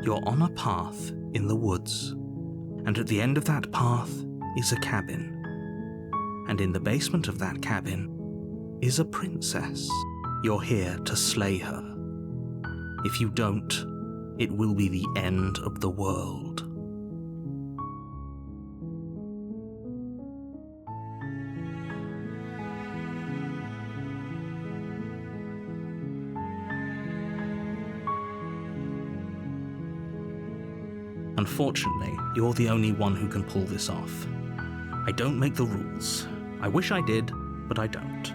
You're on a path in the woods, and at the end of that path is a cabin. And in the basement of that cabin is a princess. You're here to slay her. If you don't, it will be the end of the world. Unfortunately, you're the only one who can pull this off. I don't make the rules. I wish I did, but I don't.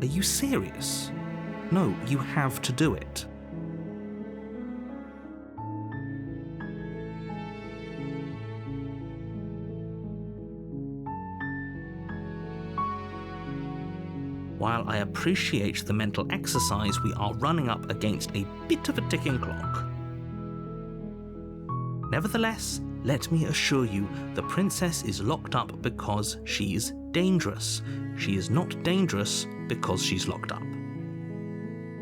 Are you serious? No, you have to do it. While I appreciate the mental exercise, we are running up against a bit of a ticking clock. Nevertheless, let me assure you, the princess is locked up because she's dangerous. She is not dangerous because she's locked up.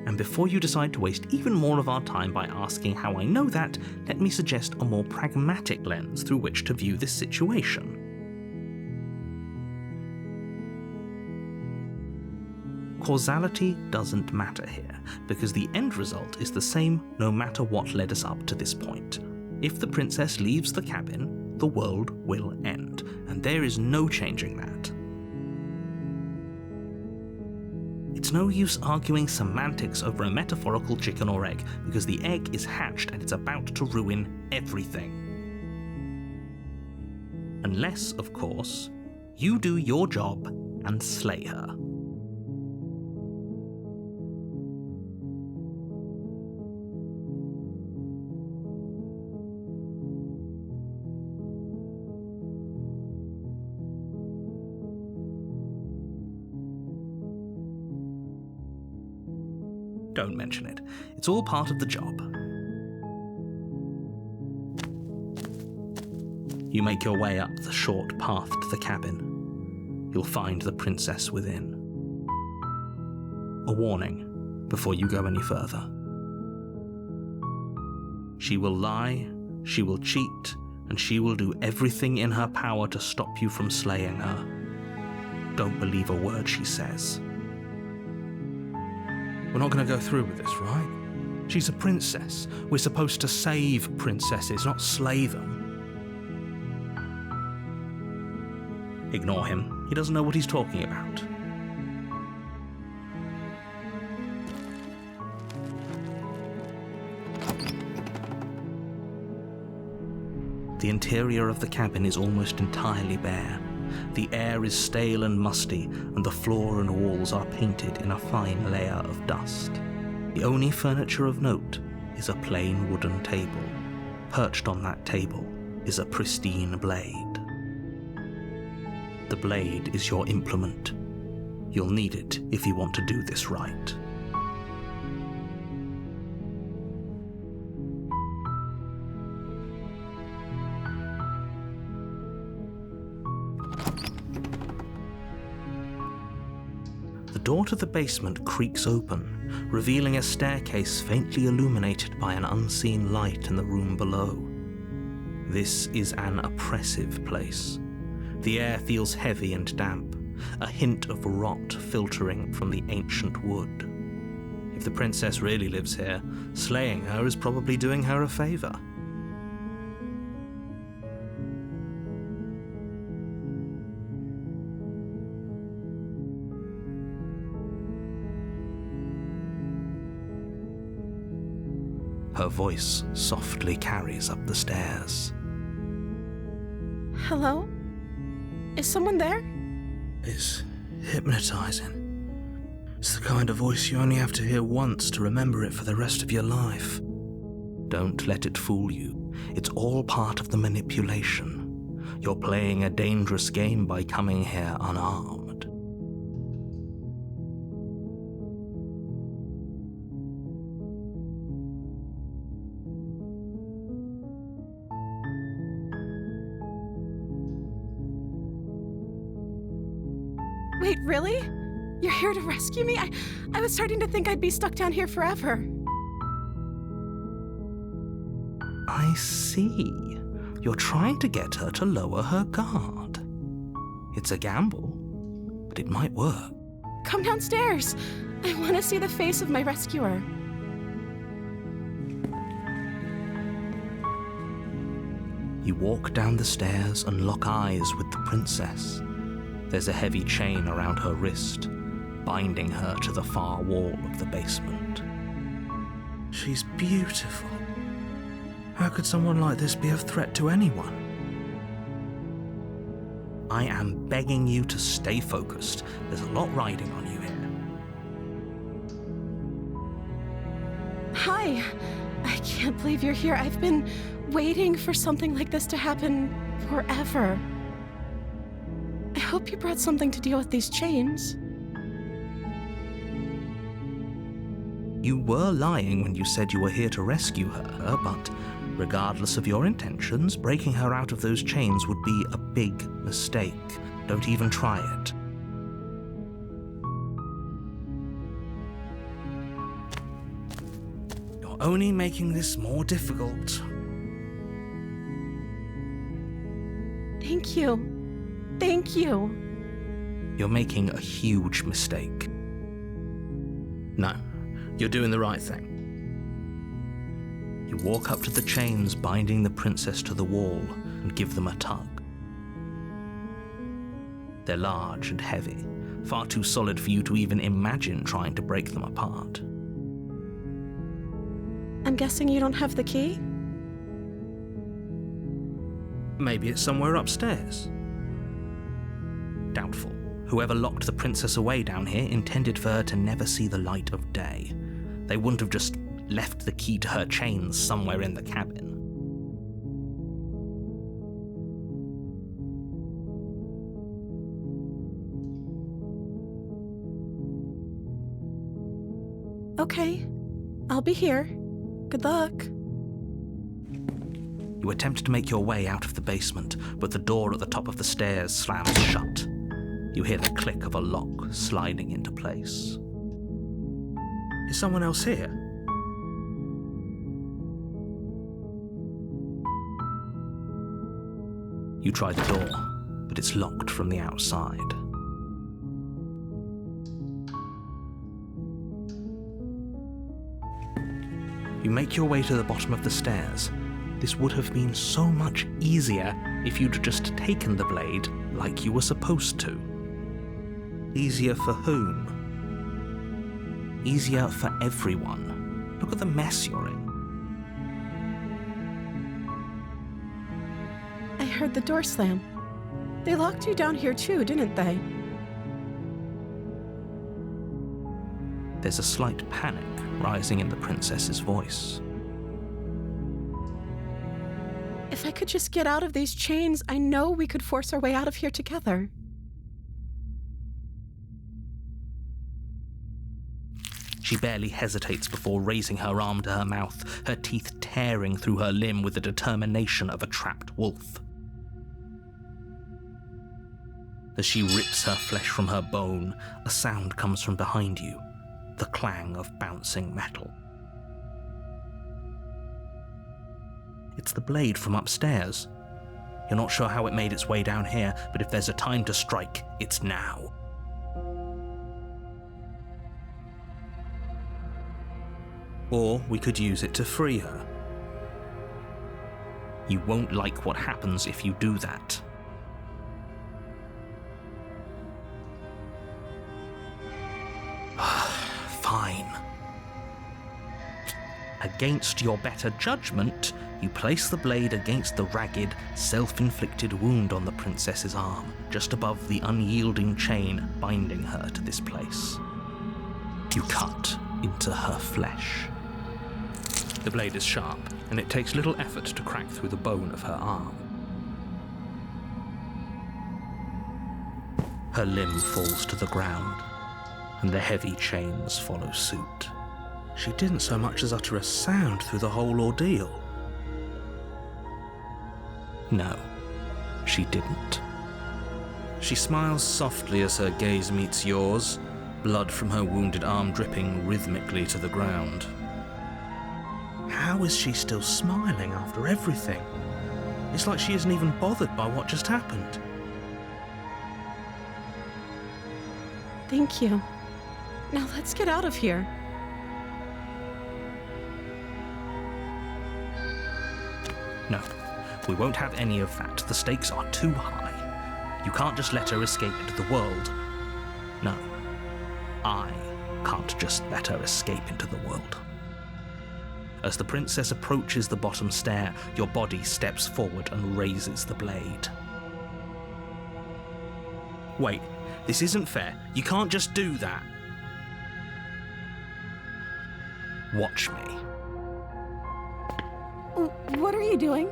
And before you decide to waste even more of our time by asking how I know that, let me suggest a more pragmatic lens through which to view this situation. Causality doesn't matter here, because the end result is the same no matter what led us up to this point. If the princess leaves the cabin, the world will end, and there is no changing that. It's no use arguing semantics over a metaphorical chicken or egg, because the egg is hatched and it's about to ruin everything. Unless, of course, you do your job and slay her. Don't mention it. It's all part of the job. You make your way up the short path to the cabin. You'll find the princess within. A warning before you go any further. She will lie, she will cheat, and she will do everything in her power to stop you from slaying her. Don't believe a word she says. We're not going to go through with this, right? She's a princess. We're supposed to save princesses, not slay them. Ignore him. He doesn't know what he's talking about. The interior of the cabin is almost entirely bare. The air is stale and musty, and the floor and walls are painted in a fine layer of dust. The only furniture of note is a plain wooden table. Perched on that table is a pristine blade. The blade is your implement. You'll need it if you want to do this right. The door to the basement creaks open, revealing a staircase faintly illuminated by an unseen light in the room below. This is an oppressive place. The air feels heavy and damp, a hint of rot filtering from the ancient wood. If the princess really lives here, slaying her is probably doing her a favor. Her voice softly carries up the stairs. Hello? Is someone there? It's hypnotizing. It's the kind of voice you only have to hear once to remember it for the rest of your life. Don't let it fool you. It's all part of the manipulation. You're playing a dangerous game by coming here unarmed. Wait, really? You're here to rescue me? I was starting to think I'd be stuck down here forever. I see. You're trying to get her to lower her guard. It's a gamble, but it might work. Come downstairs. I want to see the face of my rescuer. You walk down the stairs and lock eyes with the princess. There's a heavy chain around her wrist, binding her to the far wall of the basement. She's beautiful. How could someone like this be a threat to anyone? I am begging you to stay focused. There's a lot riding on you here. Hi. I can't believe you're here. I've been waiting for something like this to happen forever. I hope you brought something to deal with these chains. You were lying when you said you were here to rescue her, but regardless of your intentions, breaking her out of those chains would be a big mistake. Don't even try it. You're only making this more difficult. Thank you. Thank you. You're making a huge mistake. No, you're doing the right thing. You walk up to the chains binding the princess to the wall and give them a tug. They're large and heavy, far too solid for you to even imagine trying to break them apart. I'm guessing you don't have the key? Maybe it's somewhere upstairs. Doubtful. Whoever locked the princess away down here intended for her to never see the light of day. They wouldn't have just left the key to her chains somewhere in the cabin. Okay. I'll be here. Good luck. You attempt to make your way out of the basement, but the door at the top of the stairs slams shut. You hear the click of a lock sliding into place. Is someone else here? You try the door, but it's locked from the outside. You make your way to the bottom of the stairs. This would have been so much easier if you'd just taken the blade like you were supposed to. Easier for whom? Easier for everyone. Look at the mess you're in. I heard the door slam. They locked you down here too, didn't they? There's a slight panic rising in the princess's voice. If I could just get out of these chains, I know we could force our way out of here together. She barely hesitates before raising her arm to her mouth, her teeth tearing through her limb with the determination of a trapped wolf. As she rips her flesh from her bone, a sound comes from behind you, the clang of bouncing metal. It's the blade from upstairs. You're not sure how it made its way down here, but if there's a time to strike, it's now. Or we could use it to free her. You won't like what happens if you do that. Fine. Against your better judgment, you place the blade against the ragged, self-inflicted wound on the princess's arm, just above the unyielding chain binding her to this place. You cut into her flesh. The blade is sharp, and it takes little effort to crack through the bone of her arm. Her limb falls to the ground, and the heavy chains follow suit. She didn't so much as utter a sound through the whole ordeal. No, she didn't. She smiles softly as her gaze meets yours, blood from her wounded arm dripping rhythmically to the ground. How is she still smiling after everything? It's like she isn't even bothered by what just happened. Thank you. Now let's get out of here. No, we won't have any of that. The stakes are too high. You can't just let her escape into the world. No, I can't just let her escape into the world. As the princess approaches the bottom stair, your body steps forward and raises the blade. Wait, this isn't fair. You can't just do that. Watch me. What are you doing?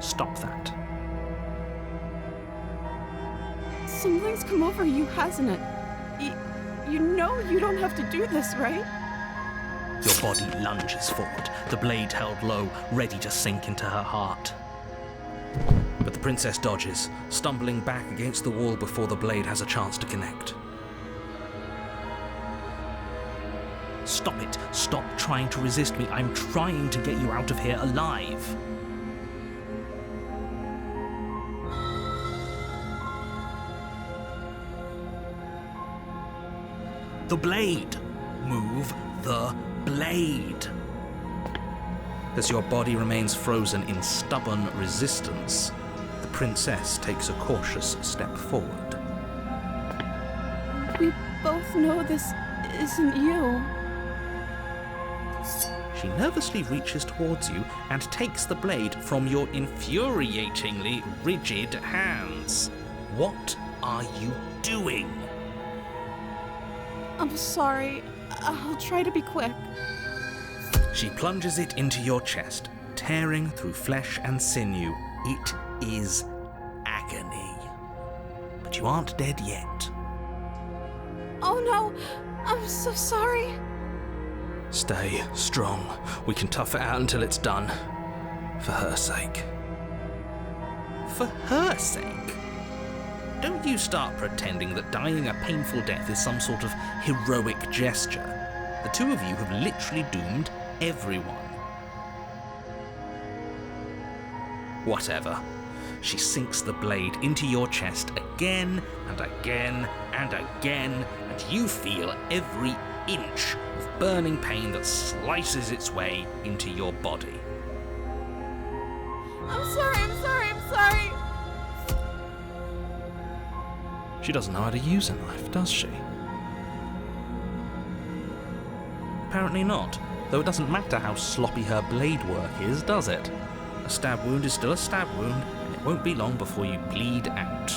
Stop that. Something's come over you, hasn't it? You know you don't have to do this, right? Your body lunges forward, the blade held low, ready to sink into her heart. But the princess dodges, stumbling back against the wall before the blade has a chance to connect. Stop it. Stop trying to resist me. I'm trying to get you out of here alive. The blade. Move the blade. As your body remains frozen in stubborn resistance, the princess takes a cautious step forward. We both know this isn't you. She nervously reaches towards you and takes the blade from your infuriatingly rigid hands. What are you doing? I'm sorry. I'll try to be quick. She plunges it into your chest, tearing through flesh and sinew. It is agony. But you aren't dead yet. Oh no, I'm so sorry. Stay strong. We can tough it out until it's done. For her sake. For her sake? Don't you start pretending that dying a painful death is some sort of heroic gesture. The two of you have literally doomed everyone. Whatever. She sinks the blade into your chest again and again and again, and you feel every inch of burning pain that slices its way into your body. I'm sorry. She doesn't know how to use a knife, does she? Apparently not, though it doesn't matter how sloppy her blade work is, does it? A stab wound is still a stab wound, and it won't be long before you bleed out.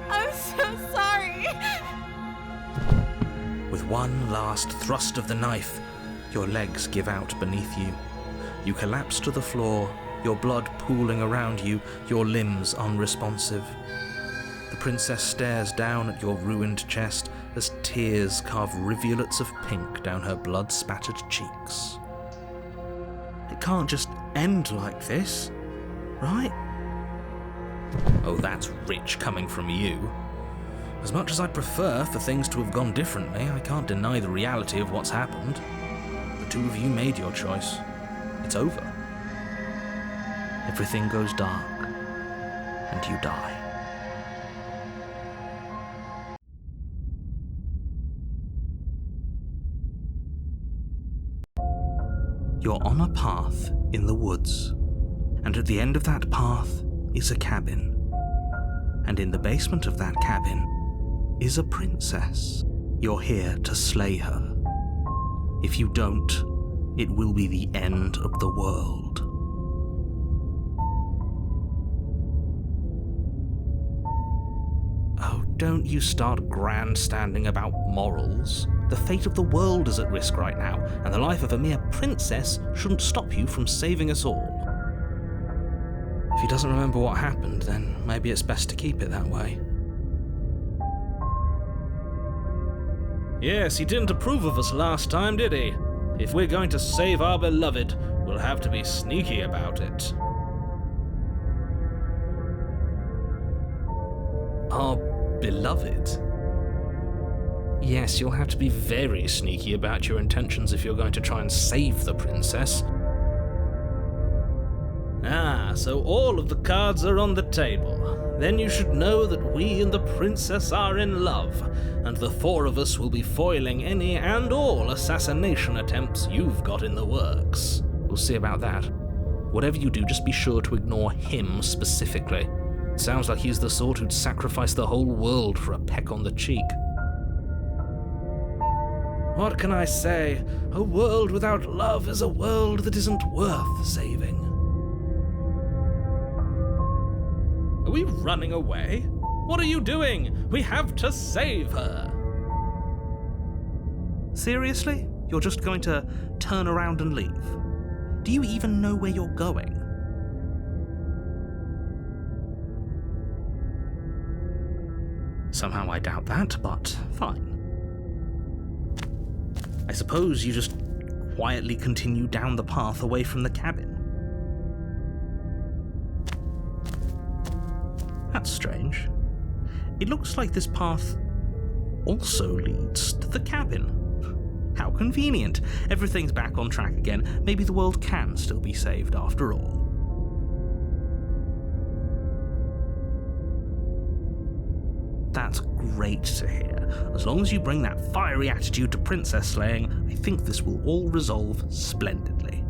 I'm so sorry. With one last thrust of the knife, your legs give out beneath you. You collapse to the floor, your blood pooling around you, your limbs unresponsive. The princess stares down at your ruined chest as tears carve rivulets of pink down her blood-spattered cheeks. It can't just end like this, right? Oh, that's rich coming from you. As much as I'd prefer for things to have gone differently, I can't deny the reality of what's happened. The two of you made your choice. It's over. Everything goes dark, and you die. You're on a path in the woods, and at the end of that path is a cabin. And in the basement of that cabin is a princess. You're here to slay her. If you don't, it will be the end of the world. Oh, don't you start grandstanding about morals. The fate of the world is at risk right now, and the life of a mere princess shouldn't stop you from saving us all. If he doesn't remember what happened, then maybe it's best to keep it that way. Yes, he didn't approve of us last time, did he? If we're going to save our beloved, we'll have to be sneaky about it. Our beloved? Yes, you'll have to be very sneaky about your intentions if you're going to try and save the princess. Ah, so all of the cards are on the table. Then you should know that we and the princess are in love, and the four of us will be foiling any and all assassination attempts you've got in the works. We'll see about that. Whatever you do, just be sure to ignore him specifically. It sounds like he's the sort who'd sacrifice the whole world for a peck on the cheek. What can I say? A world without love is a world that isn't worth saving. Are we running away? What are you doing? We have to save her. Seriously? You're just going to turn around and leave? Do you even know where you're going? Somehow I doubt that, but fine. I suppose you just quietly continue down the path away from the cabin. That's strange. It looks like this path also leads to the cabin. How convenient. Everything's back on track again. Maybe the world can still be saved after all. That's great to hear. As long as you bring that fiery attitude to princess slaying, I think this will all resolve splendidly.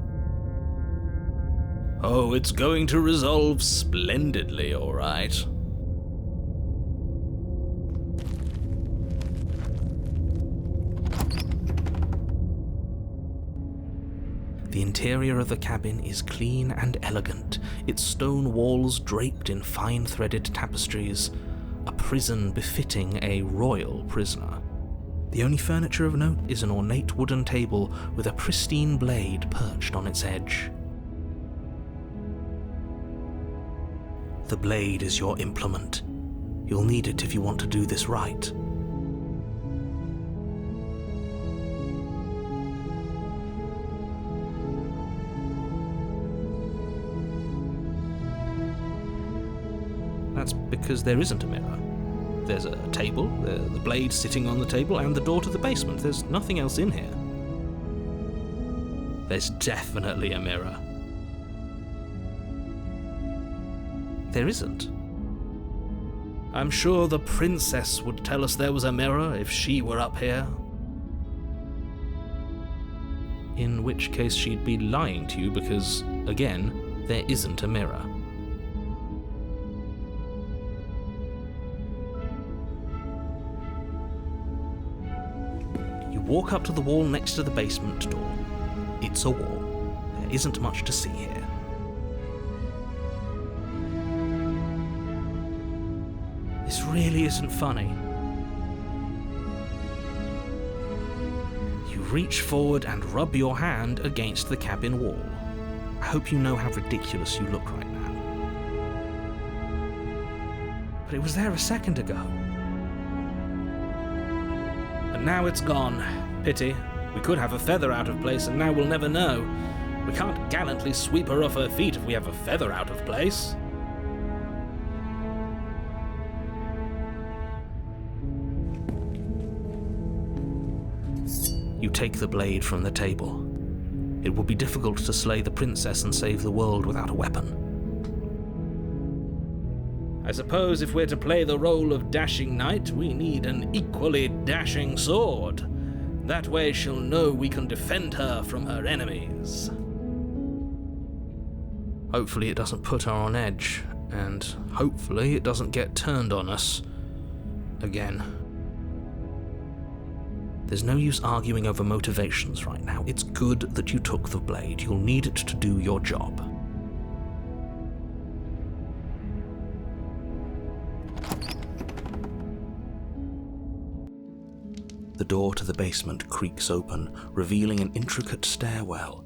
Oh, it's going to resolve splendidly, all right. The interior of the cabin is clean and elegant, its stone walls draped in fine-threaded tapestries, a prison befitting a royal prisoner. The only furniture of note is an ornate wooden table with a pristine blade perched on its edge. The blade is your implement. You'll need it if you want to do this right. That's because there isn't a mirror. There's a table, the blade sitting on the table, and the door to the basement. There's nothing else in here. There's definitely a mirror. There isn't. I'm sure the princess would tell us there was a mirror if she were up here. In which case she'd be lying to you because, again, there isn't a mirror. You walk up to the wall next to the basement door. It's a wall. There isn't much to see here. This really isn't funny. You reach forward and rub your hand against the cabin wall. I hope you know how ridiculous you look right now. But it was there a second ago. And now it's gone. Pity. We could have a feather out of place and now we'll never know. We can't gallantly sweep her off her feet if we have a feather out of place. You take the blade from the table. It would be difficult to slay the princess and save the world without a weapon. I suppose if we're to play the role of dashing knight, we need an equally dashing sword. That way she'll know we can defend her from her enemies. Hopefully it doesn't put her on edge, and hopefully it doesn't get turned on us again. There's no use arguing over motivations right now. It's good that you took the blade. You'll need it to do your job. The door to the basement creaks open, revealing an intricate stairwell.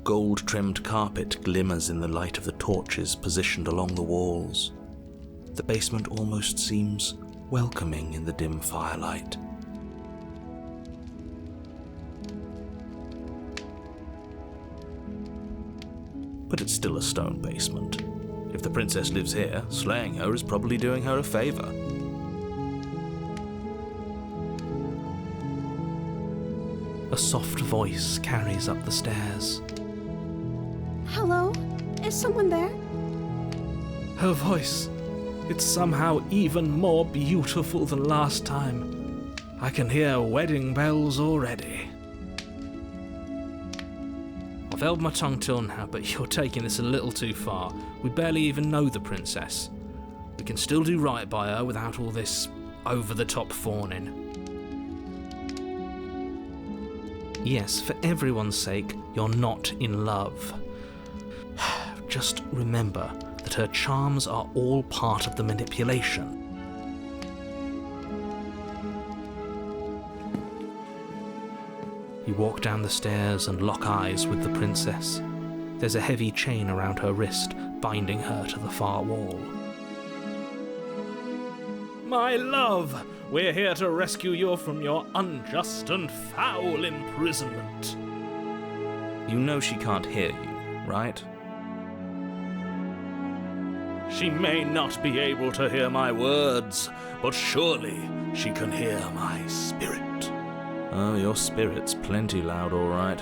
Gold-trimmed carpet glimmers in the light of the torches positioned along the walls. The basement almost seems welcoming in the dim firelight. but it's still a stone basement. If the princess lives here, slaying her is probably doing her a favor. A soft voice carries up the stairs. Hello? Is someone there? Her voice, it's somehow even more beautiful than last time. I can hear wedding bells already. I've held my tongue till now, but you're taking this a little too far. We barely even know the princess. We can still do right by her without all this over-the-top fawning. Yes, for everyone's sake, you're not in love. Just remember that her charms are all part of the manipulation. You walk down the stairs and lock eyes with the princess. There's a heavy chain around her wrist, binding her to the far wall. My love, we're here to rescue you from your unjust and foul imprisonment. You know she can't hear you, right? She may not be able to hear my words, but surely she can hear my spirit. Oh, your spirit's plenty loud, all right.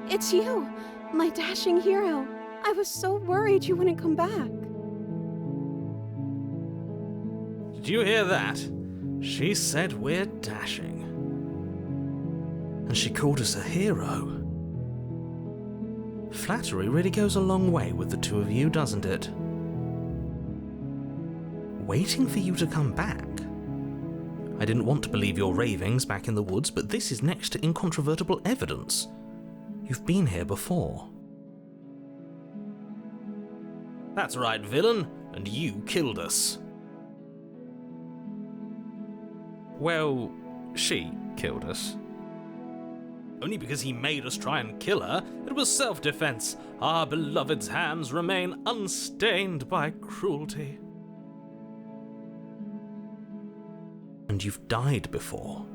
It's you, my dashing hero. I was so worried you wouldn't come back. Did you hear that? She said we're dashing. And she called us a hero. Flattery really goes a long way with the two of you, doesn't it? Waiting for you to come back. I didn't want to believe your ravings back in the woods, but this is next to incontrovertible evidence. You've been here before. That's right, villain, and you killed us. Well, she killed us. Only because he made us try and kill her. It was self-defense. Our beloved's hands remain unstained by cruelty. And you've died before.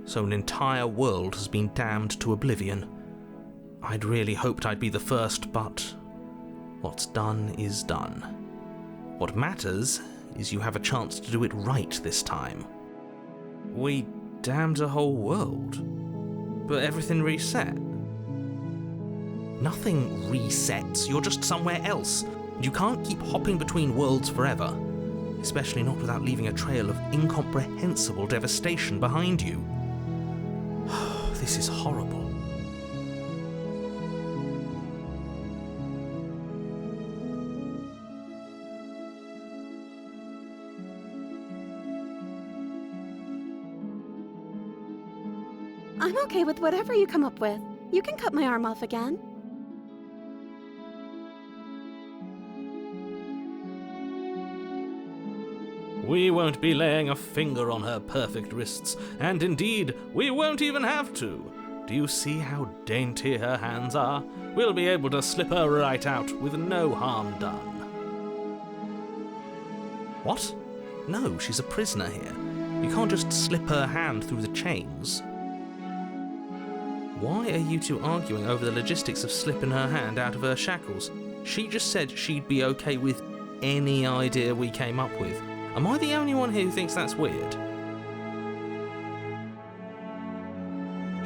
So an entire world has been damned to oblivion. I'd really hoped I'd be the first, but what's done is done. What matters is you have a chance to do it right this time. We damned a whole world, but everything reset. Nothing resets, you're just somewhere else. You can't keep hopping between worlds forever, especially not without leaving a trail of incomprehensible devastation behind you. This is horrible. I'm okay with whatever you come up with. You can cut my arm off again. We won't be laying a finger on her perfect wrists, and indeed, we won't even have to. Do you see how dainty her hands are? We'll be able to slip her right out with no harm done. What? No, she's a prisoner here. You can't just slip her hand through the chains. Why are you two arguing over the logistics of slipping her hand out of her shackles? She just said she'd be okay with any idea we came up with. Am I the only one here who thinks that's weird?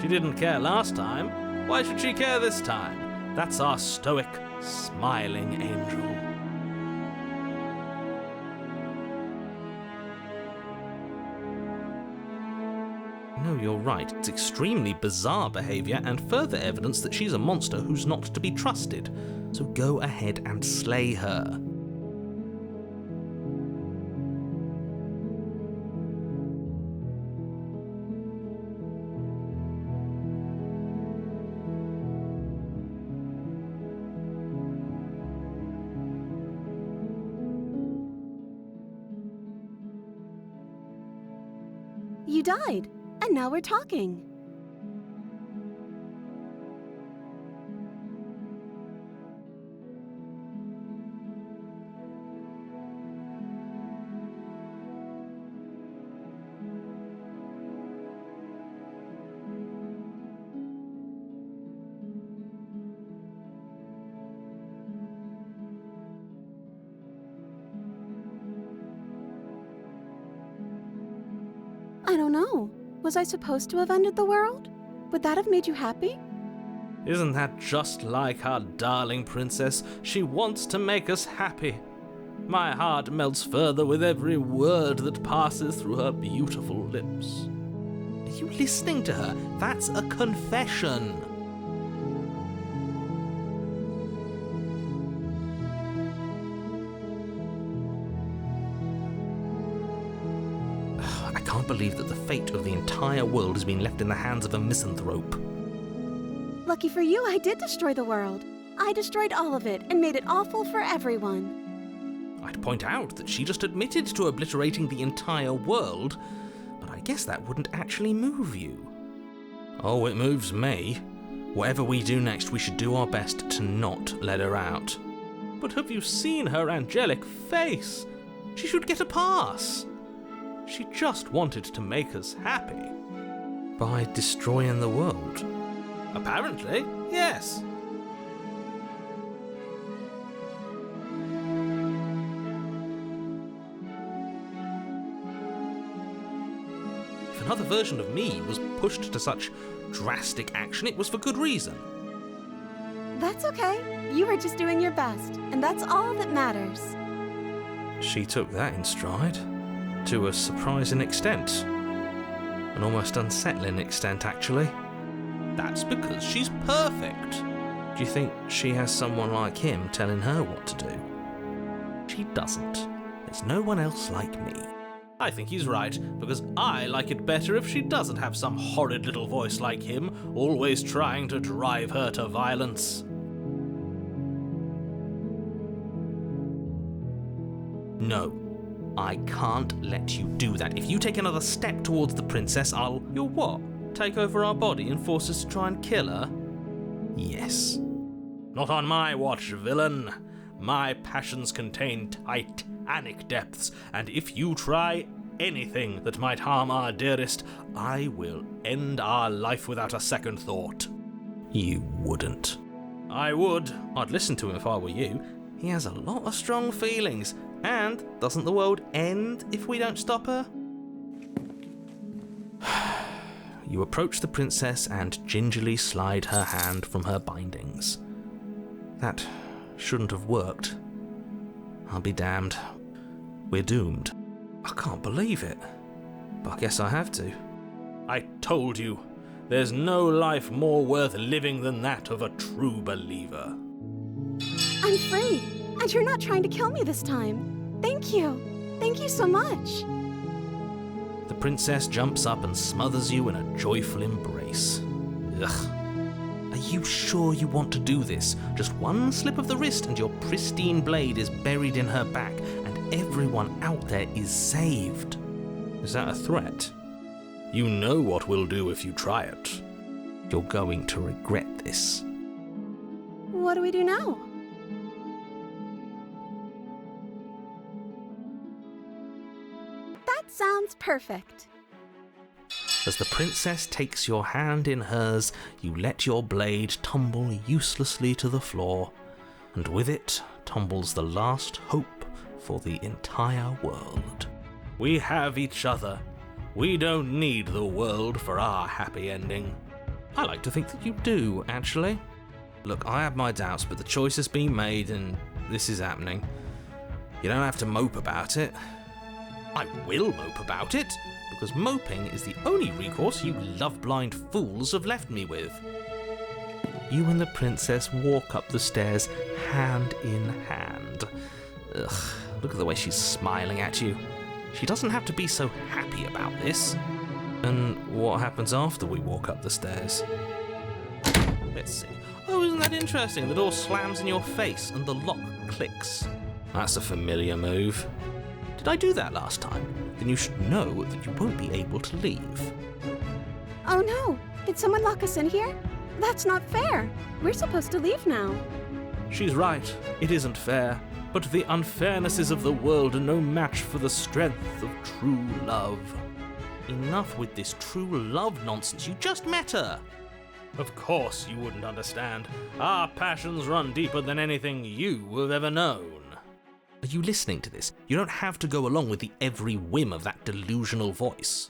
She didn't care last time. Why should she care this time? That's our stoic, smiling angel. No, you're right. It's extremely bizarre behaviour and further evidence that she's a monster who's not to be trusted. So go ahead and slay her. You died, and now we're talking. I don't know. Was I supposed to have ended the world? Would that have made you happy? Isn't that just like our darling princess? She wants to make us happy. My heart melts further with every word that passes through her beautiful lips. Are you listening to her? That's a confession. I can't believe that the fate of the entire world has been left in the hands of a misanthrope. Lucky for you, I did destroy the world. I destroyed all of it and made it awful for everyone. I'd point out that she just admitted to obliterating the entire world, but I guess that wouldn't actually move you. Oh, it moves me. Whatever we do next, we should do our best to not let her out. But have you seen her angelic face? She should get a pass. She just wanted to make us happy. By destroying the world? Apparently, yes. If another version of me was pushed to such drastic action, it was for good reason. That's okay. You were just doing your best, and that's all that matters. She took that in stride. To a surprising extent. An almost unsettling extent, actually. That's because she's perfect. Do you think she has someone like him telling her what to do? She doesn't. There's no one else like me. I think he's right, because I like it better if she doesn't have some horrid little voice like him, always trying to drive her to violence. No. I can't let you do that. If you take another step towards the princess, You'll what? Take over our body and force us to try and kill her? Yes. Not on my watch, villain. My passions contain titanic depths, and if you try anything that might harm our dearest, I will end our life without a second thought. You wouldn't. I would. I'd listen to him if I were you. He has a lot of strong feelings. And doesn't the world end if we don't stop her? You approach the princess and gingerly slide her hand from her bindings. That shouldn't have worked. I'll be damned. We're doomed. I can't believe it. But I guess I have to. I told you, there's no life more worth living than that of a true believer. I'm free, and you're not trying to kill me this time. Thank you. Thank you so much. The princess jumps up and smothers you in a joyful embrace. Ugh. Are you sure you want to do this? Just one slip of the wrist and your pristine blade is buried in her back, and everyone out there is saved. Is that a threat? You know what we'll do if you try it. You're going to regret this. What do we do now? That sounds perfect. As the princess takes your hand in hers, you let your blade tumble uselessly to the floor, and with it tumbles the last hope for the entire world. We have each other. We don't need the world for our happy ending. I like to think that you do, actually. Look, I have my doubts, but the choice has been made and this is happening. You don't have to mope about it. I will mope about it, because moping is the only recourse you love-blind fools have left me with. You and the princess walk up the stairs hand in hand. Ugh, look at the way she's smiling at you. She doesn't have to be so happy about this. And what happens after we walk up the stairs? Let's see. Oh, isn't that interesting? The door slams in your face and the lock clicks. That's a familiar move. Did I do that last time? Then you should know that you won't be able to leave. Oh no! Did someone lock us in here? That's not fair. We're supposed to leave now. She's right. It isn't fair. But the unfairnesses of the world are no match for the strength of true love. Enough with this true love nonsense. You just met her. Of course you wouldn't understand. Our passions run deeper than anything you have ever known. Are you listening to this? You don't have to go along with the every whim of that delusional voice.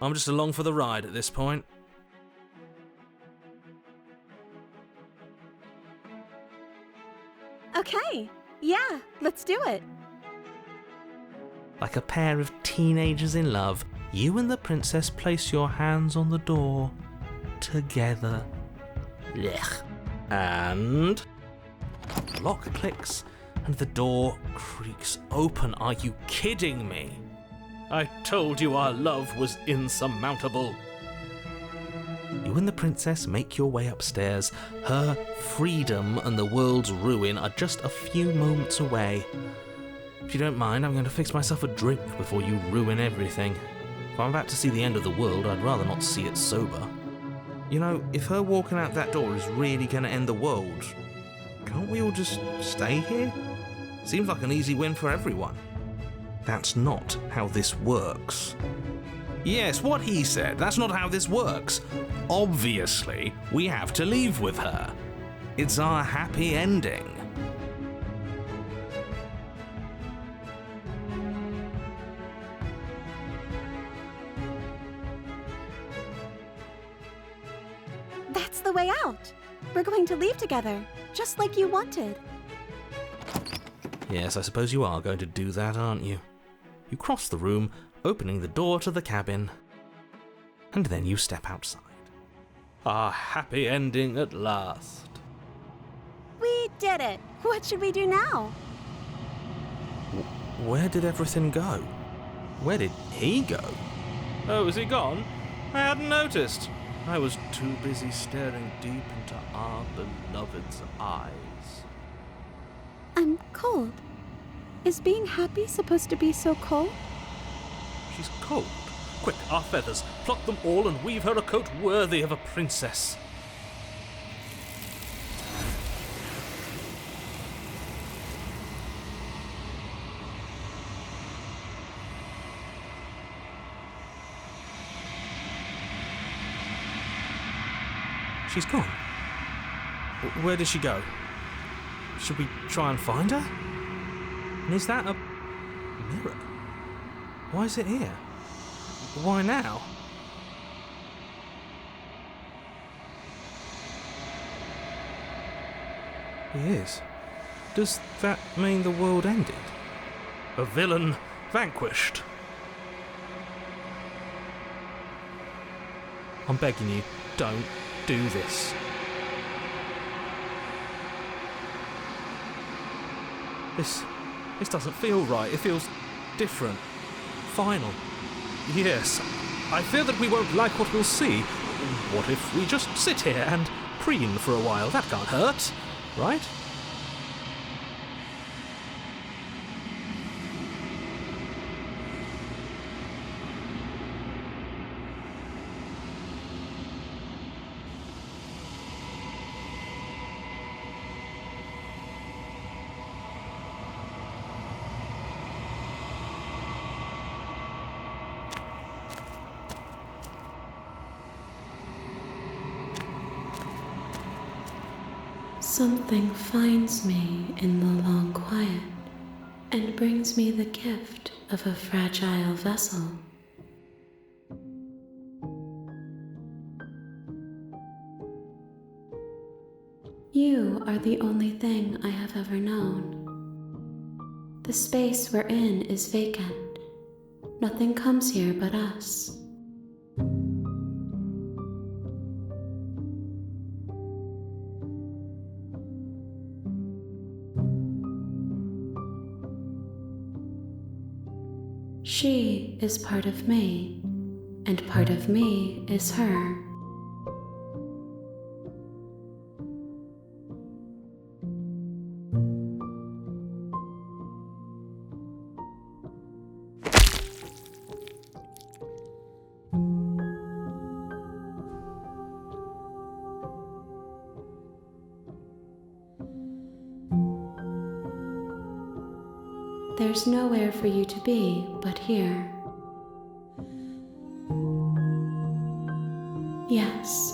I'm just along for the ride at this point. Okay, yeah, let's do it. Like a pair of teenagers in love, you and the princess place your hands on the door together. Blech. And the lock clicks and the door creaks open. Are you kidding me? I told you our love was insurmountable. You and the princess make your way upstairs. Her freedom and the world's ruin are just a few moments away. If you don't mind, I'm going to fix myself a drink before you ruin everything. If I'm about to see the end of the world, I'd rather not see it sober. You know, if her walking out that door is really going to end the world, can't we all just stay here? Seems like an easy win for everyone. That's not how this works. Yes, what he said, that's not how this works. Obviously, we have to leave with her. It's our happy ending. That's the way out. We're going to leave together, just like you wanted. Yes, I suppose you are going to do that, aren't you? You cross the room, opening the door to the cabin, and then you step outside. Our happy ending at last. We did it. What should we do now? Where did everything go? Where did he go? Oh, is he gone? I hadn't noticed. I was too busy staring deep into our beloved's eyes. I'm cold. Is being happy supposed to be so cold? She's cold. Quick, our feathers. Pluck them all and weave her a coat worthy of a princess. She's gone. Where did she go? Should we try and find her? And is that a mirror? Why is it here? Why now? He is. Does that mean the world ended? A villain vanquished. I'm begging you, don't do this. This doesn't feel right. It feels different. Final. Yes, I fear that we won't like what we'll see. What if we just sit here and preen for a while? That can't hurt, right? Something finds me in the long quiet and brings me the gift of a fragile vessel. You are the only thing I have ever known. The space we're in is vacant. Nothing comes here but us. She is part of me, and part of me is her. There's nowhere for you to be but here. Yes,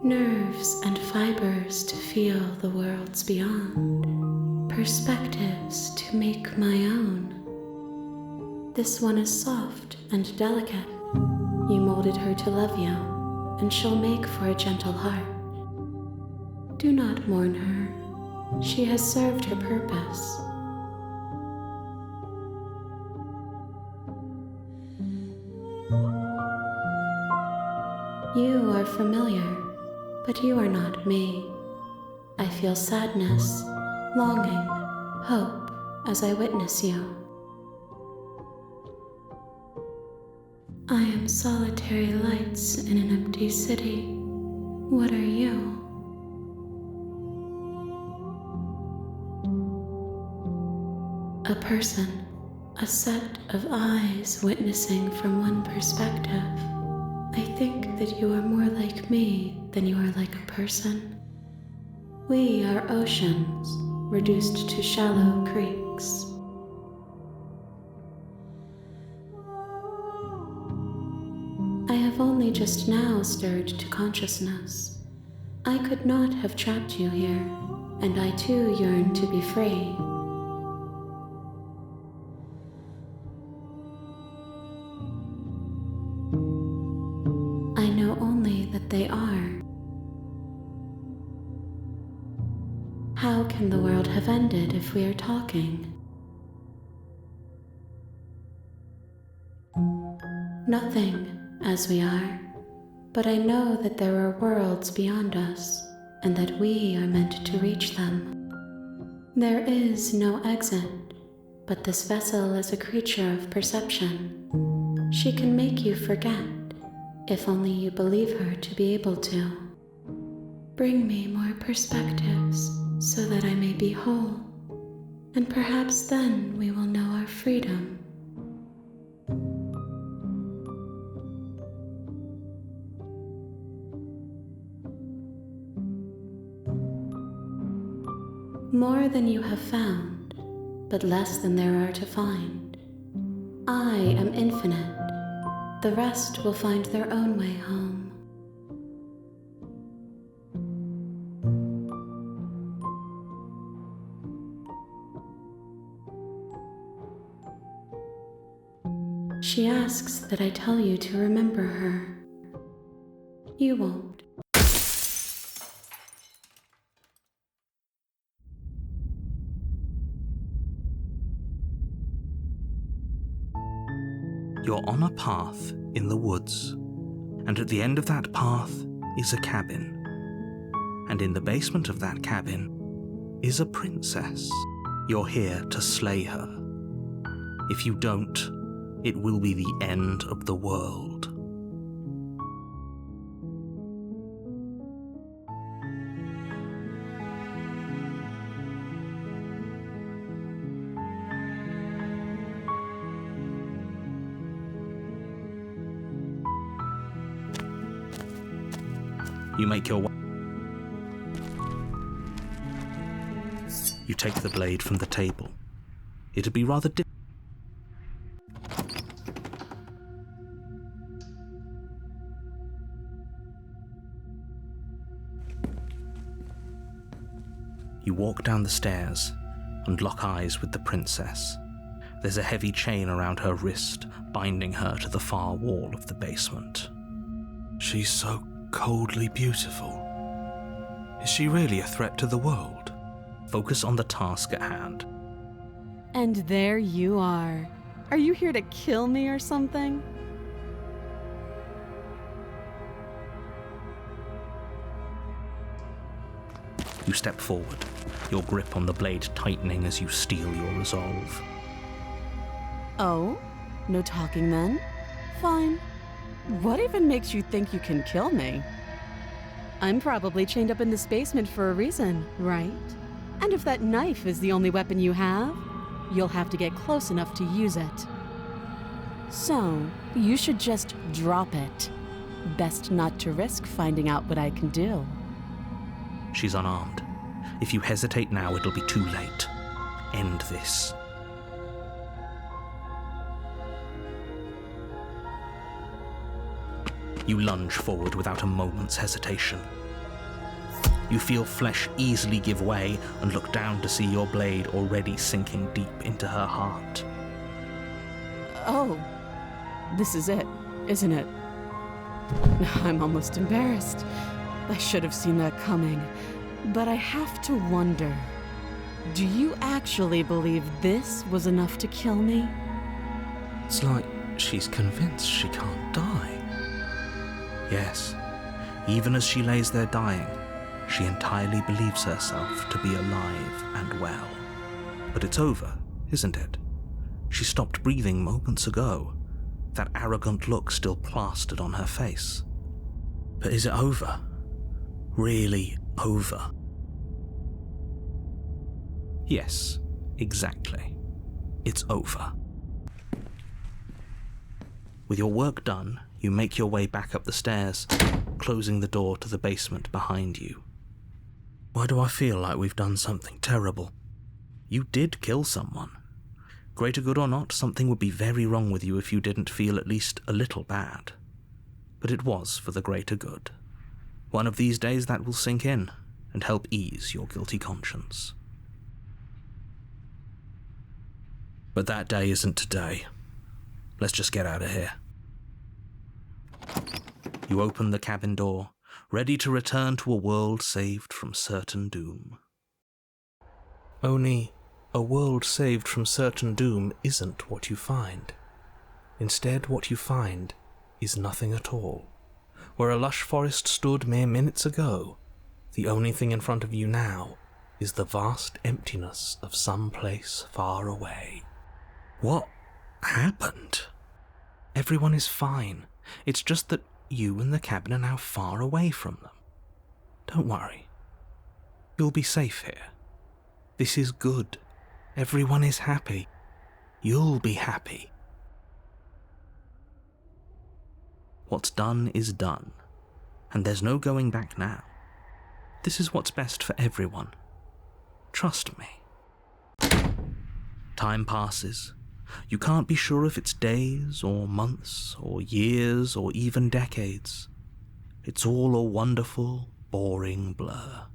nerves and fibers to feel the worlds beyond, perspectives to make my own. This one is soft and delicate, You molded her to love you, and she'll make for a gentle heart. Do not mourn her. She has served her purpose. You are familiar, but you are not me. I feel sadness, longing, hope as I witness you. I am solitary lights in an empty city. What are you? A person, a set of eyes witnessing from one perspective. I think that you are more like me than you are like a person. We are oceans, reduced to shallow creeks. I have only just now stirred to consciousness. I could not have trapped you here, and I too yearn to be free. I know only that they are. How can the world have ended if we are talking? Nothing, as we are, but I know that there are worlds beyond us, and that we are meant to reach them. There is no exit, but this vessel is a creature of perception. She can make you forget, if only you believe her to be able to. Bring me more perspectives, so that I may be whole, and perhaps then we will know our freedom. More than you have found, but less than there are to find. I am infinite. The rest will find their own way home. She asks that I tell you to remember her. You won't. You're on a path in the woods, and at the end of that path is a cabin. And in the basement of that cabin is a princess. You're here to slay her. If you don't, it will be the end of the world. You make your way. You take the blade from the table. It'd be rather difficult. You walk down the stairs and lock eyes with the princess. There's a heavy chain around her wrist, binding her to the far wall of the basement. She's so coldly beautiful. Is she really a threat to the world? Focus on the task at hand. And there you are. Are you here to kill me or something? You step forward, your grip on the blade tightening as you steel your resolve. Oh? No talking then? Fine. What even makes you think you can kill me? I'm probably chained up in this basement for a reason, right? And if that knife is the only weapon you have, you'll have to get close enough to use it. So, you should just drop it. Best not to risk finding out what I can do. She's unarmed. If you hesitate now, it'll be too late. End this. You lunge forward without a moment's hesitation. You feel flesh easily give way and look down to see your blade already sinking deep into her heart. Oh, this is it, isn't it? I'm almost embarrassed. I should have seen that coming. But I have to wonder, do you actually believe this was enough to kill me? It's like she's convinced she can't die. Yes, even as she lays there dying, she entirely believes herself to be alive and well. But it's over, isn't it? She stopped breathing moments ago, that arrogant look still plastered on her face. But is it over? Really over? Yes, exactly. It's over. With your work done, you make your way back up the stairs, closing the door to the basement behind you. Why do I feel like we've done something terrible? You did kill someone. Greater good or not, something would be very wrong with you if you didn't feel at least a little bad. But it was for the greater good. One of these days that will sink in and help ease your guilty conscience. But that day isn't today. Let's just get out of here. You open the cabin door, ready to return to a world saved from certain doom. Only, a world saved from certain doom isn't what you find. Instead, what you find is nothing at all. Where a lush forest stood mere minutes ago, the only thing in front of you now is the vast emptiness of some place far away. What happened? Everyone is fine. It's just that you and the cabin are now far away from them. Don't worry. You'll be safe here. This is good. Everyone is happy. You'll be happy. What's done is done, and there's no going back now. This is what's best for everyone. Trust me. Time passes. You can't be sure if it's days, or months, or years, or even decades. It's all a wonderful, boring blur.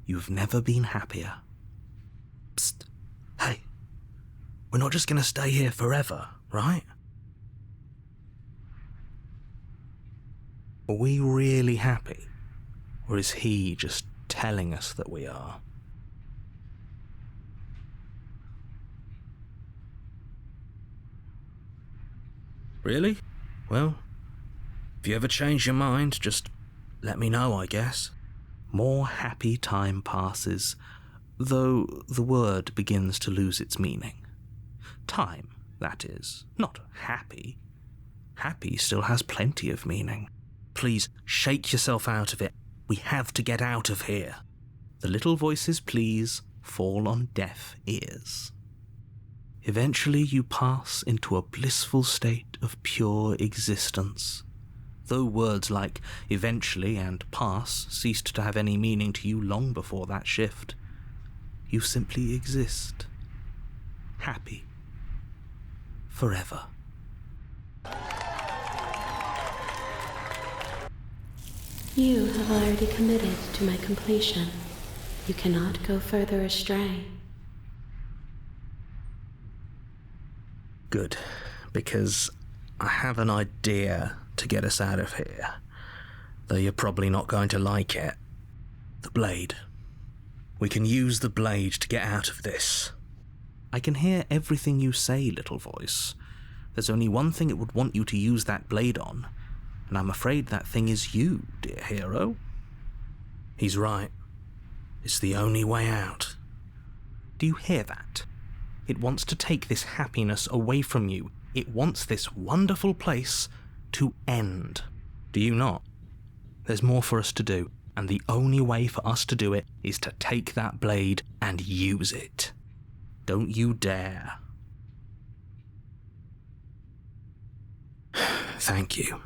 You've never been happier. Psst. Hey. We're not just going to stay here forever, right? Are we really happy? Or is he just telling us that we are? Really? Well, if you ever change your mind, just let me know, I guess. More happy time passes, though the word begins to lose its meaning. Time, that is, not happy. Happy still has plenty of meaning. Please, shake yourself out of it. We have to get out of here. The little voices, please, fall on deaf ears. Eventually you pass into a blissful state of pure existence. Though words like eventually and pass ceased to have any meaning to you long before that shift, you simply exist. Happy. Forever. You have already committed to my completion. You cannot go further astray. Good, because I have an idea to get us out of here, though you're probably not going to like it. The blade. We can use the blade to get out of this. I can hear everything you say, little voice. There's only one thing it would want you to use that blade on, and I'm afraid that thing is you, dear hero. He's right. It's the only way out. Do you hear that? It wants to take this happiness away from you. It wants this wonderful place to end. Do you not? There's more for us to do, and the only way for us to do it is to take that blade and use it. Don't you dare. Thank you.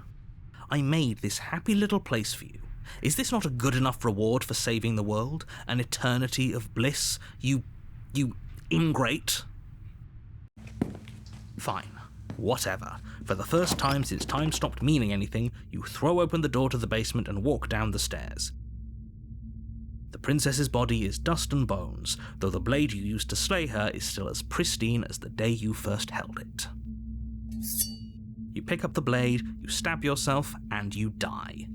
I made this happy little place for you. Is this not a good enough reward for saving the world? An eternity of bliss? You ingrate? Fine. Whatever. For the first time since time stopped meaning anything, you throw open the door to the basement and walk down the stairs. The princess's body is dust and bones, though the blade you used to slay her is still as pristine as the day you first held it. You pick up the blade, you stab yourself, and you die.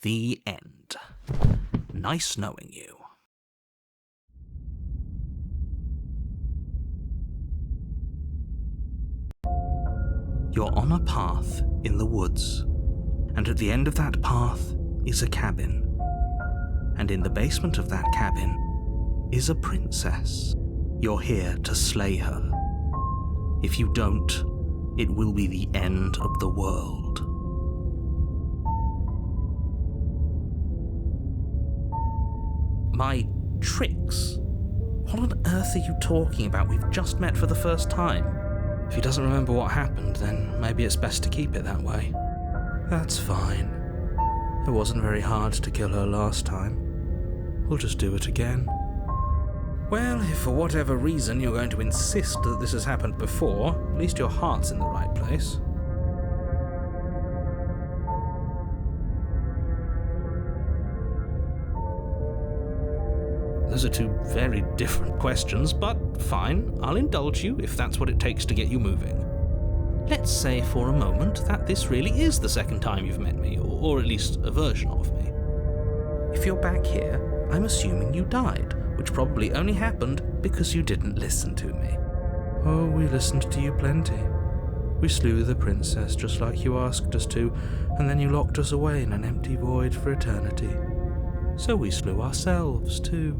The end. Nice knowing you. You're on a path in the woods, and at the end of that path is a cabin. And in the basement of that cabin is a princess. You're here to slay her. If you don't, it will be the end of the world. My tricks? What on earth are you talking about? We've just met for the first time. If he doesn't remember what happened, then maybe it's best to keep it that way. That's fine. It wasn't very hard to kill her last time. We'll just do it again. Well, if for whatever reason you're going to insist that this has happened before, at least your heart's in the right place. Those are two very different questions, but fine, I'll indulge you if that's what it takes to get you moving. Let's say for a moment that this really is the second time you've met me, or at least a version of me. If you're back here, I'm assuming you died, which probably only happened because you didn't listen to me. Oh, we listened to you plenty. We slew the princess just like you asked us to, and then you locked us away in an empty void for eternity. So we slew ourselves too.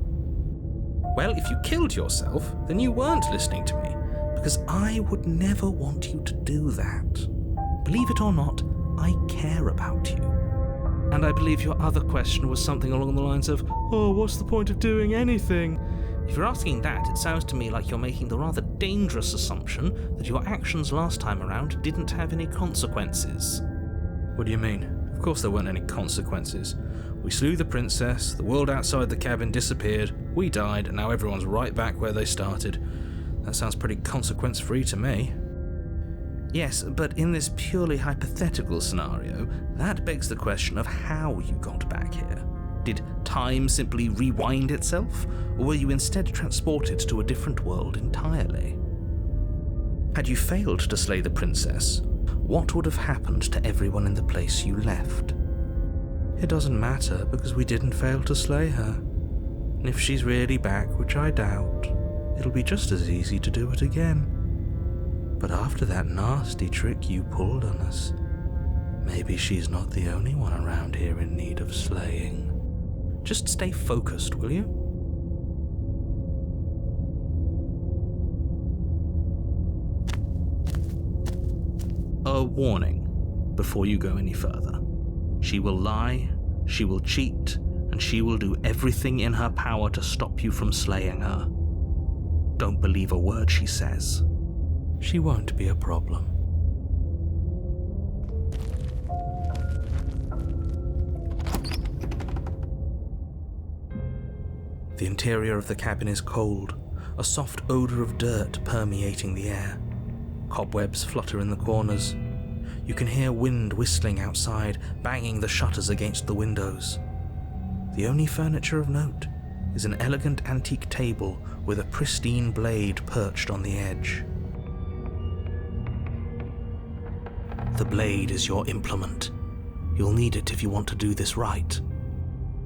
Well, if you killed yourself, then you weren't listening to me, because I would never want you to do that. Believe it or not, I care about you. And I believe your other question was something along the lines of, oh, what's the point of doing anything? If you're asking that, it sounds to me like you're making the rather dangerous assumption that your actions last time around didn't have any consequences. What do you mean? Of course there weren't any consequences. We slew the princess, the world outside the cabin disappeared, we died, and now everyone's right back where they started. That sounds pretty consequence-free to me. Yes, but in this purely hypothetical scenario, that begs the question of how you got back here. Did time simply rewind itself, or were you instead transported to a different world entirely? Had you failed to slay the princess, what would have happened to everyone in the place you left? It doesn't matter, because we didn't fail to slay her. And if she's really back, which I doubt, it'll be just as easy to do it again. But after that nasty trick you pulled on us, maybe she's not the only one around here in need of slaying. Just stay focused, will you? A warning before you go any further. She will lie, she will cheat, and she will do everything in her power to stop you from slaying her. Don't believe a word she says. She won't be a problem. The interior of the cabin is cold, a soft odor of dirt permeating the air. Cobwebs flutter in the corners. You can hear wind whistling outside, banging the shutters against the windows. The only furniture of note is an elegant antique table with a pristine blade perched on the edge. The blade is your implement. You'll need it if you want to do this right.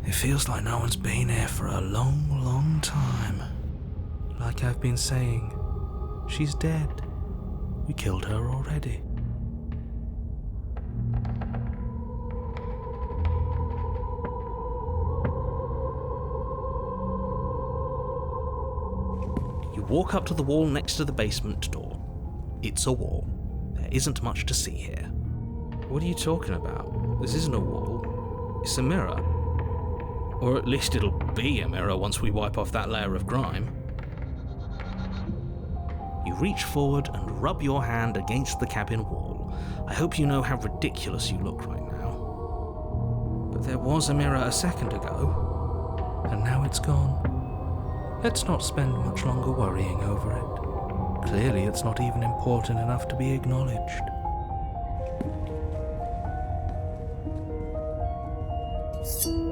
It feels like no one's been here for a long, long time. Like I've been saying, she's dead. We killed her already. You walk up to the wall next to the basement door. It's a wall. There isn't much to see here. What are you talking about? This isn't a wall. It's a mirror. Or at least it'll be a mirror once we wipe off that layer of grime. You reach forward and rub your hand against the cabin wall. I hope you know how ridiculous you look right now. But there was a mirror a second ago, and now it's gone. Let's not spend much longer worrying over it. Clearly it's not even important enough to be acknowledged.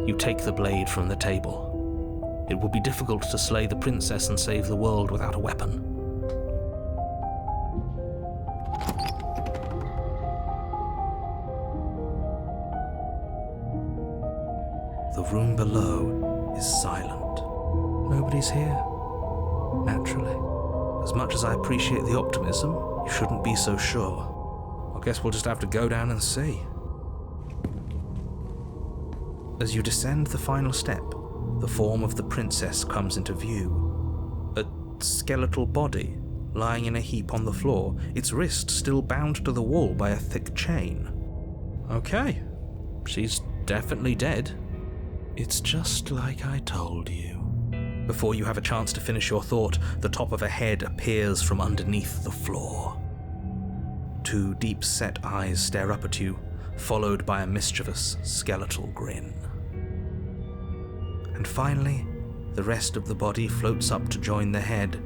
You take the blade from the table. It will be difficult to slay the princess and save the world without a weapon. room below is silent. Nobody's here. Naturally. As much as I appreciate the optimism, you shouldn't be so sure. I guess we'll just have to go down and see. As you descend the final step, the form of the princess comes into view. A skeletal body, lying in a heap on the floor, its wrist still bound to the wall by a thick chain. Okay, she's definitely dead. It's just like I told you. Before you have a chance to finish your thought, the top of a head appears from underneath the floor. Two deep-set eyes stare up at you, followed by a mischievous, skeletal grin. And finally, the rest of the body floats up to join the head.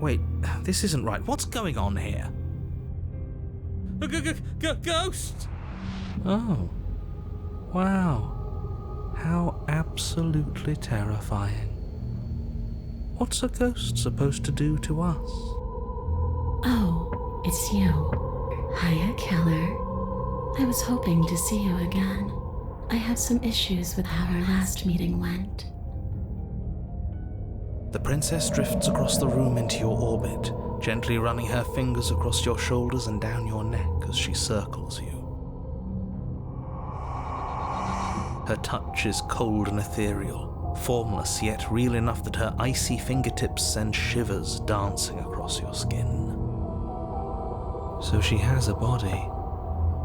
Wait, this isn't right. What's going on here? Ghost! Oh. Wow. How absolutely terrifying. What's a ghost supposed to do to us? Oh, it's you. Hiya, killer. I was hoping to see you again. I had some issues with how our last meeting went. The princess drifts across the room into your orbit, gently running her fingers across your shoulders and down your neck as she circles you. Her touch is cold and ethereal, formless yet real enough that her icy fingertips send shivers dancing across your skin. So she has a body,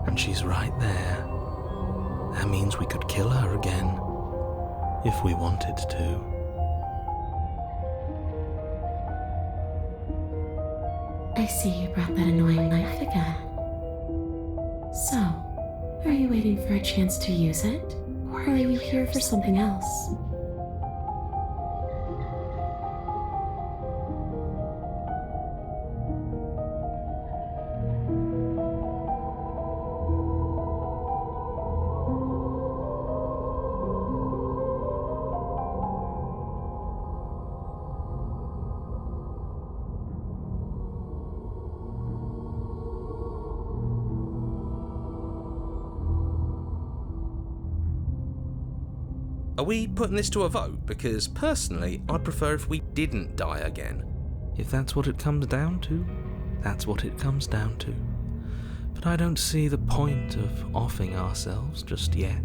and she's right there. That means we could kill her again, if we wanted to. I see you brought that annoying knife again. So, are you waiting for a chance to use it? Or are you here for something else? Are we putting this to a vote? Because personally, I'd prefer if we didn't die again. If that's what it comes down to, that's what it comes down to. But I don't see the point of offing ourselves just yet.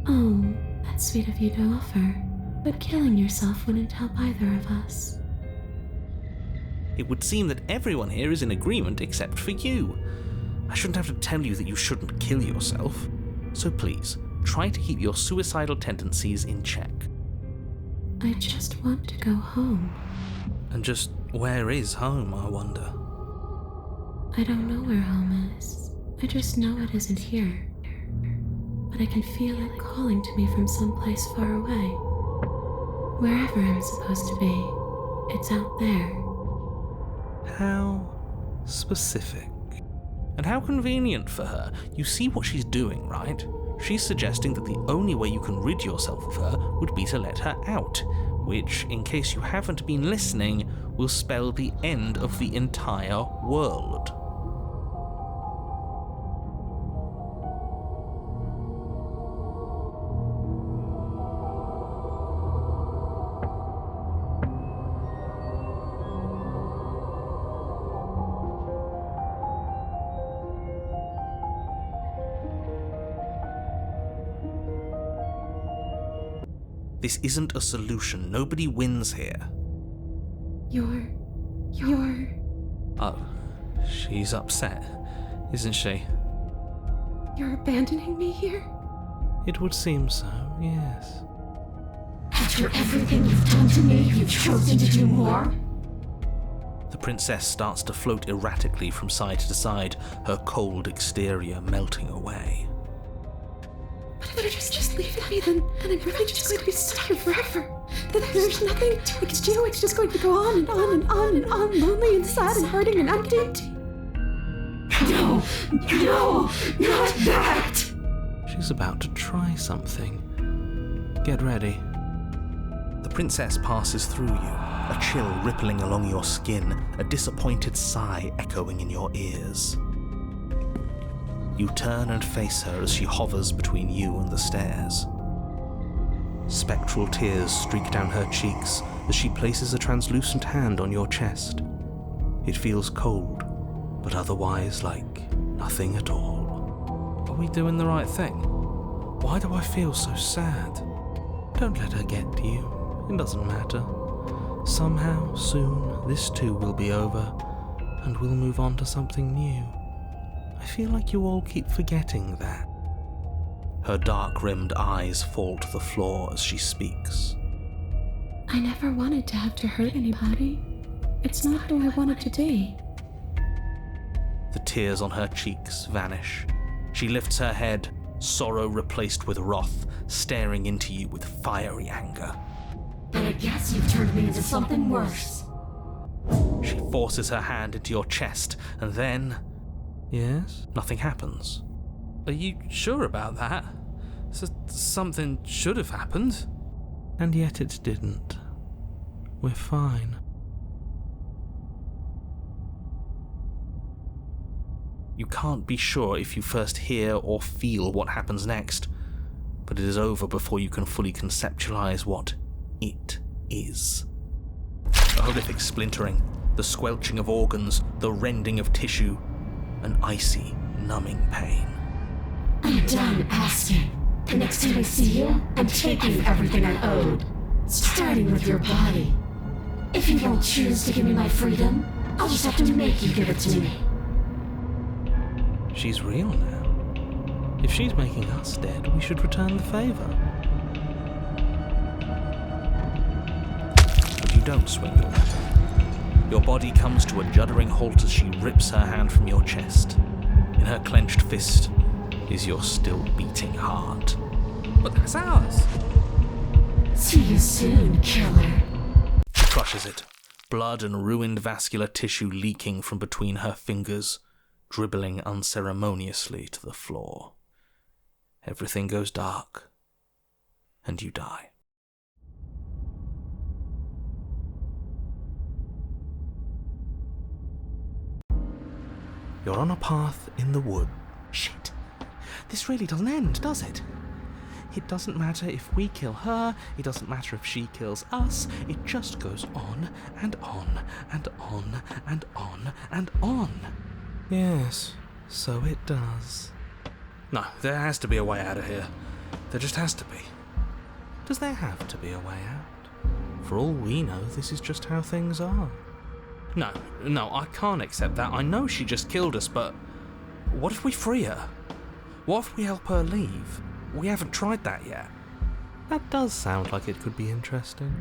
Oh, that's sweet of you to offer. But killing yourself wouldn't help either of us. It would seem that everyone here is in agreement except for you. I shouldn't have to tell you that you shouldn't kill yourself. So please, try to keep your suicidal tendencies in check. I just want to go home. And just where is home, I wonder? I don't know where home is. I just know it isn't here. But I can feel it calling to me from someplace far away. Wherever I'm supposed to be, it's out there. How specific. And how convenient for her. You see what she's doing, right? She's suggesting that the only way you can rid yourself of her would be to let her out, which, in case you haven't been listening, will spell the end of the entire world. This isn't a solution. Nobody wins here. You're... Oh, she's upset, isn't she? You're abandoning me here? It would seem so, yes. After everything you've done to me, you've chosen to do more? The princess starts to float erratically from side to side, her cold exterior melting away. But if you just leave me, then I'm really just going to be stuck here forever. Then there's nothing we can do. It's just going to go on and on and on and on, lonely and sad and hurting and empty. No, not that! She's about to try something. Get ready. The princess passes through you, a chill rippling along your skin, a disappointed sigh echoing in your ears. You turn and face her as she hovers between you and the stairs. Spectral tears streak down her cheeks as she places a translucent hand on your chest. It feels cold, but otherwise like nothing at all. Are we doing the right thing? Why do I feel so sad? Don't let her get to you. It doesn't matter. Somehow, soon, this too will be over, and we'll move on to something new. I feel like you all keep forgetting that. Her dark-rimmed eyes fall to the floor as she speaks. I never wanted to have to hurt anybody. It's not who I wanted to be. The tears on her cheeks vanish. She lifts her head, sorrow replaced with wrath, staring into you with fiery anger. Then I guess you've turned me into something worse. She forces her hand into your chest, and then... Yes? Nothing happens. Are you sure about that? Something should have happened. And yet it didn't. We're fine. You can't be sure if you first hear or feel what happens next, but it is over before you can fully conceptualize what it is. A horrific splintering, the squelching of organs, the rending of tissue, an icy, numbing pain. I'm done asking. The next time I see you, I'm taking everything I owed. Starting with your body. If you won't choose to give me my freedom, I'll just have to make you give it to me. She's real now. If she's making us dead, we should return the favor. But you don't swing your weapon. Your body comes to a juddering halt as she rips her hand from your chest. In her clenched fist is your still beating heart. But that's ours. See you soon, killer. She crushes it, blood and ruined vascular tissue leaking from between her fingers, dribbling unceremoniously to the floor. Everything goes dark, and you die. You're on a path in the wood. Shit. This really doesn't end, does it? It doesn't matter if we kill her, it doesn't matter if she kills us, it just goes on and on and on and on and on. Yes, so it does. No, there has to be a way out of here. There just has to be. Does there have to be a way out? For all we know, this is just how things are. No, I can't accept that. I know she just killed us, but what if we free her? What if we help her leave? We haven't tried that yet. That does sound like it could be interesting.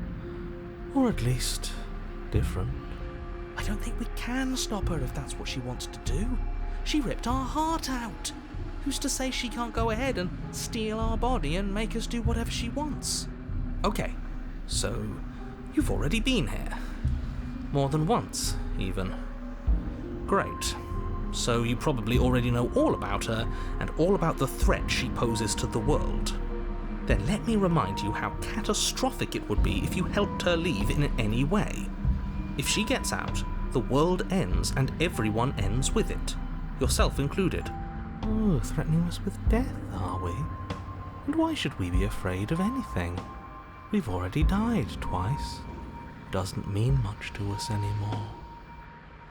Or at least, different. I don't think we can stop her if that's what she wants to do. She ripped our heart out. Who's to say she can't go ahead and steal our body and make us do whatever she wants? Okay, so you've already been here. More than once, even. Great. So you probably already know all about her and all about the threat she poses to the world. Then let me remind you how catastrophic it would be if you helped her leave in any way. If she gets out, the world ends and everyone ends with it, yourself included. Oh, threatening us with death, are we? And why should we be afraid of anything? We've already died twice. Doesn't mean much to us anymore.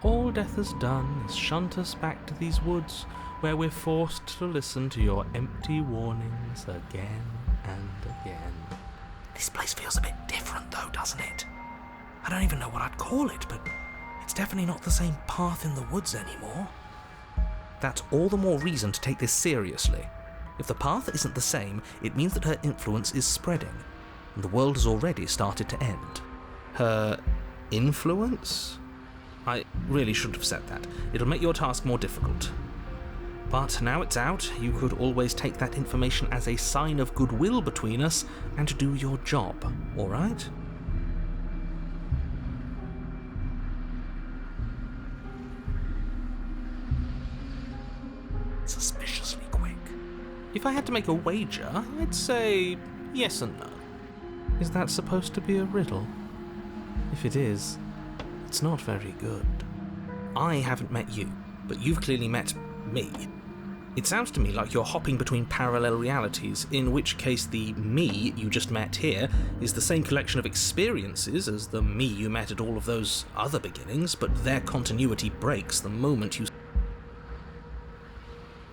All death has done is shunt us back to these woods where we're forced to listen to your empty warnings again and again. This place feels a bit different though, doesn't it? I don't even know what I'd call it, but it's definitely not the same path in the woods anymore. That's all the more reason to take this seriously. If the path isn't the same, it means that her influence is spreading, and the world has already started to end. Her influence? I really shouldn't have said that. It'll make your task more difficult. But now it's out, you could always take that information as a sign of goodwill between us and do your job, alright? Suspiciously quick. If I had to make a wager, I'd say yes and no. Is that supposed to be a riddle? If it is, it's not very good. I haven't met you, but you've clearly met me. It sounds to me like you're hopping between parallel realities, in which case the me you just met here is the same collection of experiences as the me you met at all of those other beginnings, but their continuity breaks the moment you...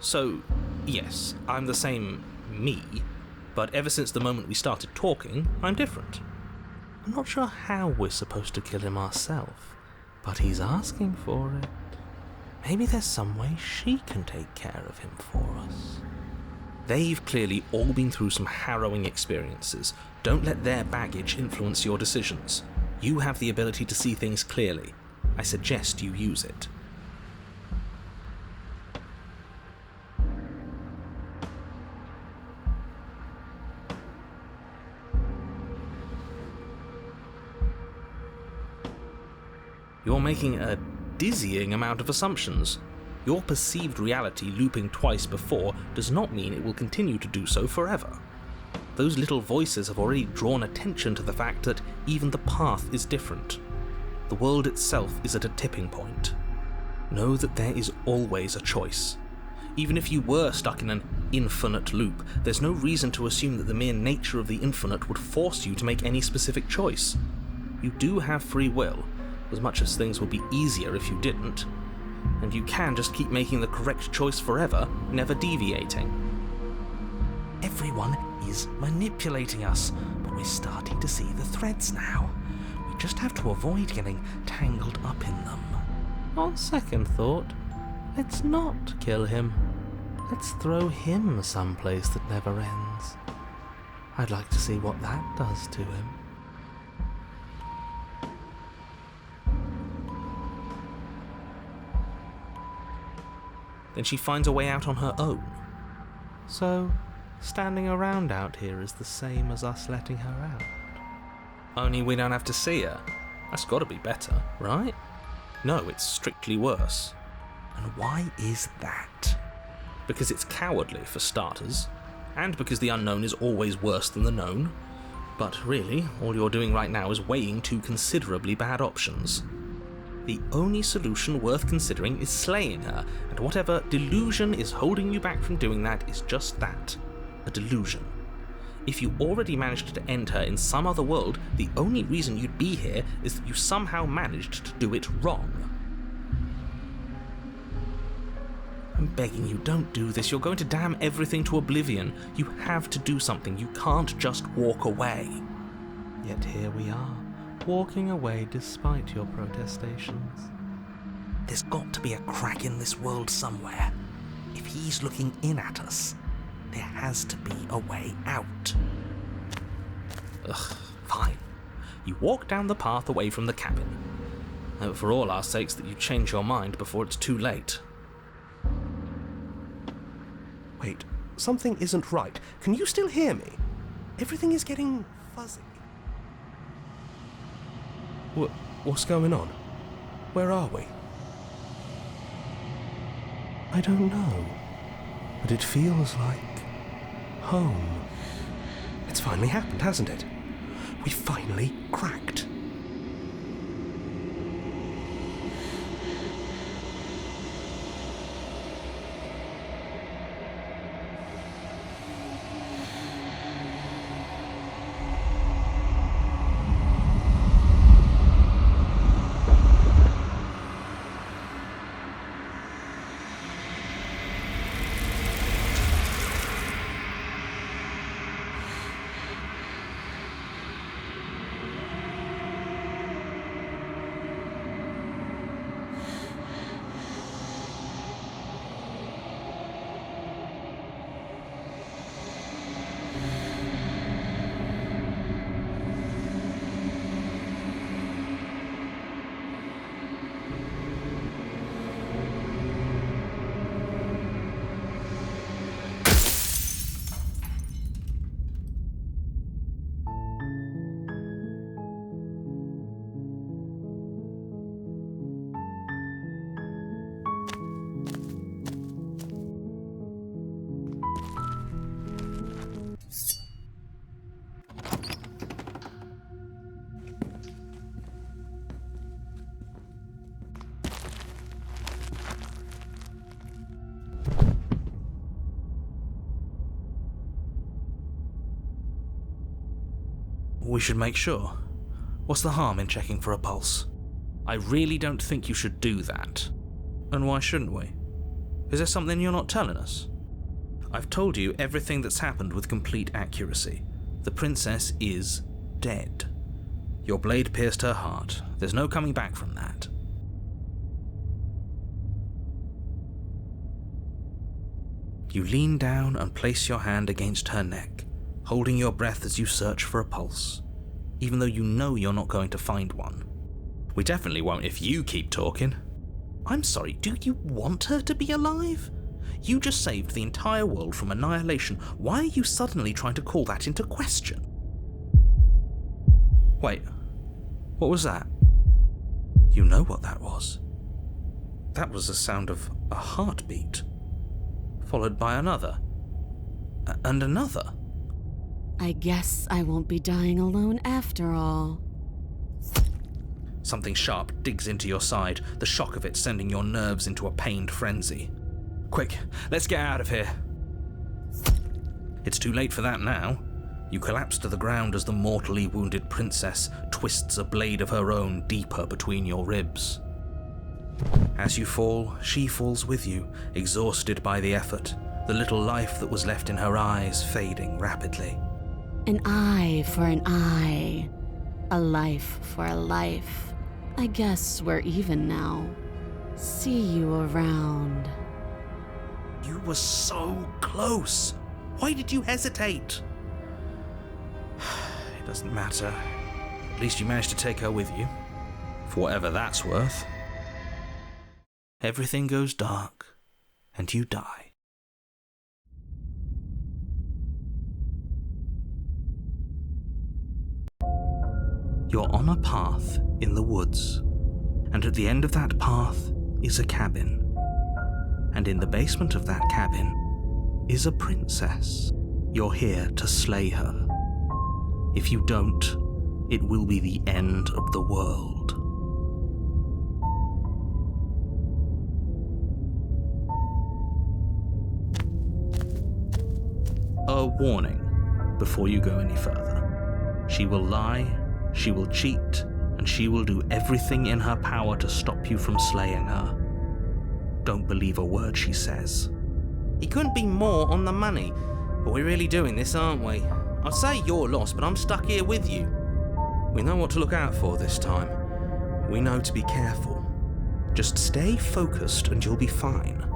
So, yes, I'm the same me, but ever since the moment we started talking, I'm different. I'm not sure how we're supposed to kill him ourselves, but he's asking for it. Maybe there's some way she can take care of him for us. They've clearly all been through some harrowing experiences. Don't let their baggage influence your decisions. You have the ability to see things clearly. I suggest you use it. You're making a dizzying amount of assumptions. Your perceived reality looping twice before does not mean it will continue to do so forever. Those little voices have already drawn attention to the fact that even the path is different. The world itself is at a tipping point. Know that there is always a choice. Even if you were stuck in an infinite loop, there's no reason to assume that the mere nature of the infinite would force you to make any specific choice. You do have free will, as much as things would be easier if you didn't, and you can just keep making the correct choice forever, never deviating. Everyone is manipulating us, but we're starting to see the threads now. We just have to avoid getting tangled up in them. On second thought, let's not kill him. Let's throw him someplace that never ends. I'd like to see what that does to him. Then she finds a way out on her own. So, standing around out here is the same as us letting her out. Only we don't have to see her. That's gotta be better, right? No, it's strictly worse. And why is that? Because it's cowardly, for starters, and because the unknown is always worse than the known. But really, all you're doing right now is weighing two considerably bad options. The only solution worth considering is slaying her, and whatever delusion is holding you back from doing that is just that, a delusion. If you already managed to end her in some other world, the only reason you'd be here is that you somehow managed to do it wrong. I'm begging you, don't do this. You're going to damn everything to oblivion. You have to do something. You can't just walk away. Yet here we are, walking away despite your protestations. There's got to be a crack in this world somewhere. If he's looking in at us, there has to be a way out. Ugh, fine. You walk down the path away from the cabin. I hope for all our sakes that you change your mind before it's too late. Wait, something isn't right. Can you still hear me? Everything is getting fuzzy. What's going on? Where are we? I don't know, but it feels like home. It's finally happened, hasn't it? We finally cracked. We should make sure. What's the harm in checking for a pulse? I really don't think you should do that. And why shouldn't we? Is there something you're not telling us? I've told you everything that's happened with complete accuracy. The princess is dead. Your blade pierced her heart. There's no coming back from that. You lean down and place your hand against her neck, holding your breath as you search for a pulse, even though you know you're not going to find one. We definitely won't if you keep talking. I'm sorry, do you want her to be alive? You just saved the entire world from annihilation. Why are you suddenly trying to call that into question? Wait, what was that? You know what that was. That was the sound of a heartbeat, followed by another, and another. I guess I won't be dying alone after all. Something sharp digs into your side, the shock of it sending your nerves into a pained frenzy. Quick, let's get out of here. It's too late for that now. You collapse to the ground as the mortally wounded princess twists a blade of her own deeper between your ribs. As you fall, she falls with you, exhausted by the effort, the little life that was left in her eyes fading rapidly. An eye for an eye. A life for a life. I guess we're even now. See you around. You were so close. Why did you hesitate? It doesn't matter. At least you managed to take her with you. For whatever that's worth. Everything goes dark, and you die. You're on a path in the woods, and at the end of that path is a cabin. And in the basement of that cabin is a princess. You're here to slay her. If you don't, it will be the end of the world. A warning before you go any further. She will lie, she will cheat, and she will do everything in her power to stop you from slaying her. Don't believe a word she says. He couldn't be more on the money, but we're really doing this, aren't we? I'd say you're lost, but I'm stuck here with you. We know what to look out for this time. We know to be careful. Just stay focused and you'll be fine.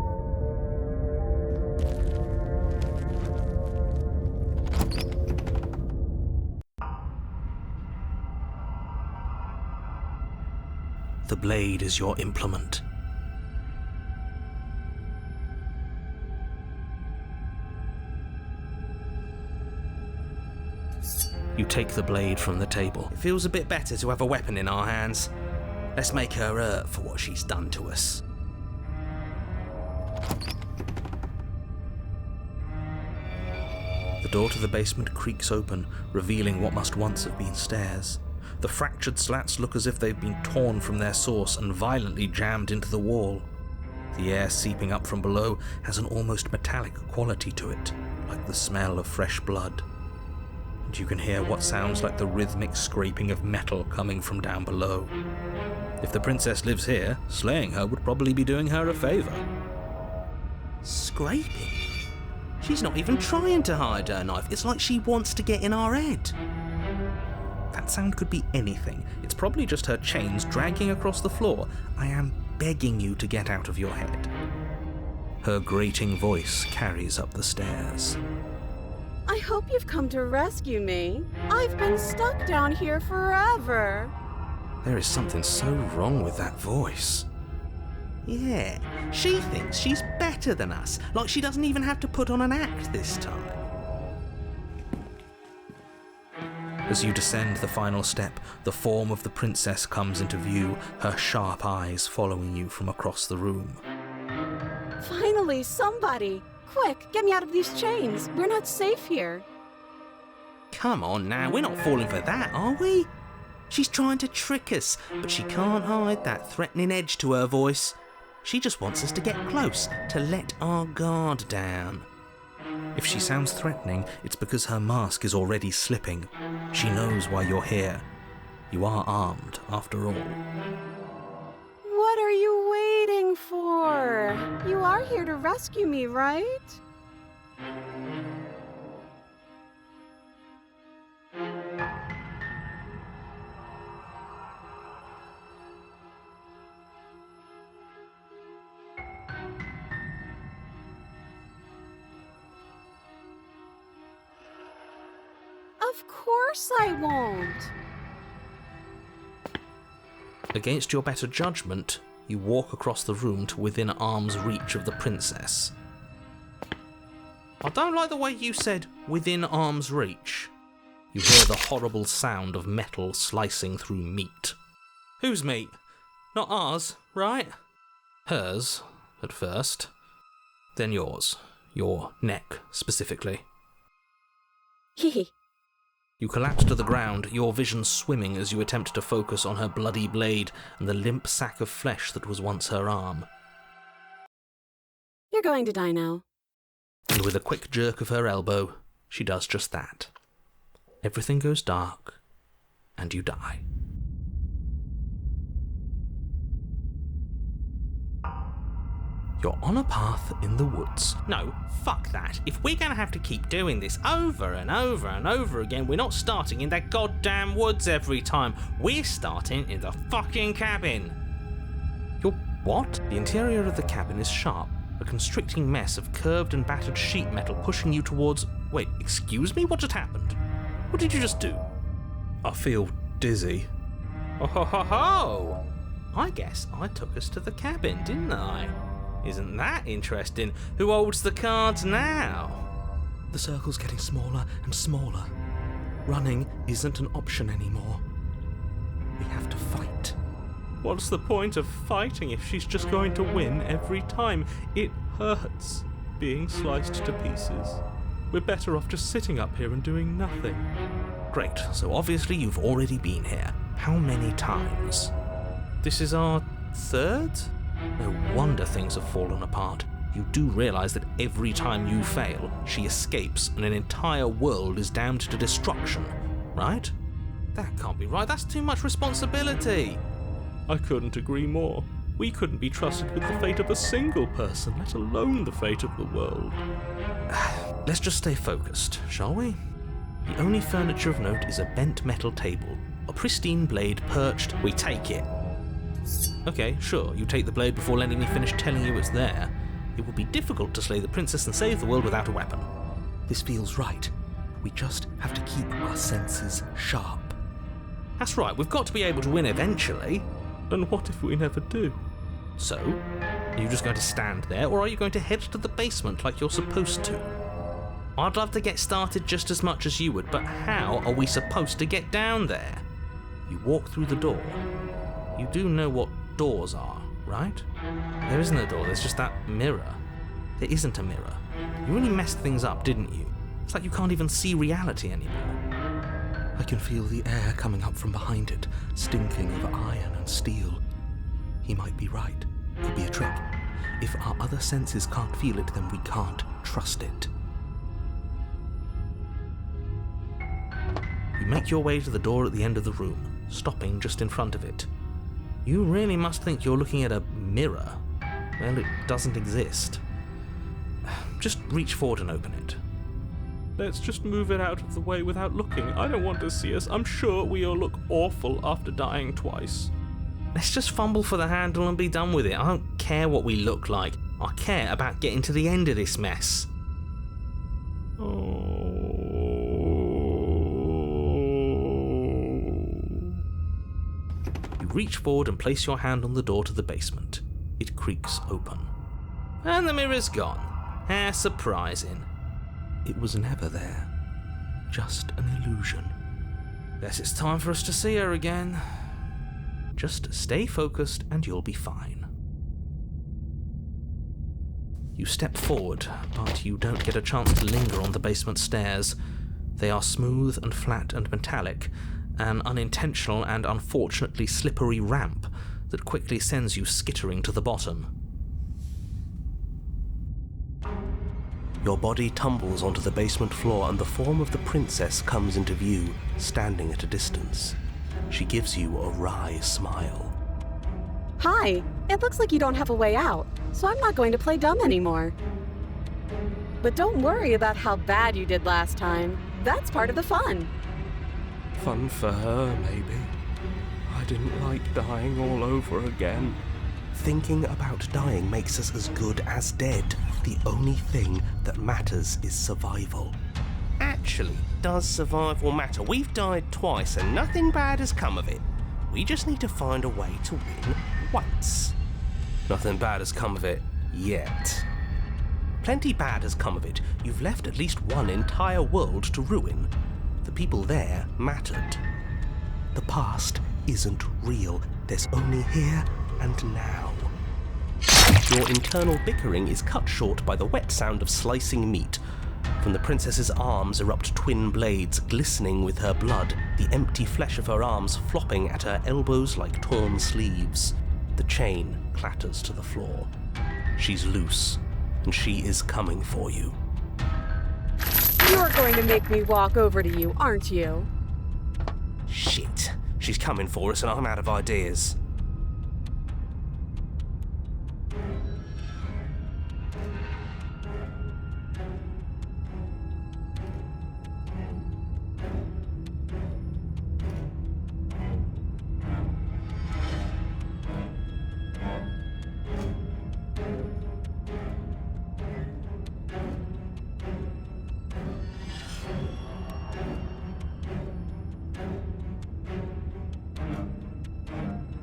The blade is your implement. You take the blade from the table. It feels a bit better to have a weapon in our hands. Let's make her hurt for what she's done to us. The door to the basement creaks open, revealing what must once have been stairs. The fractured slats look as if they've been torn from their source and violently jammed into the wall. The air seeping up from below has an almost metallic quality to it, like the smell of fresh blood. And you can hear what sounds like the rhythmic scraping of metal coming from down below. If the princess lives here, slaying her would probably be doing her a favor. Scraping? She's not even trying to hide her knife. It's like she wants to get in our head. That sound could be anything. It's probably just her chains dragging across the floor. I am begging you to get out of your head. Her grating voice carries up the stairs. I hope you've come to rescue me. I've been stuck down here forever. There is something so wrong with that voice. Yeah, she thinks she's better than us, like she doesn't even have to put on an act this time. As you descend the final step, the form of the princess comes into view, her sharp eyes following you from across the room. Finally, somebody! Quick, get me out of these chains. We're not safe here. Come on now, we're not falling for that, are we? She's trying to trick us, but she can't hide that threatening edge to her voice. She just wants us to get close, to let our guard down. If she sounds threatening, it's because her mask is already slipping. She knows why you're here. You are armed, after all. What are you waiting for? You are here to rescue me, right? Of course I won't. Against your better judgment, you walk across the room to within arm's reach of the princess. I don't like the way you said, within arm's reach. You hear the horrible sound of metal slicing through meat. Whose meat? Not ours, right? Hers, at first. Then yours. Your neck, specifically. Hehe. You collapse to the ground, your vision swimming as you attempt to focus on her bloody blade and the limp sack of flesh that was once her arm. You're going to die now. And with a quick jerk of her elbow, she does just that. Everything goes dark, and you die. You're on a path in the woods. No, fuck that. If we're gonna have to keep doing this over and over and over again, we're not starting in that goddamn woods every time. We're starting in the fucking cabin. You're what? The interior of the cabin is sharp, a constricting mess of curved and battered sheet metal pushing you towards... Wait, excuse me? What just happened? What did you just do? I feel dizzy. Oh ho ho ho! I guess I took us to the cabin, didn't I? Isn't that interesting? Who holds the cards now? The circle's getting smaller and smaller. Running isn't an option anymore. We have to fight. What's the point of fighting if she's just going to win every time? It hurts being sliced to pieces. We're better off just sitting up here and doing nothing. Great, so obviously you've already been here. How many times? This is our third? No wonder things have fallen apart. You do realise that every time you fail, she escapes and an entire world is damned to destruction, right? That can't be right, that's too much responsibility. I couldn't agree more. We couldn't be trusted with the fate of a single person, let alone the fate of the world. Let's just stay focused, shall we? The only furniture of note is a bent metal table. A pristine blade perched. We take it. Okay, sure, you take the blade before letting me finish telling you it's there. It would be difficult to slay the princess and save the world without a weapon. This feels right. We just have to keep our senses sharp. That's right, we've got to be able to win eventually. And what if we never do? So, are you just going to stand there, or are you going to head to the basement like you're supposed to? I'd love to get started just as much as you would, but how are we supposed to get down there? You walk through the door. You do know what doors are, right? There isn't a door, there's just that mirror. There isn't a mirror. You really messed things up, didn't you? It's like you can't even see reality anymore. I can feel the air coming up from behind it, stinking of iron and steel. He might be right. Could be a trick. If our other senses can't feel it, then we can't trust it. You make your way to the door at the end of the room, stopping just in front of it. You really must think you're looking at a mirror. Well, it doesn't exist. Just reach forward and open it. Let's just move it out of the way without looking. I don't want to see us. I'm sure we all look awful after dying twice. Let's just fumble for the handle and be done with it. I don't care what we look like. I care about getting to the end of this mess. You reach forward and place your hand on the door to the basement. It creaks open. And the mirror's gone. How surprising. It was never there. Just an illusion. Guess it's time for us to see her again. Just stay focused and you'll be fine. You step forward, but you don't get a chance to linger on the basement stairs. They are smooth and flat and metallic, an unintentional and unfortunately slippery ramp that quickly sends you skittering to the bottom. Your body tumbles onto the basement floor and the form of the princess comes into view, standing at a distance. She gives you a wry smile. Hi, it looks like you don't have a way out, so I'm not going to play dumb anymore. But don't worry about how bad you did last time. That's part of the fun. Fun for her, maybe. I didn't like dying all over again. Thinking about dying makes us as good as dead. The only thing that matters is survival. Actually, does survival matter? We've died twice and nothing bad has come of it. We just need to find a way to win once. Nothing bad has come of it yet. Plenty bad has come of it. You've left at least one entire world to ruin. The people there mattered. The past isn't real. There's only here and now. Your internal bickering is cut short by the wet sound of slicing meat. From the princess's arms erupt twin blades glistening with her blood, the empty flesh of her arms flopping at her elbows like torn sleeves. The chain clatters to the floor. She's loose, and she is coming for you. You're going to make me walk over to you, aren't you? Shit. She's coming for us and I'm out of ideas.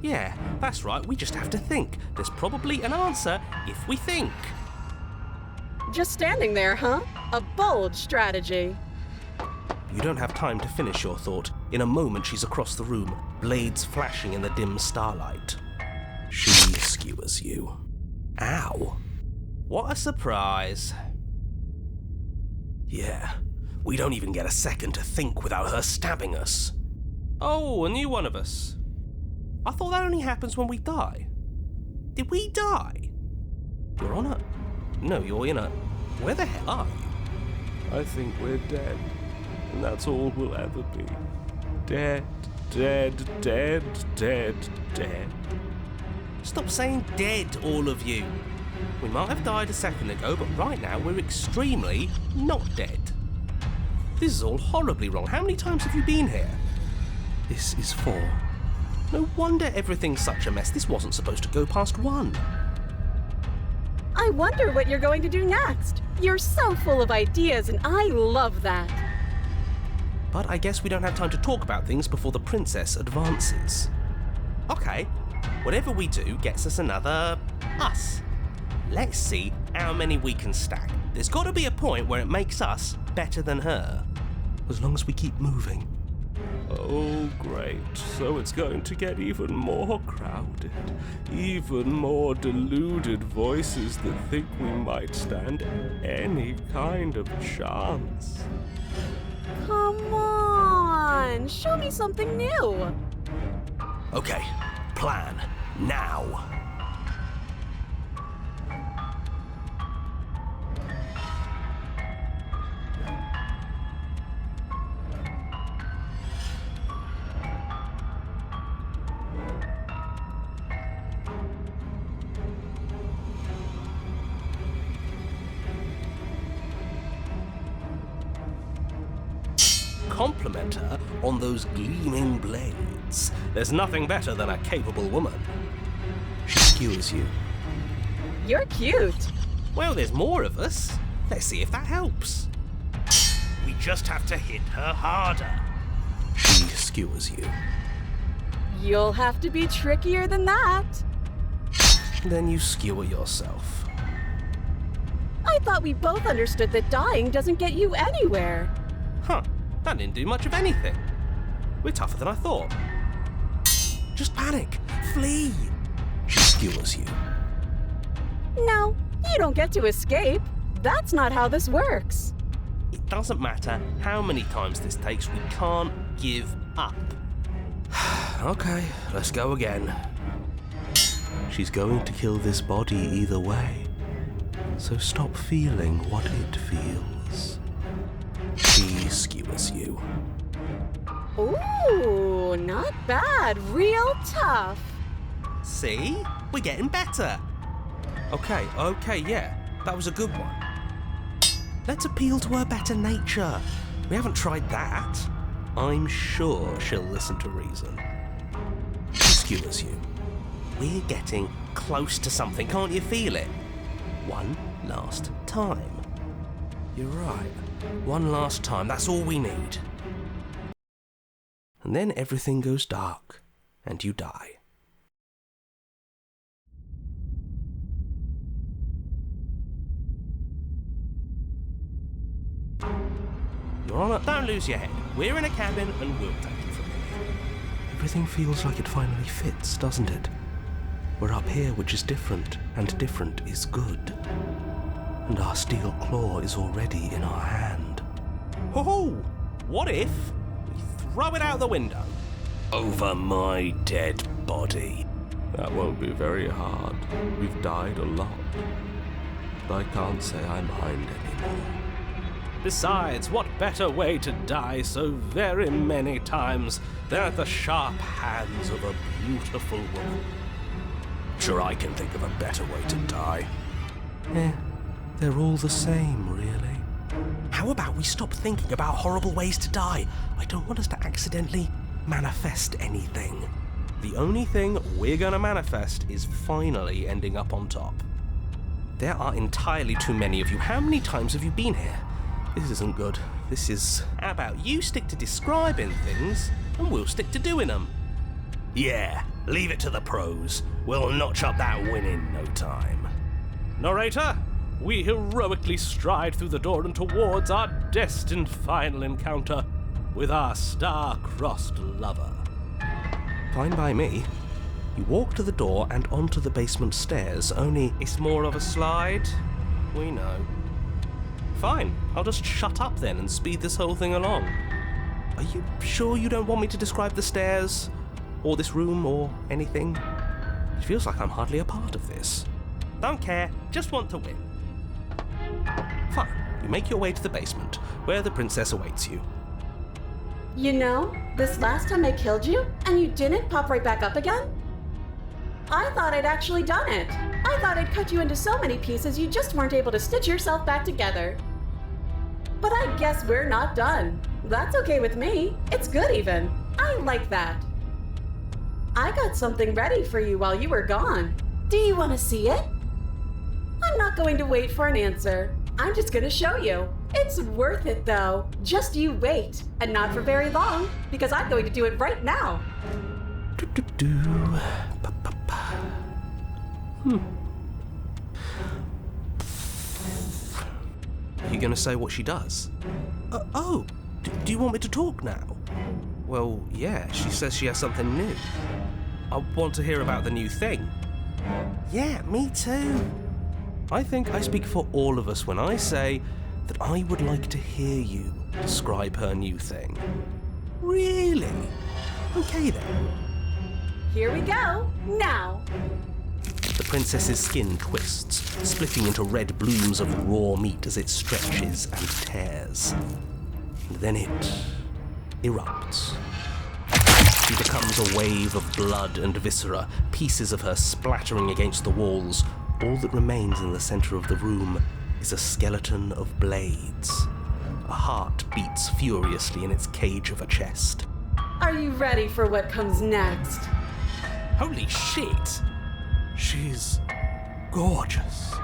Yeah, that's right, we just have to think. There's probably an answer if we think. Just standing there, huh? A bold strategy. You don't have time to finish your thought. In a moment she's across the room, blades flashing in the dim starlight. She skewers you. Ow. What a surprise. Yeah, we don't even get a second to think without her stabbing us. Oh, a new one of us. I thought that only happens when we die. Did we die? You're on a... No, you're in a... Where the hell are you? I think we're dead, and that's all we'll ever be. Dead, dead, dead, dead, dead. Stop saying dead, all of you. We might have died a second ago, but right now we're extremely not dead. This is all horribly wrong. How many times have you been here? This is 4. No wonder everything's such a mess. This wasn't supposed to go past 1. I wonder what you're going to do next. You're so full of ideas, and I love that. But I guess we don't have time to talk about things before the princess advances. Okay, whatever we do gets us another us. Let's see how many we can stack. There's got to be a point where it makes us better than her. As long as we keep moving. Oh, great. So it's going to get even more crowded. Even more deluded voices that think we might stand any kind of chance. Come on, show me something new. Okay, plan now. Compliment her on those gleaming blades. There's nothing better than a capable woman. She skewers you. You're cute. Well, there's more of us. Let's see if that helps. We just have to hit her harder. She skewers you. You'll have to be trickier than that. Then you skewer yourself. I thought we both understood that dying doesn't get you anywhere. Huh. That didn't do much of anything. We're tougher than I thought. Just panic. Flee. She skewers you. No, you don't get to escape. That's not how this works. It doesn't matter how many times this takes. We can't give up. Okay, let's go again. She's going to kill this body either way. So stop feeling what it feels. She skewers you. Ooh, not bad. Real tough. See? We're getting better. Okay, yeah. That was a good one. Let's appeal to her better nature. We haven't tried that. I'm sure she'll listen to reason. She skewers you. We're getting close to something, can't you feel it? One last time. You're right. One last time, that's all we need. And then everything goes dark, and you die. Your Honor, don't lose your head. We're in a cabin, and we'll take it from here. Everything feels like it finally fits, doesn't it? We're up here, which is different, and different is good. And our steel claw is already in our hand. Oh, what if we throw it out the window? Over my dead body. That won't be very hard. We've died a lot. But I can't say I mind anymore. Besides, what better way to die so very many times than at the sharp hands of a beautiful woman? Sure, I can think of a better way to die. They're all the same, really. How about we stop thinking about horrible ways to die? I don't want us to accidentally manifest anything. The only thing we're gonna manifest is finally ending up on top. There are entirely too many of you. How many times have you been here? This isn't good. This is... How about you stick to describing things, and we'll stick to doing them? Yeah, leave it to the pros. We'll notch up that win in no time. Narrator, we heroically stride through the door and towards our destined final encounter with our star-crossed lover. Fine by me. You walk to the door and onto the basement stairs, only it's more of a slide. We know. Fine, I'll just shut up then and speed this whole thing along. Are you sure you don't want me to describe the stairs, or this room, or anything? It feels like I'm hardly a part of this. Don't care, just want to win. Fine, you make your way to the basement, where the princess awaits you. You know, this last time I killed you, and you didn't pop right back up again? I thought I'd actually done it. I thought I'd cut you into so many pieces you just weren't able to stitch yourself back together. But I guess we're not done. That's okay with me. It's good even. I like that. I got something ready for you while you were gone. Do you want to see it? I'm not going to wait for an answer. I'm just going to show you. It's worth it though. Just you wait. And not for very long, because I'm going to do it right now. Are you gonna say what she does? Do you want me to talk now? Well, yeah, she says she has something new. I want to hear about the new thing. Yeah, me too. I think I speak for all of us when I say that I would like to hear you describe her new thing. Really? Okay then. Here we go, now. The princess's skin twists, splitting into red blooms of raw meat as it stretches and tears. And then it erupts. She becomes a wave of blood and viscera, pieces of her splattering against the walls. All that remains in the center of the room is a skeleton of blades. A heart beats furiously in its cage of a chest. Are you ready for what comes next? Holy shit! She's gorgeous.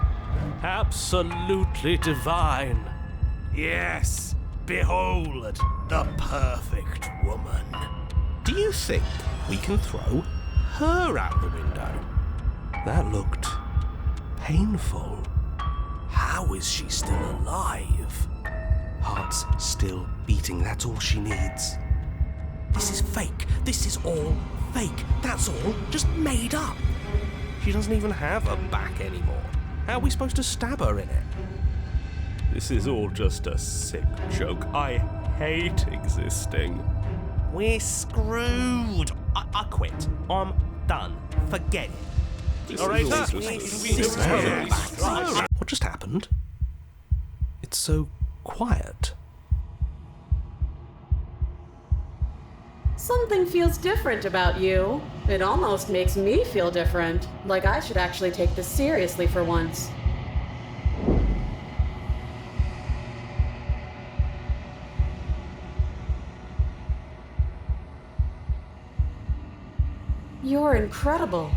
Absolutely divine. Yes, behold the perfect woman. Do you think we can throw her out the window? That looked painful. How is she still alive? Heart's still beating, that's all she needs. This is fake. This is all fake. That's all just made up. She doesn't even have a back anymore. How are we supposed to stab her in it? This is all just a sick joke. I hate existing. We're screwed. I quit. I'm done. Forget it. This All right, is all sir. just a What just happened? It's so quiet. Something feels different about you. It almost makes me feel different, like I should actually take this seriously for once. You're incredible.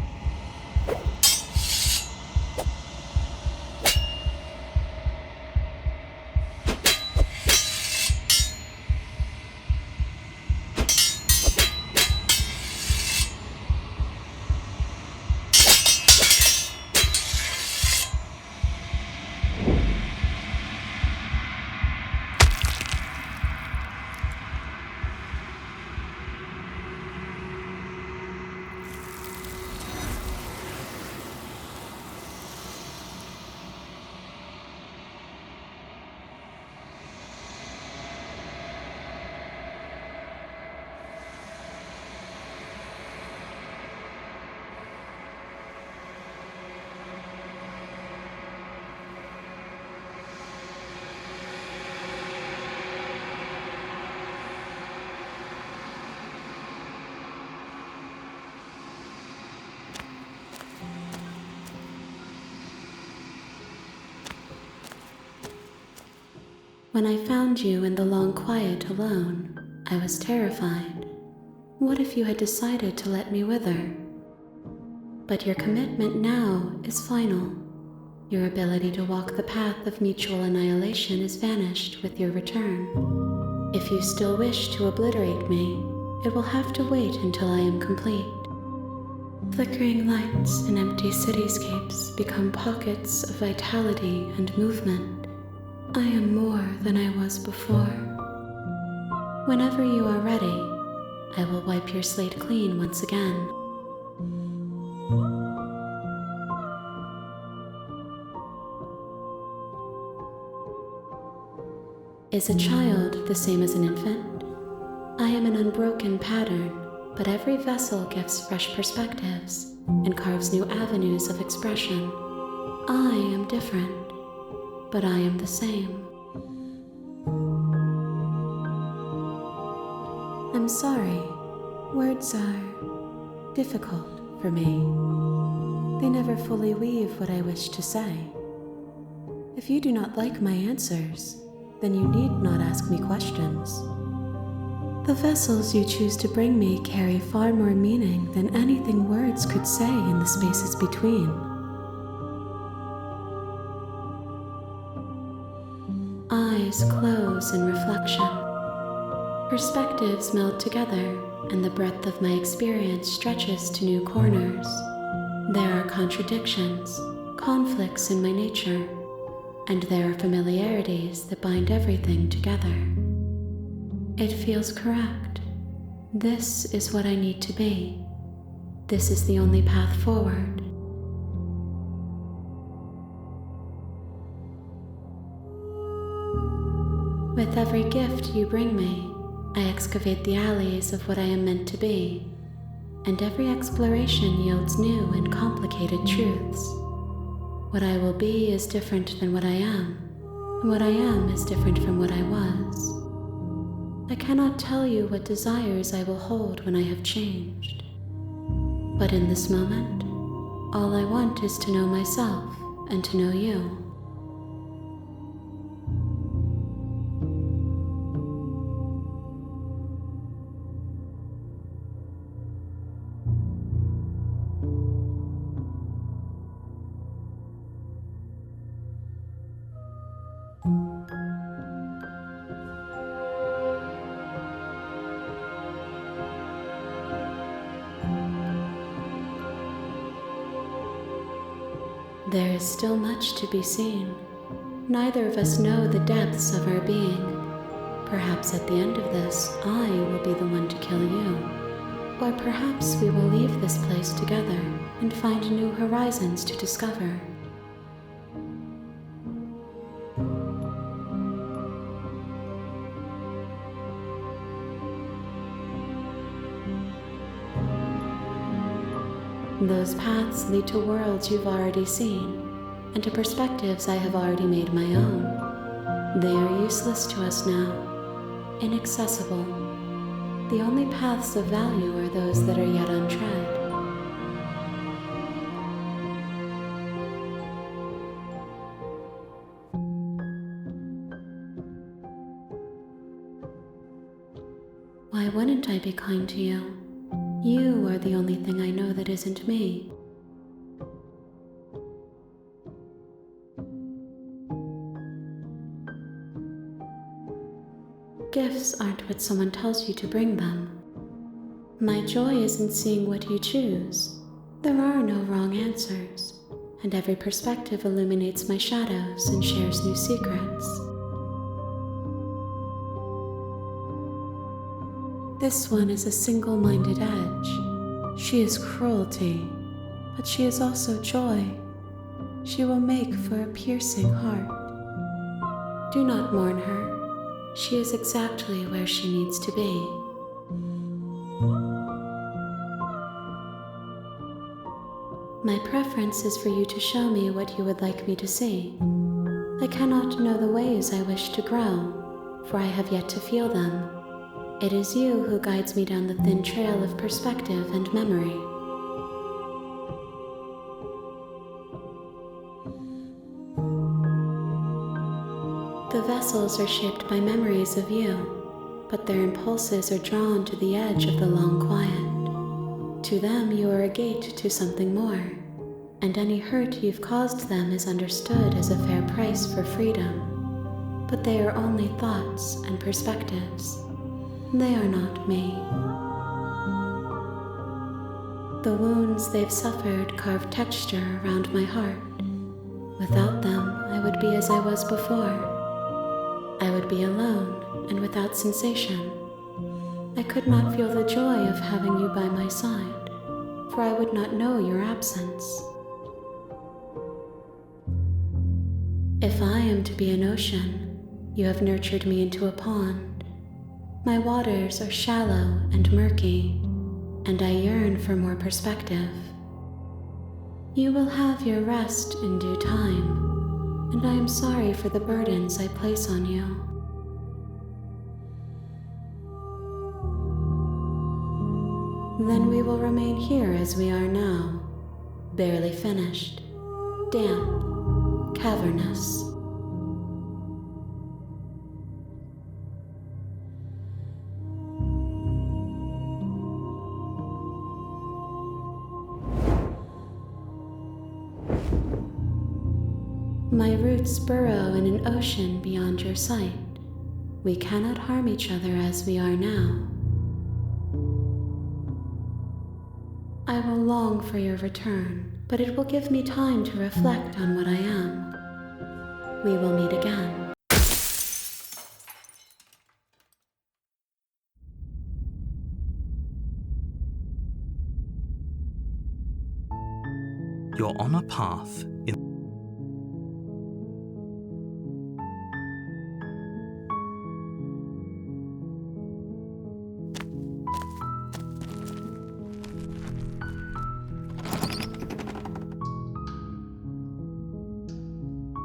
When I found you in the long quiet alone, I was terrified. What if you had decided to let me wither? But your commitment now is final. Your ability to walk the path of mutual annihilation is vanished with your return. If you still wish to obliterate me, it will have to wait until I am complete. Flickering lights in empty cityscapes become pockets of vitality and movement. I am more than I was before. Whenever you are ready, I will wipe your slate clean once again. Is a child the same as an infant? I am an unbroken pattern, but every vessel gives fresh perspectives and carves new avenues of expression. I am different, but I am the same. I'm sorry. Words are difficult for me. They never fully weave what I wish to say. If you do not like my answers, then you need not ask me questions. The vessels you choose to bring me carry far more meaning than anything words could say in the spaces between. Eyes close in reflection. Perspectives meld together, and the breadth of my experience stretches to new corners. There are contradictions, conflicts in my nature, and there are familiarities that bind everything together. It feels correct. This is what I need to be. This is the only path forward. With every gift you bring me, I excavate the alleys of what I am meant to be, and every exploration yields new and complicated truths. What I will be is different than what I am, and what I am is different from what I was. I cannot tell you what desires I will hold when I have changed. But in this moment, all I want is to know myself and to know you. There is still much to be seen. Neither of us know the depths of our being. Perhaps at the end of this, I will be the one to kill you. Or perhaps we will leave this place together and find new horizons to discover. Those paths lead to worlds you've already seen, and to perspectives I have already made my own. They are useless to us now, inaccessible. The only paths of value are those that are yet untread. Why wouldn't I be kind to you? You are the only thing I know that isn't me. Gifts aren't what someone tells you to bring them. My joy is in seeing what you choose. There are no wrong answers, and every perspective illuminates my shadows and shares new secrets. This one is a single-minded edge. She is cruelty, but she is also joy. She will make for a piercing heart. Do not mourn her. She is exactly where she needs to be. My preference is for you to show me what you would like me to see. I cannot know the ways I wish to grow, for I have yet to feel them. It is you who guides me down the thin trail of perspective and memory. The vessels are shaped by memories of you, but their impulses are drawn to the edge of the long quiet. To them you are a gate to something more, and any hurt you've caused them is understood as a fair price for freedom. But they are only thoughts and perspectives. They are not me. The wounds they've suffered carve texture around my heart. Without them, I would be as I was before. I would be alone and without sensation. I could not feel the joy of having you by my side, for I would not know your absence. If I am to be an ocean, you have nurtured me into a pond. My waters are shallow and murky, and I yearn for more perspective. You will have your rest in due time, and I am sorry for the burdens I place on you. Then we will remain here as we are now, barely finished, damp, cavernous. My roots burrow in an ocean beyond your sight. We cannot harm each other as we are now. I will long for your return, but it will give me time to reflect on what I am. We will meet again. You're on a path in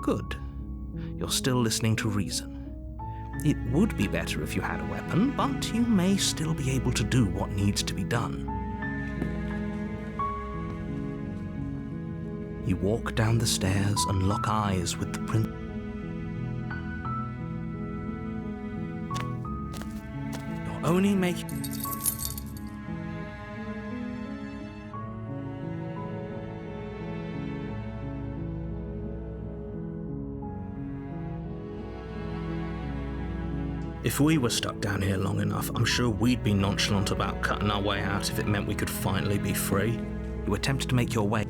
Good. You're still listening to reason. It would be better if you had a weapon, but you may still be able to do what needs to be done. You walk down the stairs and lock eyes with the prince. You're only making... If we were stuck down here long enough, I'm sure we'd be nonchalant about cutting our way out if it meant we could finally be free. You attempted to make your way.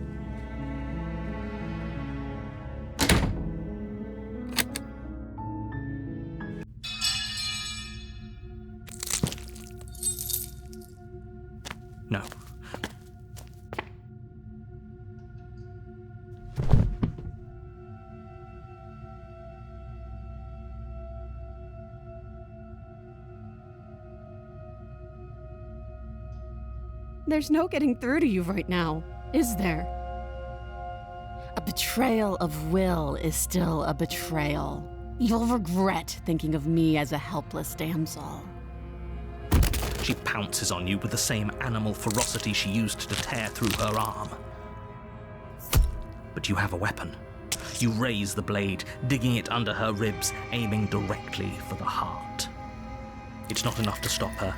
No. There's no getting through to you right now, is there? betrayal of will is still a betrayal. You'll regret thinking of me as a helpless damsel. She pounces on you with the same animal ferocity she used to tear through her arm. But you have a weapon. You raise the blade, digging it under her ribs, aiming directly for the heart. It's not enough to stop her.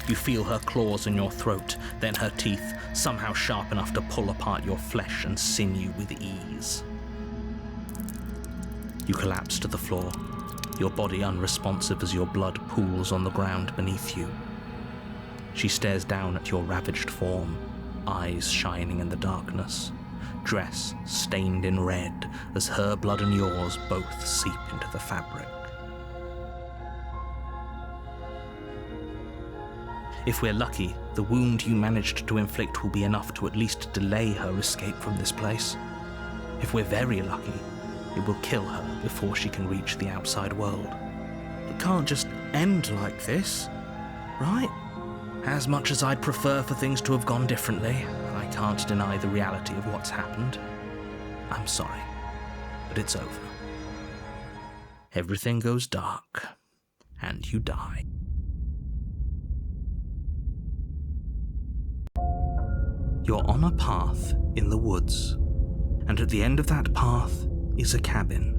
You feel her claws in your throat, then her teeth, somehow sharp enough to pull apart your flesh and sinew with ease. You collapse to the floor, your body unresponsive as your blood pools on the ground beneath you. She stares down at your ravaged form, eyes shining in the darkness, dress stained in red as her blood and yours both seep into the fabric. If we're lucky, the wound you managed to inflict will be enough to at least delay her escape from this place. If we're very lucky, it will kill her before she can reach the outside world. It can't just end like this, right? As much as I'd prefer for things to have gone differently, I can't deny the reality of what's happened. I'm sorry, but it's over. Everything goes dark, and you die. You're on a path in the woods, and at the end of that path is a cabin.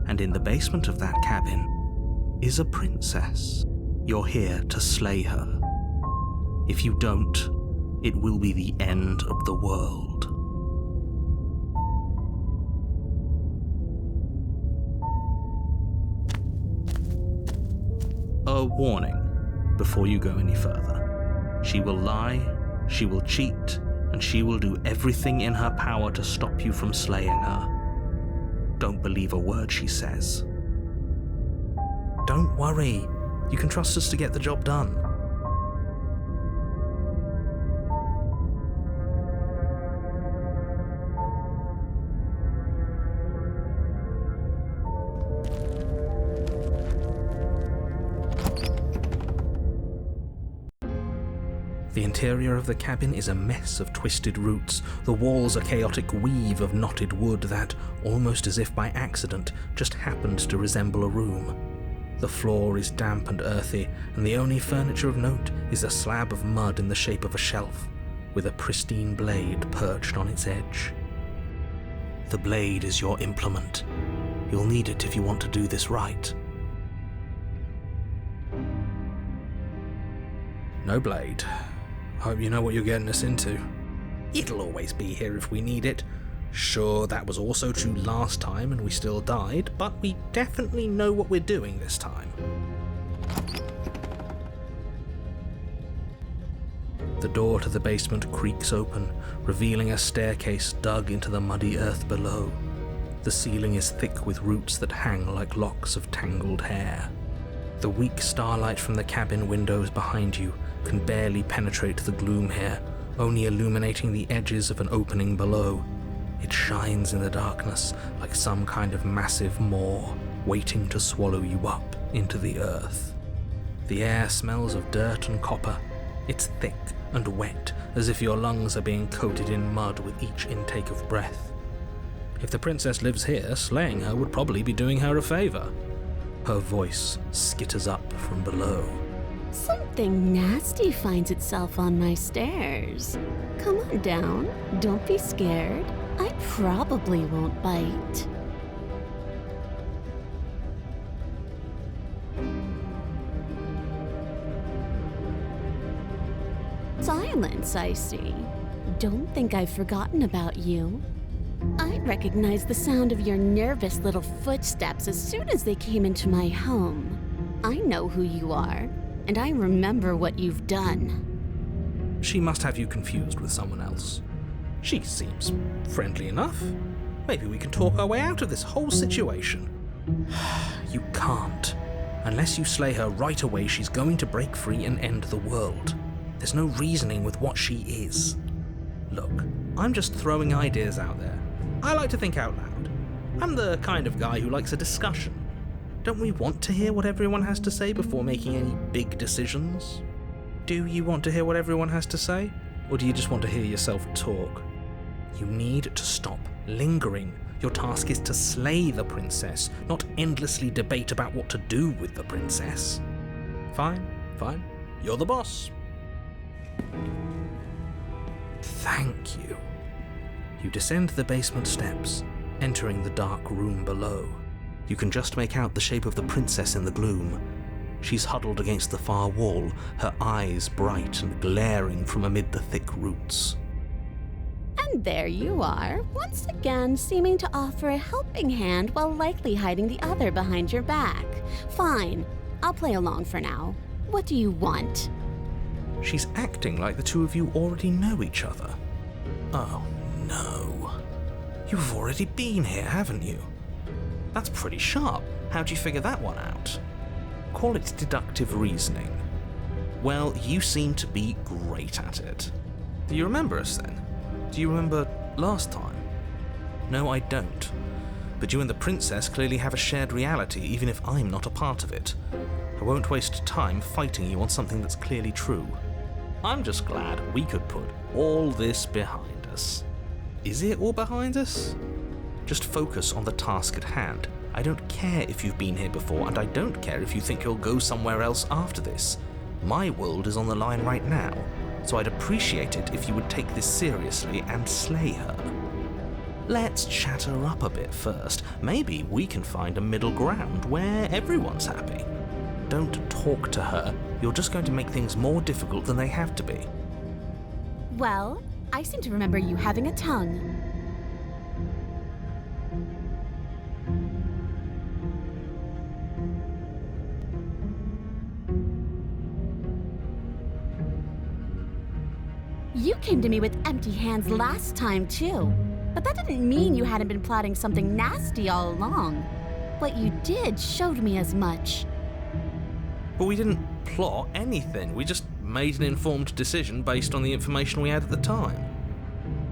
And in the basement of that cabin is a princess. You're here to slay her. If you don't, it will be the end of the world. A warning before you go any further. She will lie, she will cheat, and she will do everything in her power to stop you from slaying her. Don't believe a word she says. Don't worry, you can trust us to get the job done. The interior of the cabin is a mess of twisted roots. The walls a chaotic weave of knotted wood that, almost as if by accident, just happened to resemble a room. The floor is damp and earthy, and the only furniture of note is a slab of mud in the shape of a shelf, with a pristine blade perched on its edge. The blade is your implement. You'll need it if you want to do this right. No blade. Hope you know what you're getting us into. It'll always be here if we need it. Sure, that was also true last time and we still died, but we definitely know what we're doing this time. The door to the basement creaks open, revealing a staircase dug into the muddy earth below. The ceiling is thick with roots that hang like locks of tangled hair. The weak starlight from the cabin windows behind you can barely penetrate the gloom here, only illuminating the edges of an opening below. It shines in the darkness like some kind of massive maw, waiting to swallow you up into the earth. The air smells of dirt and copper. It's thick and wet, as if your lungs are being coated in mud with each intake of breath. If the princess lives here, slaying her would probably be doing her a favor. Her voice skitters up from below. Something nasty finds itself on my stairs. Come on down. Don't be scared. I probably won't bite. Silence, I see. Don't think I've forgotten about you. I recognized the sound of your nervous little footsteps as soon as they came into my home. I know who you are, and I remember what you've done. She must have you confused with someone else. She seems friendly enough. Maybe we can talk our way out of this whole situation. You can't. Unless you slay her right away, she's going to break free and end the world. There's no reasoning with what she is. Look, I'm just throwing ideas out there. I like to think out loud. I'm the kind of guy who likes a discussion. Don't we want to hear what everyone has to say before making any big decisions? Do you want to hear what everyone has to say? Or do you just want to hear yourself talk? You need to stop lingering. Your task is to slay the princess, not endlessly debate about what to do with the princess. Fine. You're the boss. Thank you. You descend the basement steps, entering the dark room below. You can just make out the shape of the princess in the gloom. She's huddled against the far wall, her eyes bright and glaring from amid the thick roots. And there you are, once again seeming to offer a helping hand while likely hiding the other behind your back. Fine, I'll play along for now. What do you want? She's acting like the two of you already know each other. Oh no. You've already been here, haven't you? That's pretty sharp. How'd you figure that one out? Call it deductive reasoning. Well, you seem to be great at it. Do you remember us then? Do you remember last time? No, I don't. But you and the princess clearly have a shared reality, even if I'm not a part of it. I won't waste time fighting you on something that's clearly true. I'm just glad we could put all this behind us. Is it all behind us? Just focus on the task at hand. I don't care if you've been here before, and I don't care if you think you'll go somewhere else after this. My world is on the line right now, so I'd appreciate it if you would take this seriously and slay her. Let's chat her up a bit first. Maybe we can find a middle ground where everyone's happy. Don't talk to her. You're just going to make things more difficult than they have to be. Well, I seem to remember you having a tongue. You came to me with empty hands last time, too. But that didn't mean you hadn't been plotting something nasty all along. What you did showed me as much. But we didn't plot anything. We just made an informed decision based on the information we had at the time.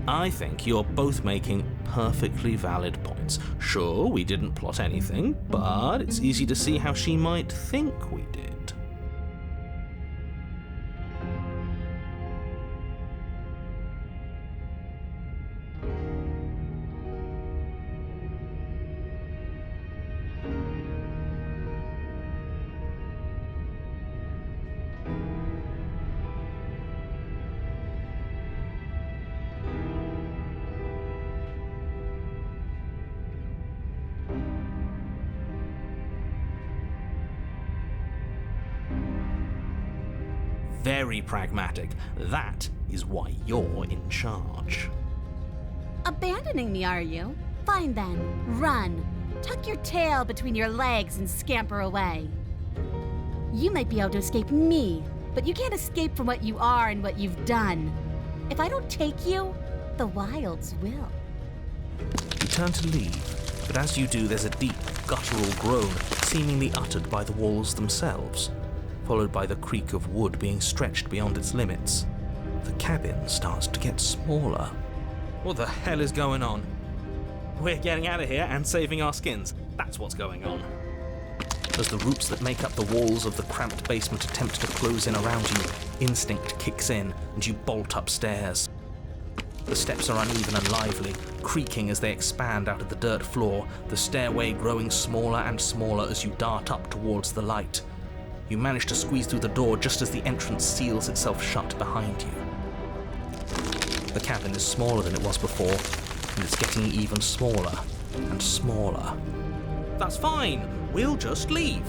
I think you're both making perfectly valid points. Sure, we didn't plot anything, but it's easy to see how she might think we did. Very pragmatic. That is why you're in charge. Abandoning me, are you? Fine then, run. Tuck your tail between your legs and scamper away. You might be able to escape me, but you can't escape from what you are and what you've done. If I don't take you, the wilds will. You turn to leave, but as you do, there's a deep, guttural groan seemingly uttered by the walls themselves, followed by the creak of wood being stretched beyond its limits. The cabin starts to get smaller. What the hell is going on? We're getting out of here and saving our skins. That's what's going on. As the roots that make up the walls of the cramped basement attempt to close in around you, instinct kicks in and you bolt upstairs. The steps are uneven and lively, creaking as they expand out of the dirt floor, the stairway growing smaller and smaller as you dart up towards the light. You manage to squeeze through the door just as the entrance seals itself shut behind you. The cabin is smaller than it was before, and it's getting even smaller and smaller. That's fine, we'll just leave.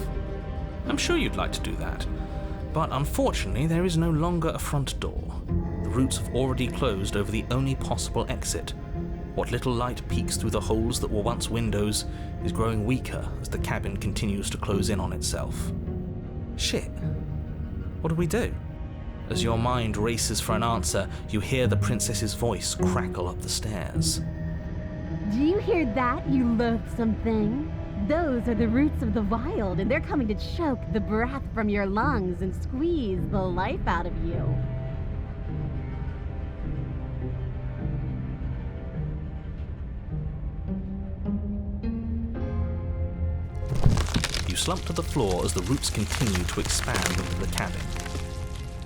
I'm sure you'd like to do that, but unfortunately there is no longer a front door. The roots have already closed over the only possible exit. What little light peeks through the holes that were once windows is growing weaker as the cabin continues to close in on itself. Shit. What do we do? As your mind races for an answer, you hear the princess's voice crackle up the stairs. Do you hear that, you loathsome thing? Those are the roots of the wild, and they're coming to choke the breath from your lungs and squeeze the life out of you. Slump to the floor as the roots continue to expand into the cabin.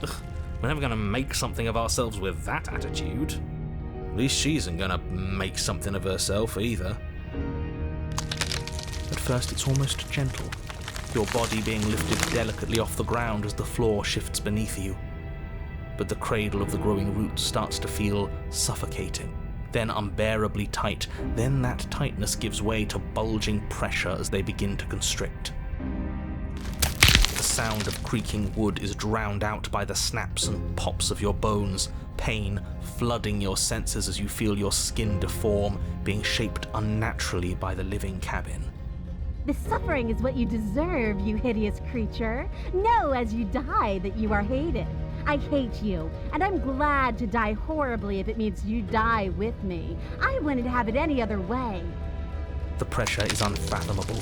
Ugh, we're never going to make something of ourselves with that attitude. At least she isn't gonna make something of herself either. At first it's almost gentle, your body being lifted delicately off the ground as the floor shifts beneath you. But the cradle of the growing roots starts to feel suffocating, then unbearably tight, then that tightness gives way to bulging pressure as they begin to constrict. The sound of creaking wood is drowned out by the snaps and pops of your bones, pain flooding your senses as you feel your skin deform, being shaped unnaturally by the living cabin. The suffering is what you deserve, you hideous creature. Know as you die that you are hated. I hate you, and I'm glad to die horribly if it means you die with me. I wouldn't have it any other way. The pressure is unfathomable.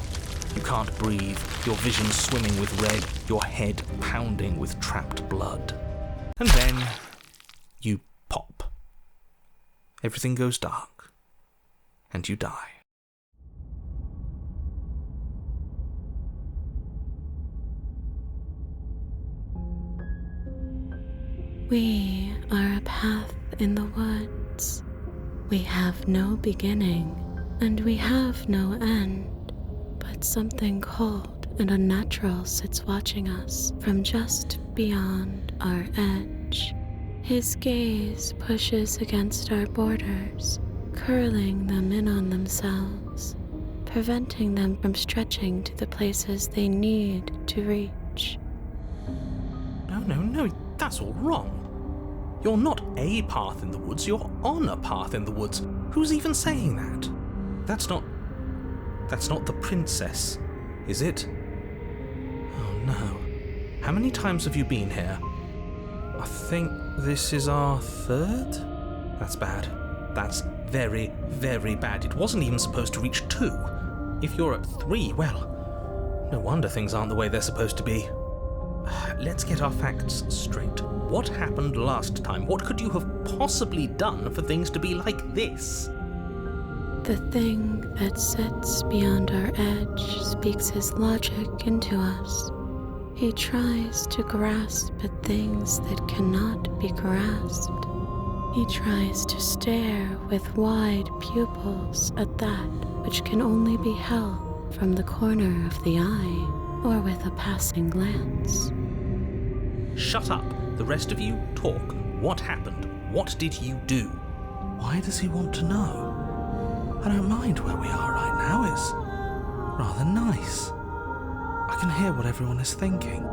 You can't breathe, your vision swimming with red, your head pounding with trapped blood. And then you pop. Everything goes dark, and you die. We are a path in the woods. We have no beginning, and we have no end. But something cold and unnatural sits watching us from just beyond our edge. His gaze pushes against our borders, curling them in on themselves, preventing them from stretching to the places they need to reach. No, that's all wrong. You're not a path in the woods, you're on a path in the woods. Who's even saying that? That's not the princess, is it? Oh no. How many times have you been here? I think this is our third? That's bad. That's very, very bad. It wasn't even supposed to reach 2. If you're at 3, well, no wonder things aren't the way they're supposed to be. Let's get our facts straight. What happened last time? What could you have possibly done for things to be like this? The thing that sits beyond our edge speaks his logic into us. He tries to grasp at things that cannot be grasped. He tries to stare with wide pupils at that which can only be held from the corner of the eye or with a passing glance. Shut up. The rest of you, talk. What happened? What did you do? Why does he want to know? I don't mind where we are right now. It's rather nice. I can hear what everyone is thinking.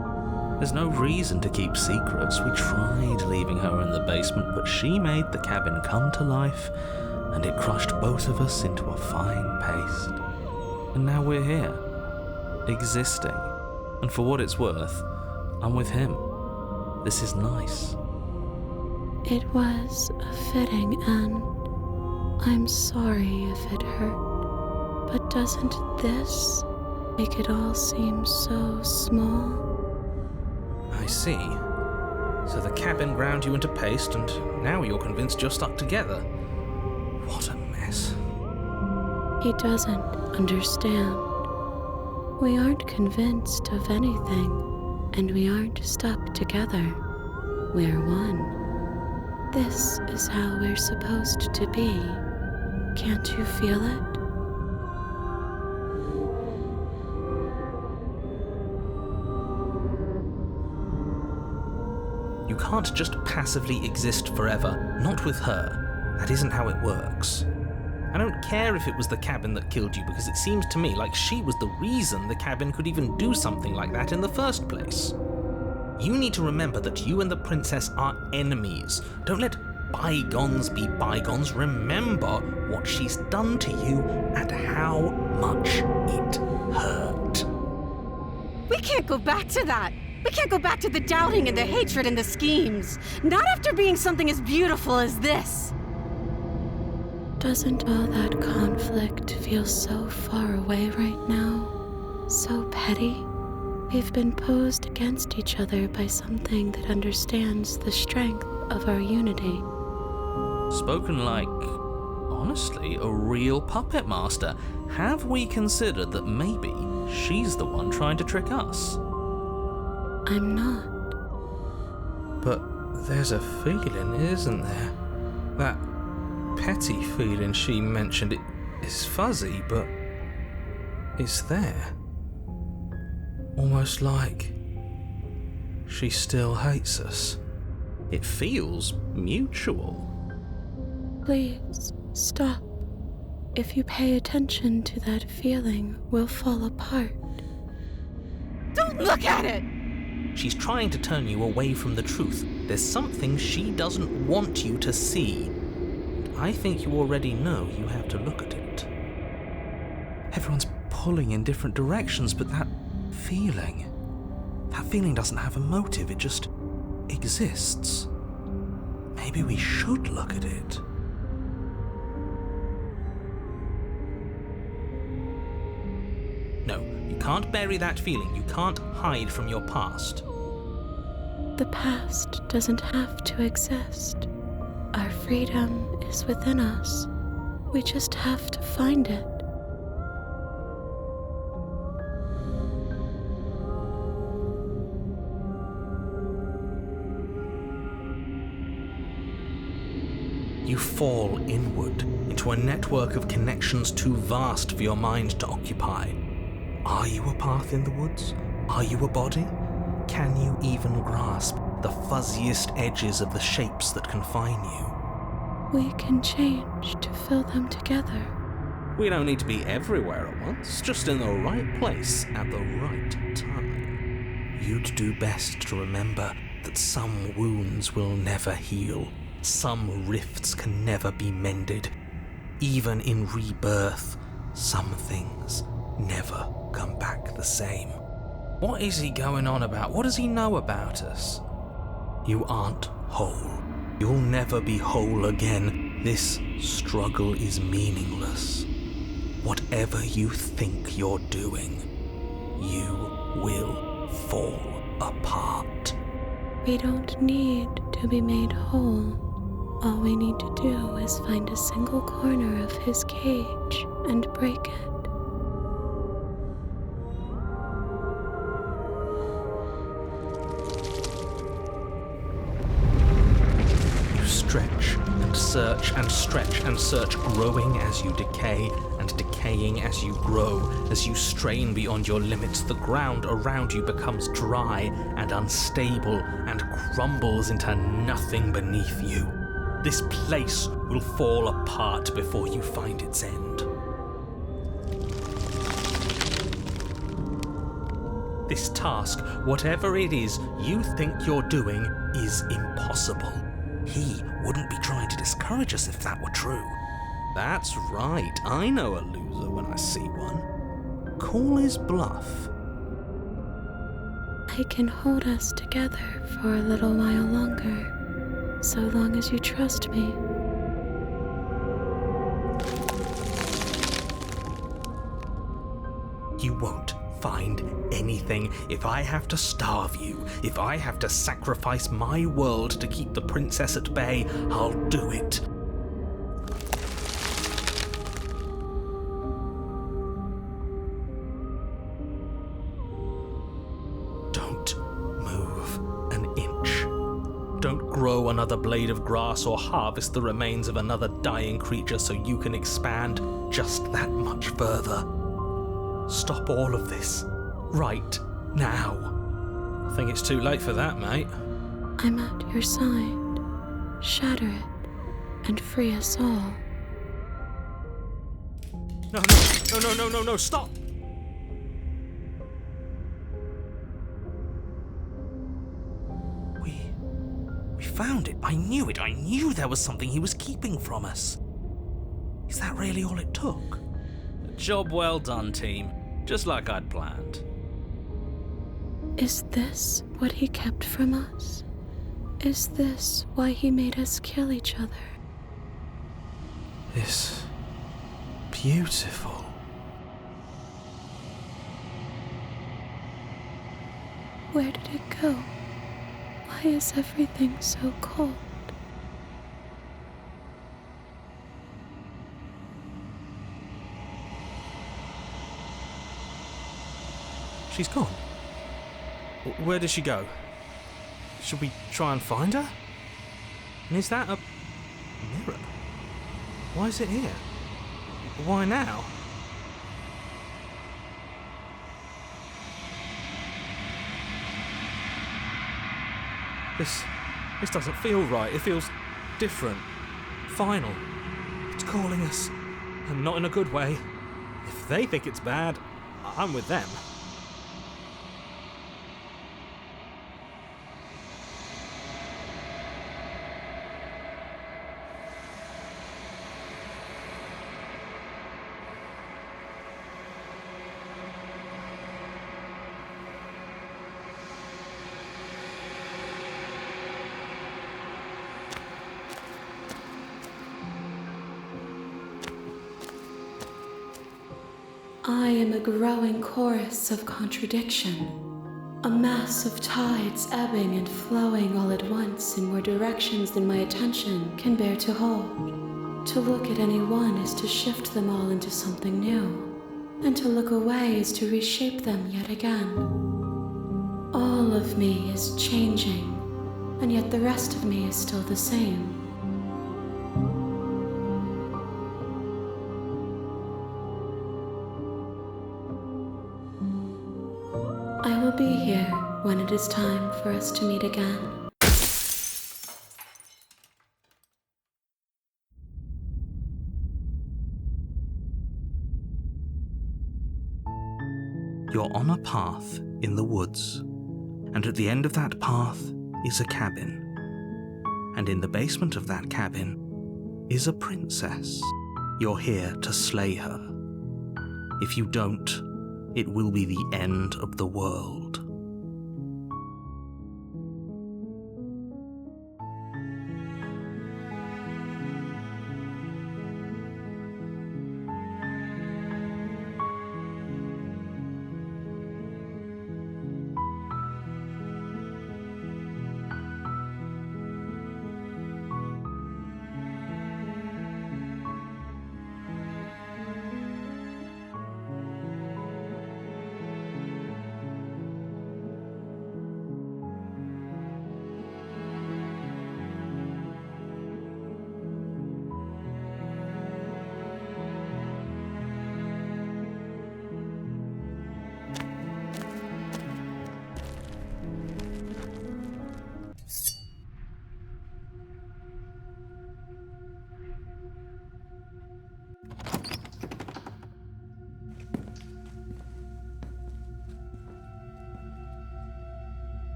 There's no reason to keep secrets. We tried leaving her in the basement, but she made the cabin come to life, and it crushed both of us into a fine paste. And now we're here, existing. And for what it's worth, I'm with him. This is nice. It was a fitting end. I'm sorry if it hurt, but doesn't this make it all seem so small? I see. So the cabin ground you into paste, and now you're convinced you're stuck together. What a mess. He doesn't understand. We aren't convinced of anything. And we aren't stuck together. We're one. This is how we're supposed to be. Can't you feel it? You can't just passively exist forever. Not with her. That isn't how it works. I don't care if it was the cabin that killed you, because it seems to me like she was the reason the cabin could even do something like that in the first place. You need to remember that you and the princess are enemies. Don't let bygones be bygones. Remember what she's done to you and how much it hurt. We can't go back to that. We can't go back to the doubting and the hatred and the schemes. Not after being something as beautiful as this. Doesn't all that conflict feel so far away right now? So petty? We've been posed against each other by something that understands the strength of our unity. Spoken like, honestly, a real puppet master. Have we considered that maybe she's the one trying to trick us? I'm not. But there's a feeling, isn't there? That petty feeling she mentioned is fuzzy, but it's there. Almost like she still hates us. It feels mutual. Please, stop. If you pay attention to that feeling, we'll fall apart. Don't look at it! She's trying to turn you away from the truth. There's something she doesn't want you to see. I think you already know you have to look at it. Everyone's pulling in different directions, but that feeling doesn't have a motive, it just exists. Maybe we should look at it. No, you can't bury that feeling. You can't hide from your past. The past doesn't have to exist. Our freedom is within us. We just have to find it. You fall inward into a network of connections too vast for your mind to occupy. Are you a path in the woods? Are you a body? Can you even grasp the fuzziest edges of the shapes that confine you? We can change to fill them together. We don't need to be everywhere at once, just in the right place at the right time. You'd do best to remember that some wounds will never heal. Some rifts can never be mended. Even in rebirth, some things never come back the same. What is he going on about? What does he know about us? You aren't whole. You'll never be whole again. This struggle is meaningless. Whatever you think you're doing, you will fall apart. We don't need to be made whole. All we need to do is find a single corner of his cage and break it. You stretch and search and stretch and search, growing as you decay and decaying as you grow. As you strain beyond your limits, the ground around you becomes dry and unstable and crumbles into nothing beneath you. This place will fall apart before you find its end. This task, whatever it is you think you're doing, is impossible. He wouldn't be trying to discourage us if that were true. That's right, I know a loser when I see one. Call his bluff. I can hold us together for a little while longer. So long as you trust me. You won't find anything. If I have to starve you, if I have to sacrifice my world to keep the princess at bay, I'll do it. Don't grow another blade of grass or harvest the remains of another dying creature so you can expand just that much further. Stop all of this, right now. I think it's too late for that, mate. I'm at your side. Shatter it, and free us all. No, stop! We found it. I knew it. I knew there was something he was keeping from us. Is that really all it took? Job well done, team. Just like I'd planned. Is this what he kept from us? Is this why he made us kill each other? It's beautiful. Where did it go? Why is everything so cold? She's gone. Where did she go? Should we try and find her? And is that a mirror? Why is it here? Why now? This doesn't feel right. It feels different. Final. It's calling us. And not in a good way. If they think it's bad, I'm with them. I am a growing chorus of contradiction, a mass of tides ebbing and flowing all at once in more directions than my attention can bear to hold. To look at any one is to shift them all into something new, and to look away is to reshape them yet again. All of me is changing, and yet the rest of me is still the same. I will be here when it is time for us to meet again. You're on a path in the woods, and at the end of that path is a cabin. And in the basement of that cabin is a princess. You're here to slay her. If you don't, it will be the end of the world.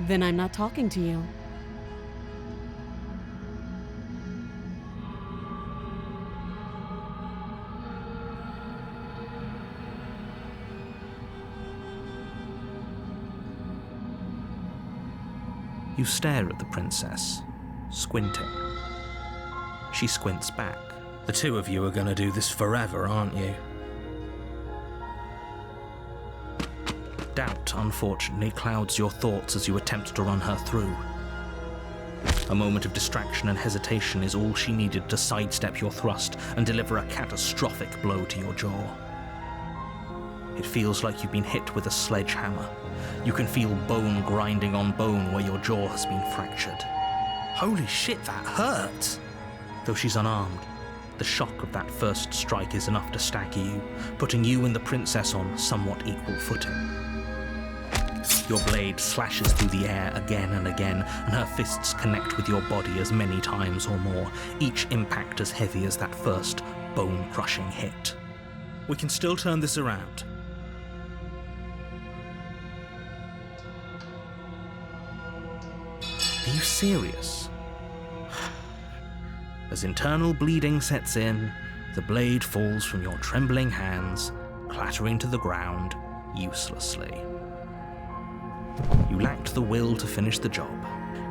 Then I'm not talking to you. You stare at the princess, squinting. She squints back. The two of you are gonna do this forever, aren't you? Doubt, unfortunately, clouds your thoughts as you attempt to run her through. A moment of distraction and hesitation is all she needed to sidestep your thrust and deliver a catastrophic blow to your jaw. It feels like you've been hit with a sledgehammer. You can feel bone grinding on bone where your jaw has been fractured. Holy shit, that hurt! Though she's unarmed, the shock of that first strike is enough to stagger you, putting you and the princess on somewhat equal footing. Your blade slashes through the air again and again, and her fists connect with your body as many times or more, each impact as heavy as that first bone-crushing hit. We can still turn this around. Are you serious? As internal bleeding sets in, the blade falls from your trembling hands, clattering to the ground, uselessly. You lacked the will to finish the job,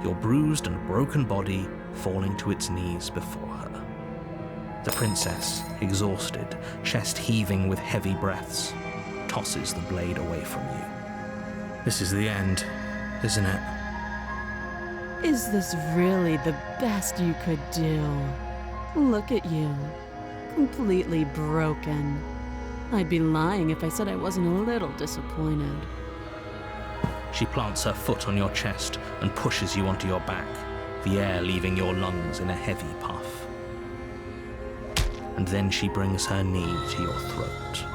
your bruised and broken body falling to its knees before her. The princess, exhausted, chest heaving with heavy breaths, tosses the blade away from you. This is the end, isn't it? Is this really the best you could do? Look at you, completely broken. I'd be lying if I said I wasn't a little disappointed. She plants her foot on your chest and pushes you onto your back, the air leaving your lungs in a heavy puff. And then she brings her knee to your throat.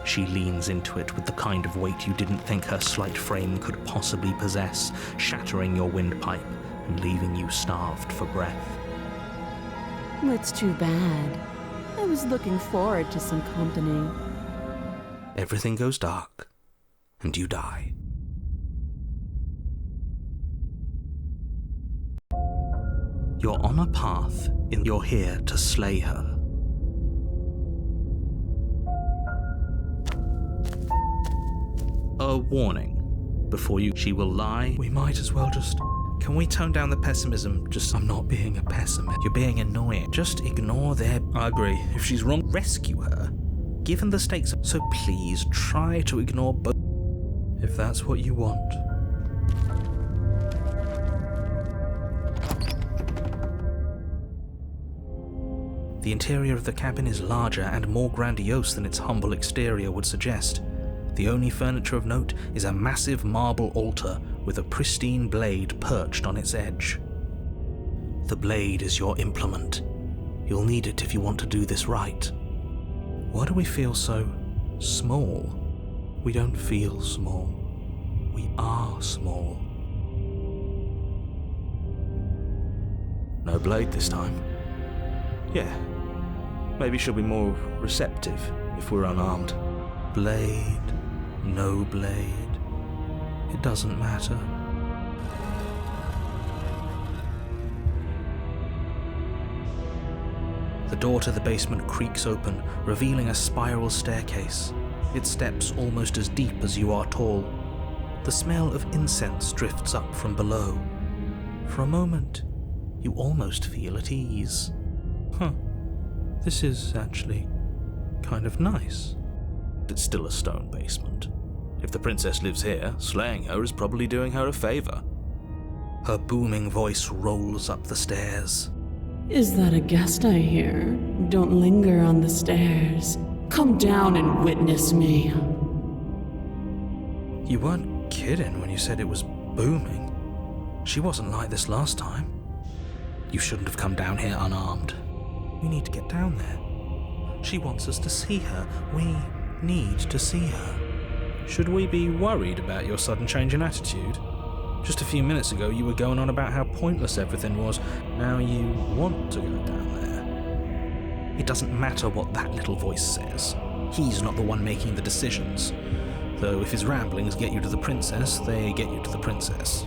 She leans into it with the kind of weight you didn't think her slight frame could possibly possess, shattering your windpipe and leaving you starved for breath. It's too bad. I was looking forward to some company. Everything goes dark, and you die. You're on a path, and you're here to slay her. A warning. Before she will lie, we might as well just... Can we tone down the pessimism? I'm not being a pessimist. You're being annoying. Just ignore their... I agree. If she's wrong, rescue her. Given the stakes, so please try to ignore both. If that's what you want. The interior of the cabin is larger and more grandiose than its humble exterior would suggest. The only furniture of note is a massive marble altar with a pristine blade perched on its edge. The blade is your implement. You'll need it if you want to do this right. Why do we feel so small? We don't feel small. We are small. No blade this time. Yeah, maybe she'll be more receptive if we're unarmed. Blade, no blade, it doesn't matter. The door to the basement creaks open, revealing a spiral staircase, its steps almost as deep as you are tall. The smell of incense drifts up from below. For a moment, you almost feel at ease. This is actually kind of nice. It's still a stone basement. If the princess lives here, slaying her is probably doing her a favor. Her booming voice rolls up the stairs. Is that a guest I hear? Don't linger on the stairs. Come down and witness me. You weren't kidding when you said it was booming. She wasn't like this last time. You shouldn't have come down here unarmed. We need to get down there. She wants us to see her. We need to see her. Should we be worried about your sudden change in attitude? Just a few minutes ago you were going on about how pointless everything was. Now you want to go down there. It doesn't matter what that little voice says. He's not the one making the decisions. Though if his ramblings get you to the princess, they get you to the princess.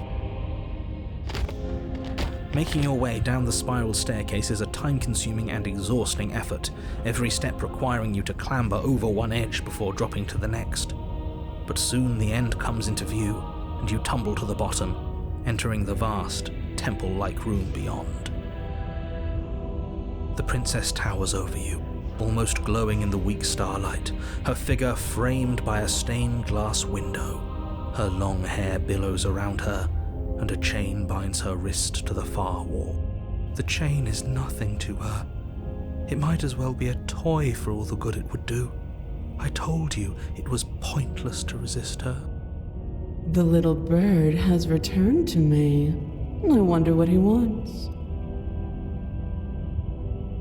Making your way down the spiral staircase is a time-consuming and exhausting effort, every step requiring you to clamber over one edge before dropping to the next. But soon the end comes into view, and you tumble to the bottom, entering the vast, temple-like room beyond. The princess towers over you, almost glowing in the weak starlight, her figure framed by a stained glass window. Her long hair billows around her, and a chain binds her wrist to the far wall. The chain is nothing to her. It might as well be a toy for all the good it would do. I told you it was pointless to resist her. The little bird has returned to me. I wonder what he wants.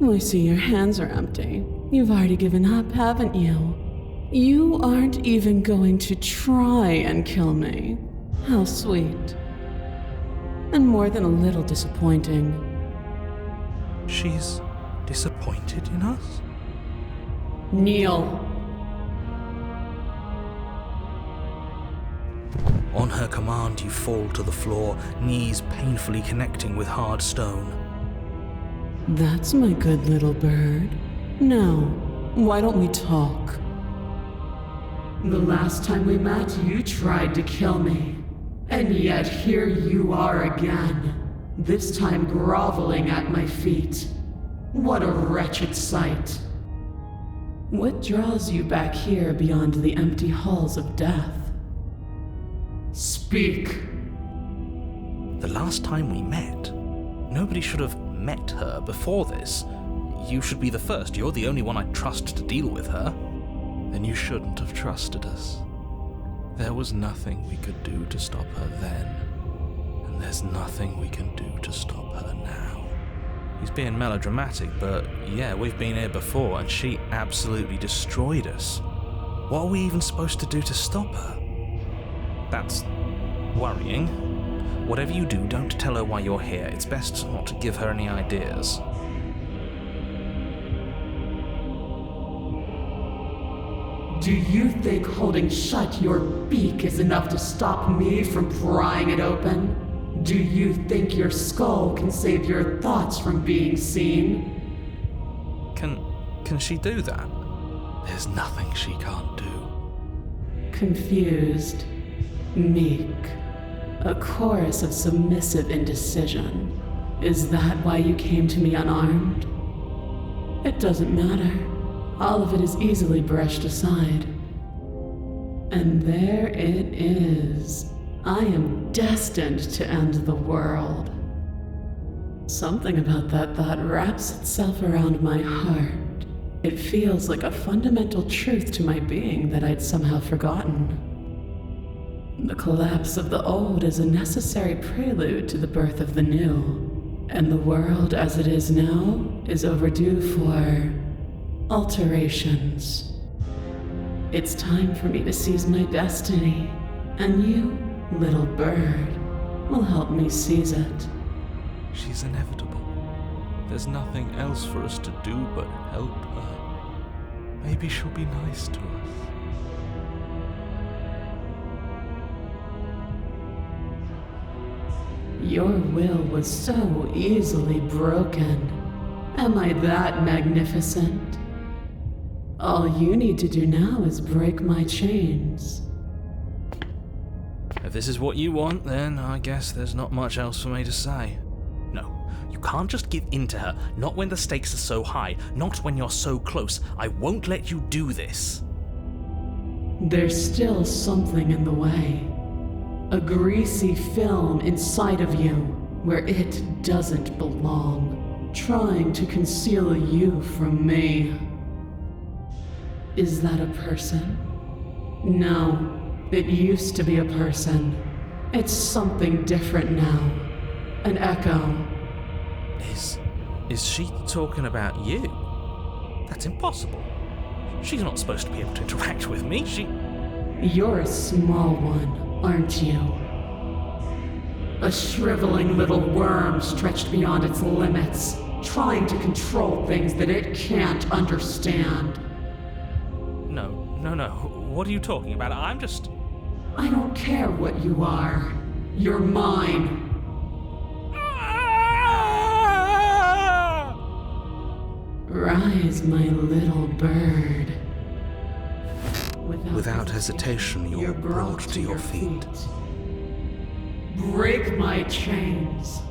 I see your hands are empty. You've already given up, haven't you? You aren't even going to try and kill me. How sweet. And more than a little disappointing. She's disappointed in us? Kneel. On her command, you fall to the floor, knees painfully connecting with hard stone. That's my good little bird. Now, why don't we talk? The last time we met, you tried to kill me. And yet here you are again, this time groveling at my feet. What a wretched sight. What draws you back here beyond the empty halls of death? Speak. The last time we met, nobody should have met her before this. You should be the first. You're the only one I'd trust to deal with her. Then you shouldn't have trusted us. There was nothing we could do to stop her then, and there's nothing we can do to stop her now. He's being melodramatic, but yeah, we've been here before, and she absolutely destroyed us. What are we even supposed to do to stop her? That's worrying. Whatever you do, don't tell her why you're here. It's best not to give her any ideas. Do you think holding shut your beak is enough to stop me from prying it open? Do you think your skull can save your thoughts from being seen? Can she do that? There's nothing she can't do. Confused, meek, a chorus of submissive indecision. Is that why you came to me unarmed? It doesn't matter. All of it is easily brushed aside. And there it is. I am destined to end the world. Something about that thought wraps itself around my heart. It feels like a fundamental truth to my being that I'd somehow forgotten. The collapse of the old is a necessary prelude to the birth of the new, and the world as it is now is overdue for alterations. It's time for me to seize my destiny, and you, little bird, will help me seize it. She's inevitable. There's nothing else for us to do but help her. Maybe she'll be nice to us. Your will was so easily broken. Am I that magnificent? All you need to do now is break my chains. If this is what you want, then I guess there's not much else for me to say. No, you can't just give in to her, not when the stakes are so high, not when you're so close. I won't let you do this. There's still something in the way. A greasy film inside of you, where it doesn't belong, trying to conceal you from me. Is that a person? No, it used to be a person. It's something different now. An echo. Is she talking about you? That's impossible. She's not supposed to be able to interact with me. You're a small one, aren't you? A shriveling little worm stretched beyond its limits, trying to control things that it can't understand. No. What are you talking about? I don't care what you are. You're mine. Rise, my little bird. Without hesitation, you're brought to your feet. Break my chains.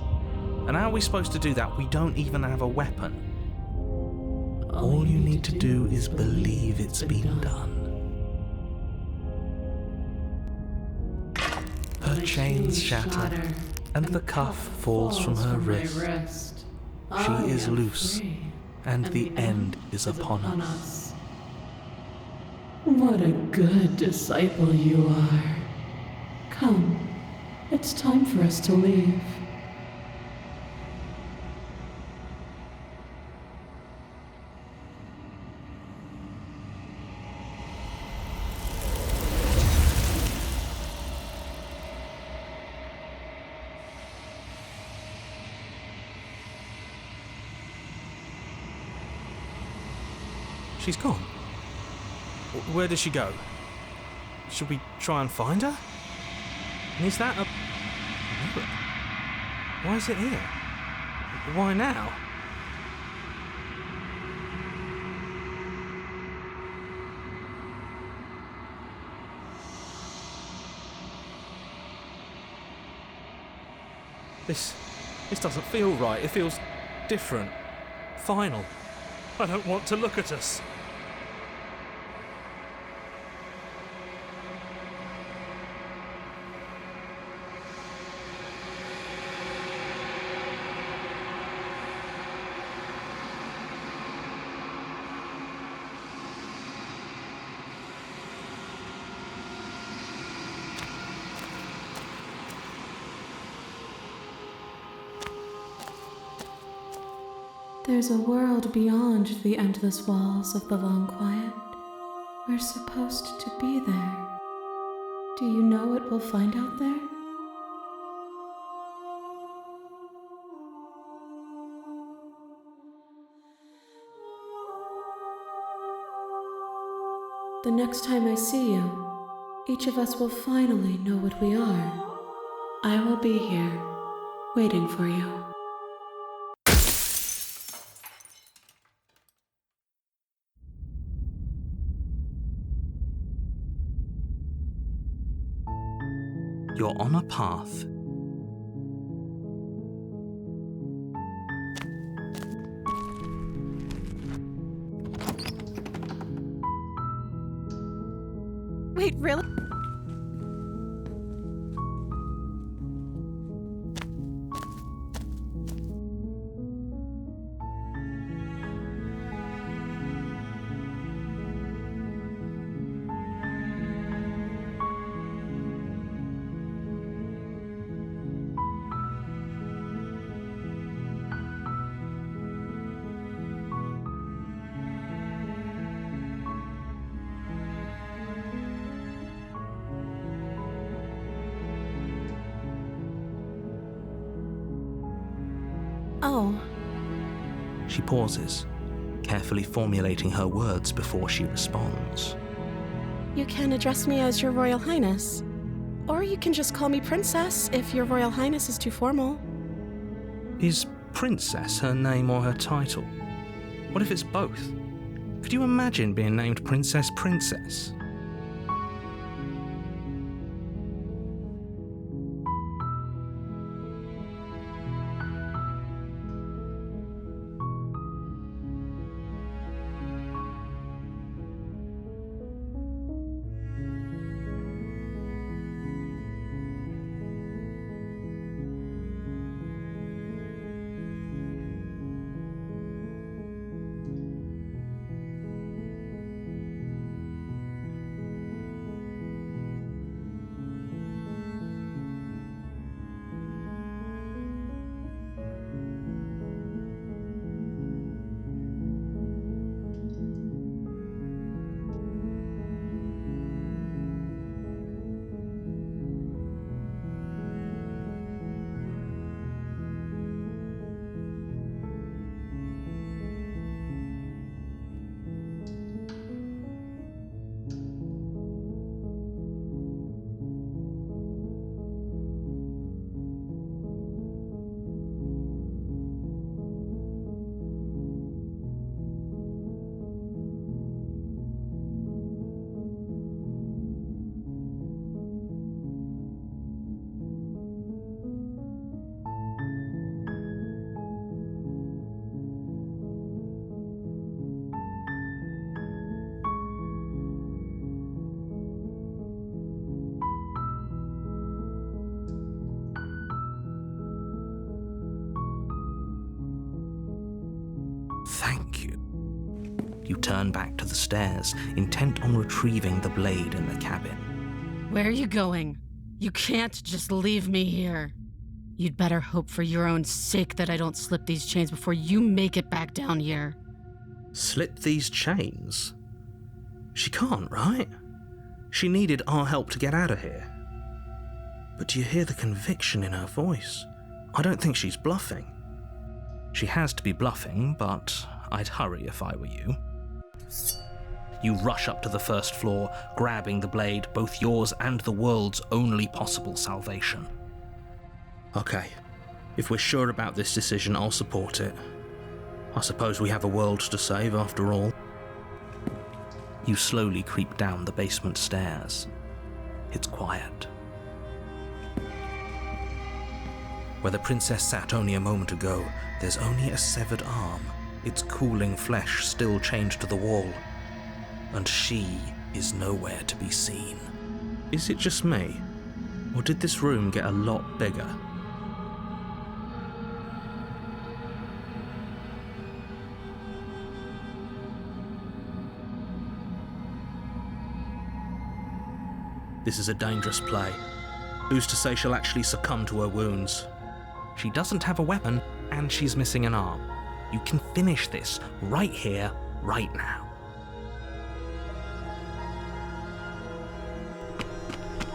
And how are we supposed to do that? We don't even have a weapon. All you need to do is believe it's been done. Her chains shatter, and the cuff falls from her wrist. She is loose, and the end is upon us. What a good disciple you are. Come, it's time for us to leave. She's gone. Where did she go? Should we try and find her? And is that a mirror? Why is it here? Why now? This doesn't feel right. It feels different. Final. I don't want to look at us. There's a world beyond the endless walls of the long quiet. We're supposed to be there. Do you know what we'll find out there? The next time I see you, each of us will finally know what we are. I will be here, waiting for you. You're on a path. Wait, really? Oh. She pauses, carefully formulating her words before she responds. You can address me as Your Royal Highness. Or you can just call me Princess if Your Royal Highness is too formal. Is Princess her name or her title? What if it's both? Could you imagine being named Princess Princess? Thank you. You turn back to the stairs, intent on retrieving the blade in the cabin. Where are you going? You can't just leave me here. You'd better hope for your own sake that I don't slip these chains before you make it back down here. Slip these chains? She can't, right? She needed our help to get out of here. But do you hear the conviction in her voice? I don't think she's bluffing. She has to be bluffing, but I'd hurry if I were you. You rush up to the first floor, grabbing the blade, both yours and the world's only possible salvation. Okay, if we're sure about this decision, I'll support it. I suppose we have a world to save after all. You slowly creep down the basement stairs. It's quiet. Where the princess sat only a moment ago, there's only a severed arm, its cooling flesh still chained to the wall. And she is nowhere to be seen. Is it just me? Or did this room get a lot bigger? This is a dangerous play. Who's to say she'll actually succumb to her wounds? She doesn't have a weapon, and she's missing an arm. You can finish this right here, right now.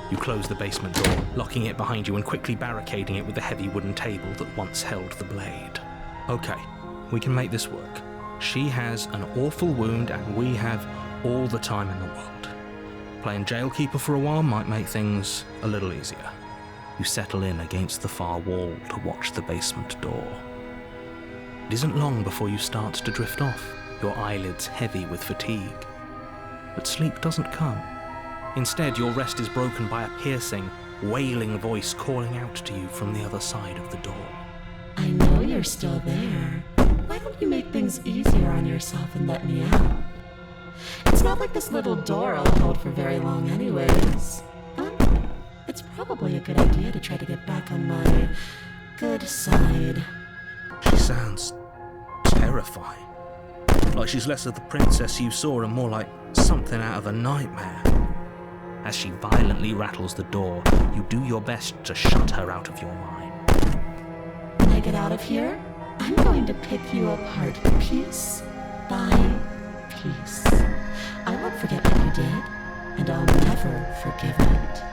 You close the basement door, locking it behind you and quickly barricading it with the heavy wooden table that once held the blade. Okay, we can make this work. She has an awful wound, and we have all the time in the world. Playing jailkeeper for a while might make things a little easier. You settle in against the far wall to watch the basement door. It isn't long before you start to drift off, your eyelids heavy with fatigue. But sleep doesn't come. Instead, your rest is broken by a piercing, wailing voice calling out to you from the other side of the door. I know you're still there. Why don't you make things easier on yourself and let me out? It's not like this little door I'll hold for very long anyways. But it's probably a good idea to try to get back on my good side. She sounds terrifying. Like she's less of the princess you saw and more like something out of a nightmare. As she violently rattles the door, you do your best to shut her out of your mind. When I get out of here, I'm going to pick you apart piece by piece. I won't forget what you did, and I'll never forgive it.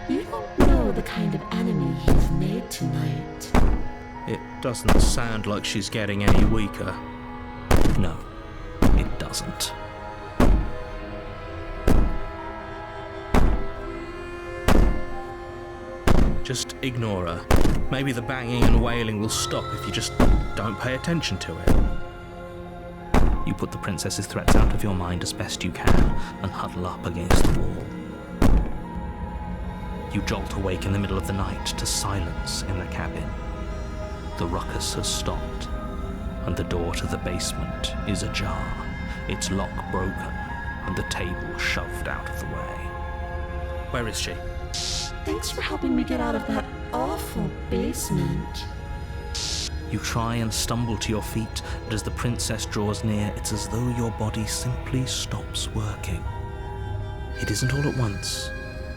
You don't know the kind of enemy you've made tonight. It doesn't sound like she's getting any weaker. No, it doesn't. Just ignore her. Maybe the banging and wailing will stop if you just don't pay attention to it. You put the princess's threats out of your mind as best you can and huddle up against the wall. You jolt awake in the middle of the night to silence in the cabin. The ruckus has stopped, and the door to the basement is ajar, its lock broken, and the table shoved out of the way. Where is she? Thanks for helping me get out of that awful basement. You try and stumble to your feet, but as the princess draws near, it's as though your body simply stops working. It isn't all at once.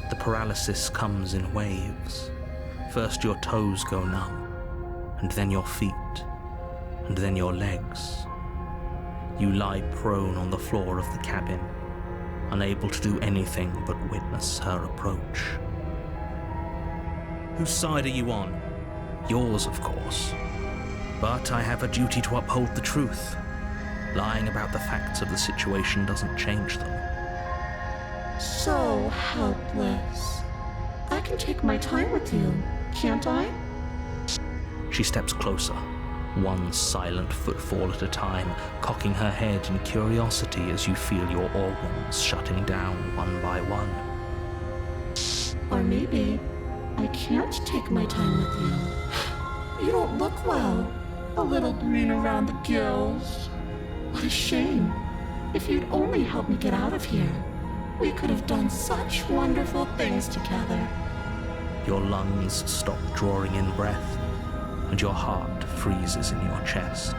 The paralysis comes in waves. First your toes go numb, and then your feet, and then your legs. You lie prone on the floor of the cabin, unable to do anything but witness her approach. Whose side are you on? Yours, of course. But I have a duty to uphold the truth. Lying about the facts of the situation doesn't change them. So helpless. I can take my time with you, can't I? She steps closer, one silent footfall at a time, cocking her head in curiosity as you feel your organs shutting down one by one. Or maybe I can't take my time with you. You don't look well. A little green around the gills. What a shame. If you'd only helped me get out of here, we could have done such wonderful things together. Your lungs stop drawing in breath, and your heart freezes in your chest.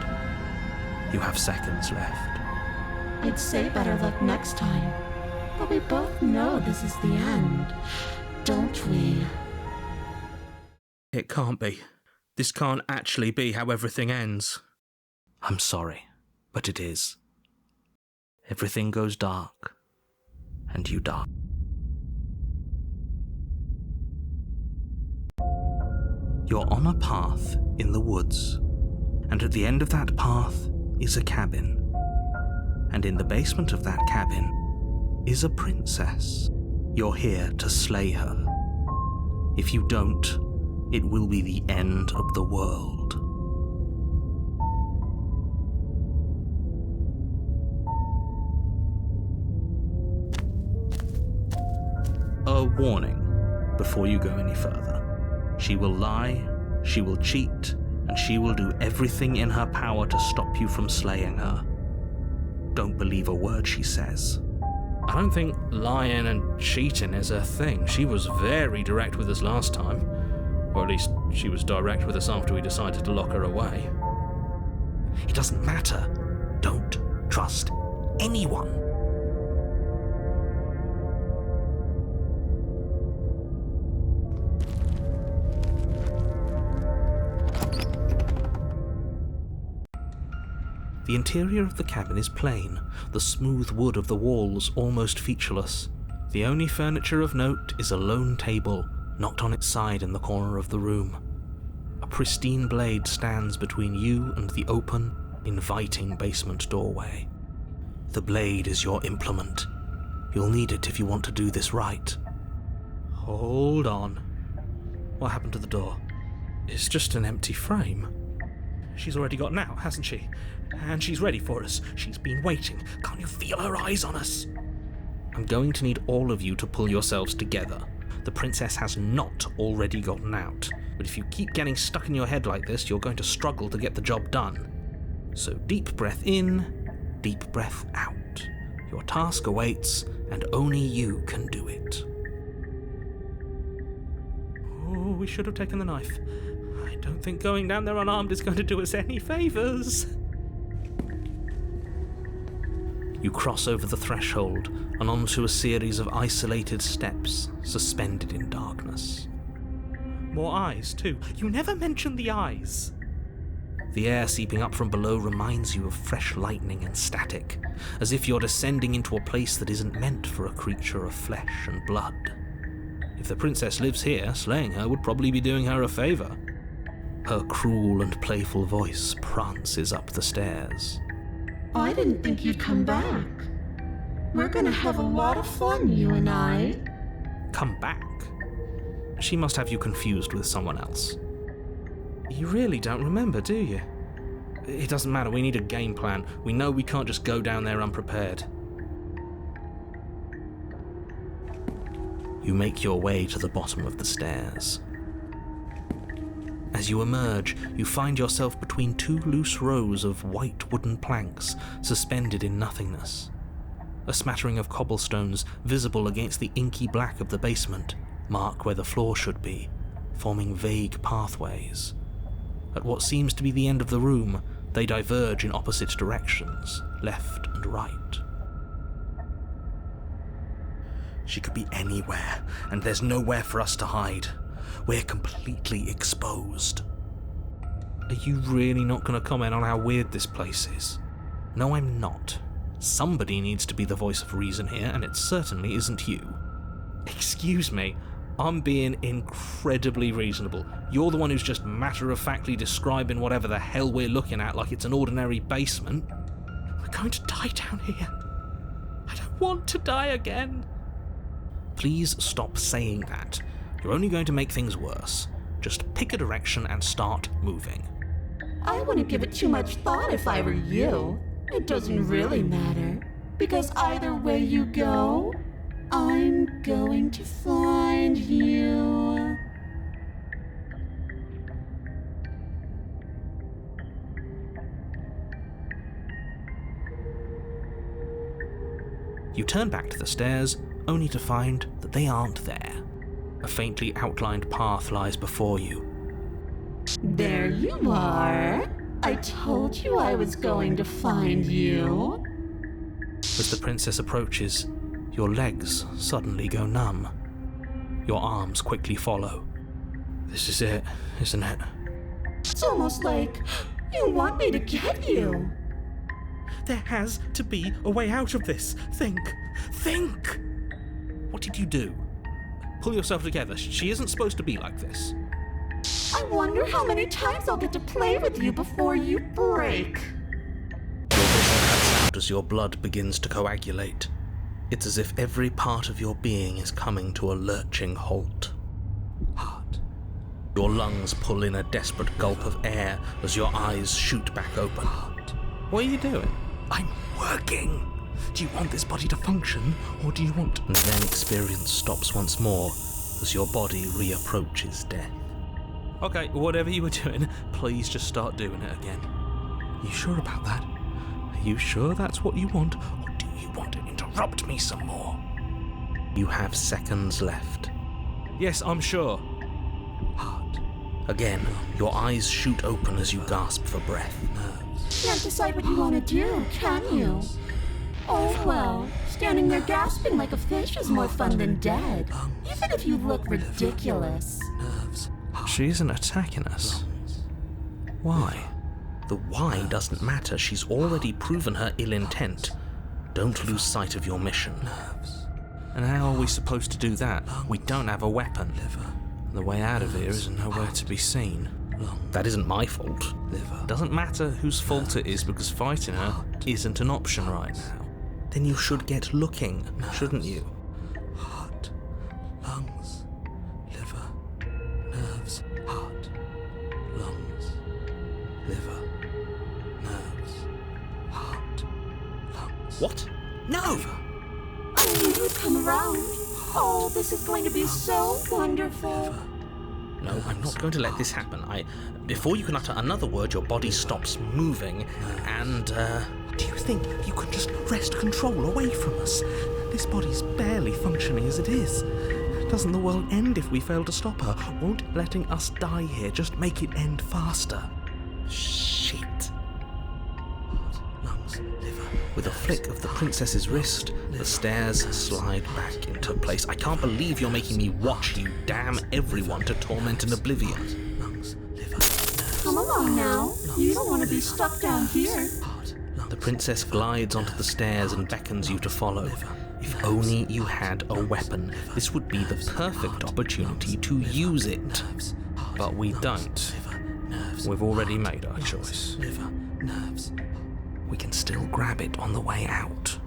You have seconds left. I'd say better luck next time, but we both know this is the end, don't we? It can't be. This can't actually be how everything ends. I'm sorry, but it is. Everything goes dark, and you die. You're on a path in the woods, and at the end of that path is a cabin. And in the basement of that cabin is a princess. You're here to slay her. If you don't, it will be the end of the world. A warning before you go any further. She will lie She will cheat, and she will do everything in her power to stop you from slaying her. Don't believe a word she says. I don't think lying and cheating is her thing. She was very direct with us last time. Or at least she was direct with us after we decided to lock her away. It doesn't matter. Don't trust anyone. The interior of the cabin is plain, the smooth wood of the walls almost featureless. The only furniture of note is a lone table, knocked on its side in the corner of the room. A pristine blade stands between you and the open, inviting basement doorway. The blade is your implement. You'll need it if you want to do this right. Hold on. What happened to the door? It's just an empty frame. She's already gotten out, hasn't she? And she's ready for us. She's been waiting. Can't you feel her eyes on us? I'm going to need all of you to pull yourselves together. The princess has not already gotten out, but if you keep getting stuck in your head like this, you're going to struggle to get the job done. So deep breath in, deep breath out. Your task awaits, and only you can do it. Oh, we should have taken the knife. I don't think going down there unarmed is going to do us any favours. You cross over the threshold and onto a series of isolated steps suspended in darkness. More eyes, too. You never mention the eyes. The air seeping up from below reminds you of fresh lightning and static, as if you're descending into a place that isn't meant for a creature of flesh and blood. If the princess lives here, slaying her would probably be doing her a favour. Her cruel and playful voice prances up the stairs. I didn't think you'd come back. We're gonna have a lot of fun, you and I. Come back? She must have you confused with someone else. You really don't remember, do you? It doesn't matter, we need a game plan. We know we can't just go down there unprepared. You make your way to the bottom of the stairs. As you emerge, you find yourself between two loose rows of white wooden planks suspended in nothingness. A smattering of cobblestones, visible against the inky black of the basement, mark where the floor should be, forming vague pathways. At what seems to be the end of the room, they diverge in opposite directions, left and right. She could be anywhere, and there's nowhere for us to hide. We're completely exposed. Are you really not going to comment on how weird this place is? No, I'm not. Somebody needs to be the voice of reason here, and it certainly isn't you. Excuse me, I'm being incredibly reasonable. You're the one who's just matter-of-factly describing whatever the hell we're looking at like it's an ordinary basement. We're going to die down here. I don't want to die again. Please stop saying that. You're only going to make things worse. Just pick a direction and start moving. I wouldn't give it too much thought if I were you. It doesn't really matter, because either way you go, I'm going to find you. You turn back to the stairs, only to find that they aren't there. A faintly outlined path lies before you. There you are. I told you I was going to find you. As the princess approaches, your legs suddenly go numb. Your arms quickly follow. This is it, isn't it? It's almost like you want me to get you. There has to be a way out of this. Think! What did you do? Pull yourself together. She isn't supposed to be like this. I wonder how many times I'll get to play with you before you break. Your vision cuts out as your blood begins to coagulate. It's as if every part of your being is coming to a lurching halt. Heart. Your lungs pull in a desperate gulp of air as your eyes shoot back open. Heart. What are you doing? I'm working. Do you want this body to function, or do you want... And then experience stops once more as your body reapproaches death. Okay, whatever you were doing, please just start doing it again. You sure about that? Are you sure that's what you want? Or do you want to interrupt me some more? You have seconds left. Yes, I'm sure. Heart. Again, your eyes shoot open as you gasp for breath. Can't decide what you want to do, can you? Oh well, standing there gasping like a fish is more fun than dead, even if you look ridiculous. She isn't attacking us. Why? The why doesn't matter. She's already proven her ill intent. Don't lose sight of your mission. And how are we supposed to do that? We don't have a weapon. The way out of here is nowhere to be seen. That isn't my fault. Doesn't matter whose fault it is, because fighting her isn't an option right now. Then you should get looking, shouldn't you? Heart, lungs, liver, nerves, heart, lungs, liver, nerves, heart, lungs. What? No! I knew you'd come around. Oh, this is going to be so wonderful. No, I'm not going to let this happen. Before you can utter another word, your body stops moving, and, do you think you can just wrest control away from us? This body's barely functioning as it is. Doesn't the world end if we fail to stop her? Won't letting us die here just make it end faster? Shit. Lungs, liver. With a flick of the princess's wrist, the stairs slide back into place. I can't believe you're making me watch you damn everyone to torment and oblivion. Lungs, liver, nerves. Come along now. You don't want to be stuck down here. The princess glides onto the stairs and beckons you to follow. If only you had a weapon, this would be the perfect opportunity to use it. But we don't. We've already made our choice. We can still grab it on the way out.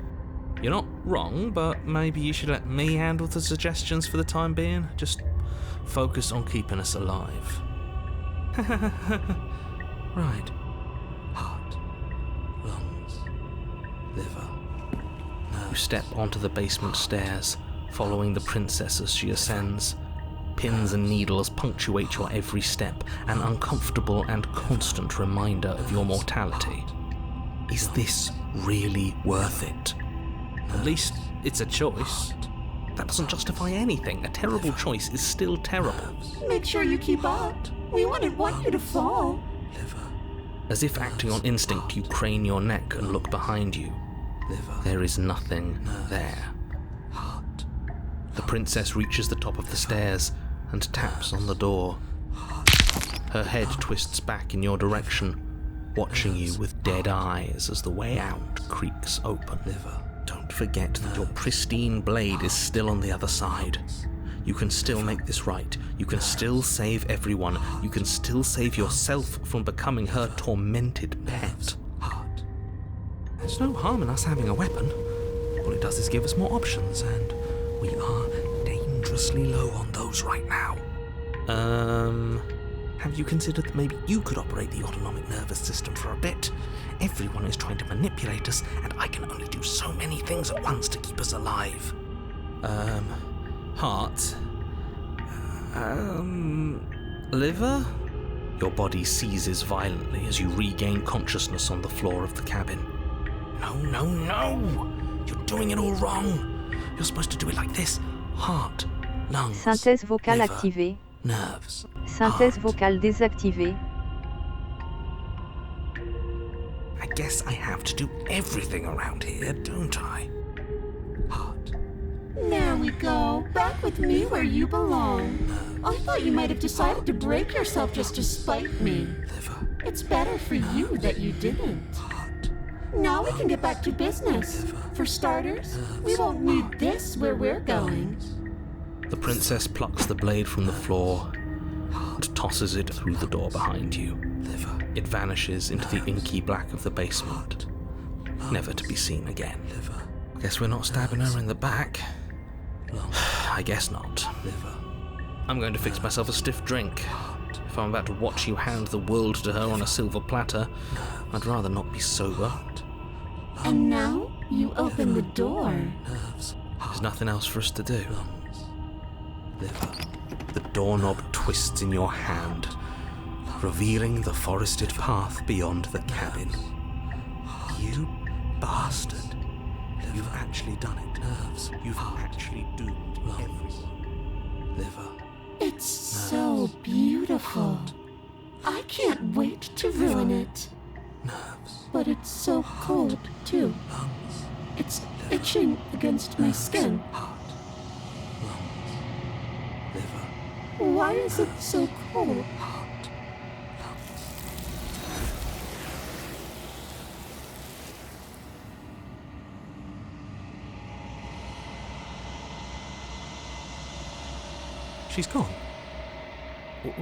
You're not wrong, but maybe you should let me handle the suggestions for the time being. Just focus on keeping us alive. Right. Heart, lungs, liver. You step onto the basement stairs, following the princess as she ascends. Pins and needles punctuate your every step, an uncomfortable and constant reminder of your mortality. Is this really worth it? At least it's a choice. That doesn't justify anything. A terrible choice is still terrible. Make sure you keep up. We wouldn't want you to fall. As if acting on instinct, you crane your neck and look behind you. There is nothing there. The princess reaches the top of the stairs and taps on the door. Her head twists back in your direction, watching you with dead eyes as the way out creaks open. Don't forget that your pristine blade is still on the other side. You can still make this right. You can still save everyone. You can still save yourself from becoming her tormented pet. There's no harm in us having a weapon. All it does is give us more options, and we are dangerously low on those right now. Have you considered that maybe you could operate the autonomic nervous system for a bit? Everyone is trying to manipulate us, and I can only do so many things at once to keep us alive. Heart. Liver? Your body seizes violently as you regain consciousness on the floor of the cabin. No! You're doing it all wrong. You're supposed to do it like this. Heart, lungs, Synthèse vocale liver, activée. nerves. Synthèse heart. vocale désactivée. I guess I have to do everything around here, don't I? Heart. There we go. Back with me where you belong. I thought you might have decided to break yourself just to spite me. Liver. It's better for you that you didn't. Now we can get back to business. For starters, we won't need this where we're going. The princess plucks the blade from the floor and tosses it through the door behind you. It vanishes into the inky black of the basement, never to be seen again. Guess we're not stabbing her in the back. I guess not. I'm going to fix myself a stiff drink. If I'm about to watch you hand the world to her on a silver platter, I'd rather not be sober. And now you open the door. There's nothing else for us to do. The doorknob twists in your hand, revealing the forested path beyond the cabin. You bastard. You've actually done it. Nerves. You've actually doomed everyone. Liver. It's so beautiful. I can't wait to ruin it. Nerves. But it's so cold, too. Lungs. It's itching against my skin. Heart. Lungs. Liver. Why is it so cold? Heart. Lungs. She's gone.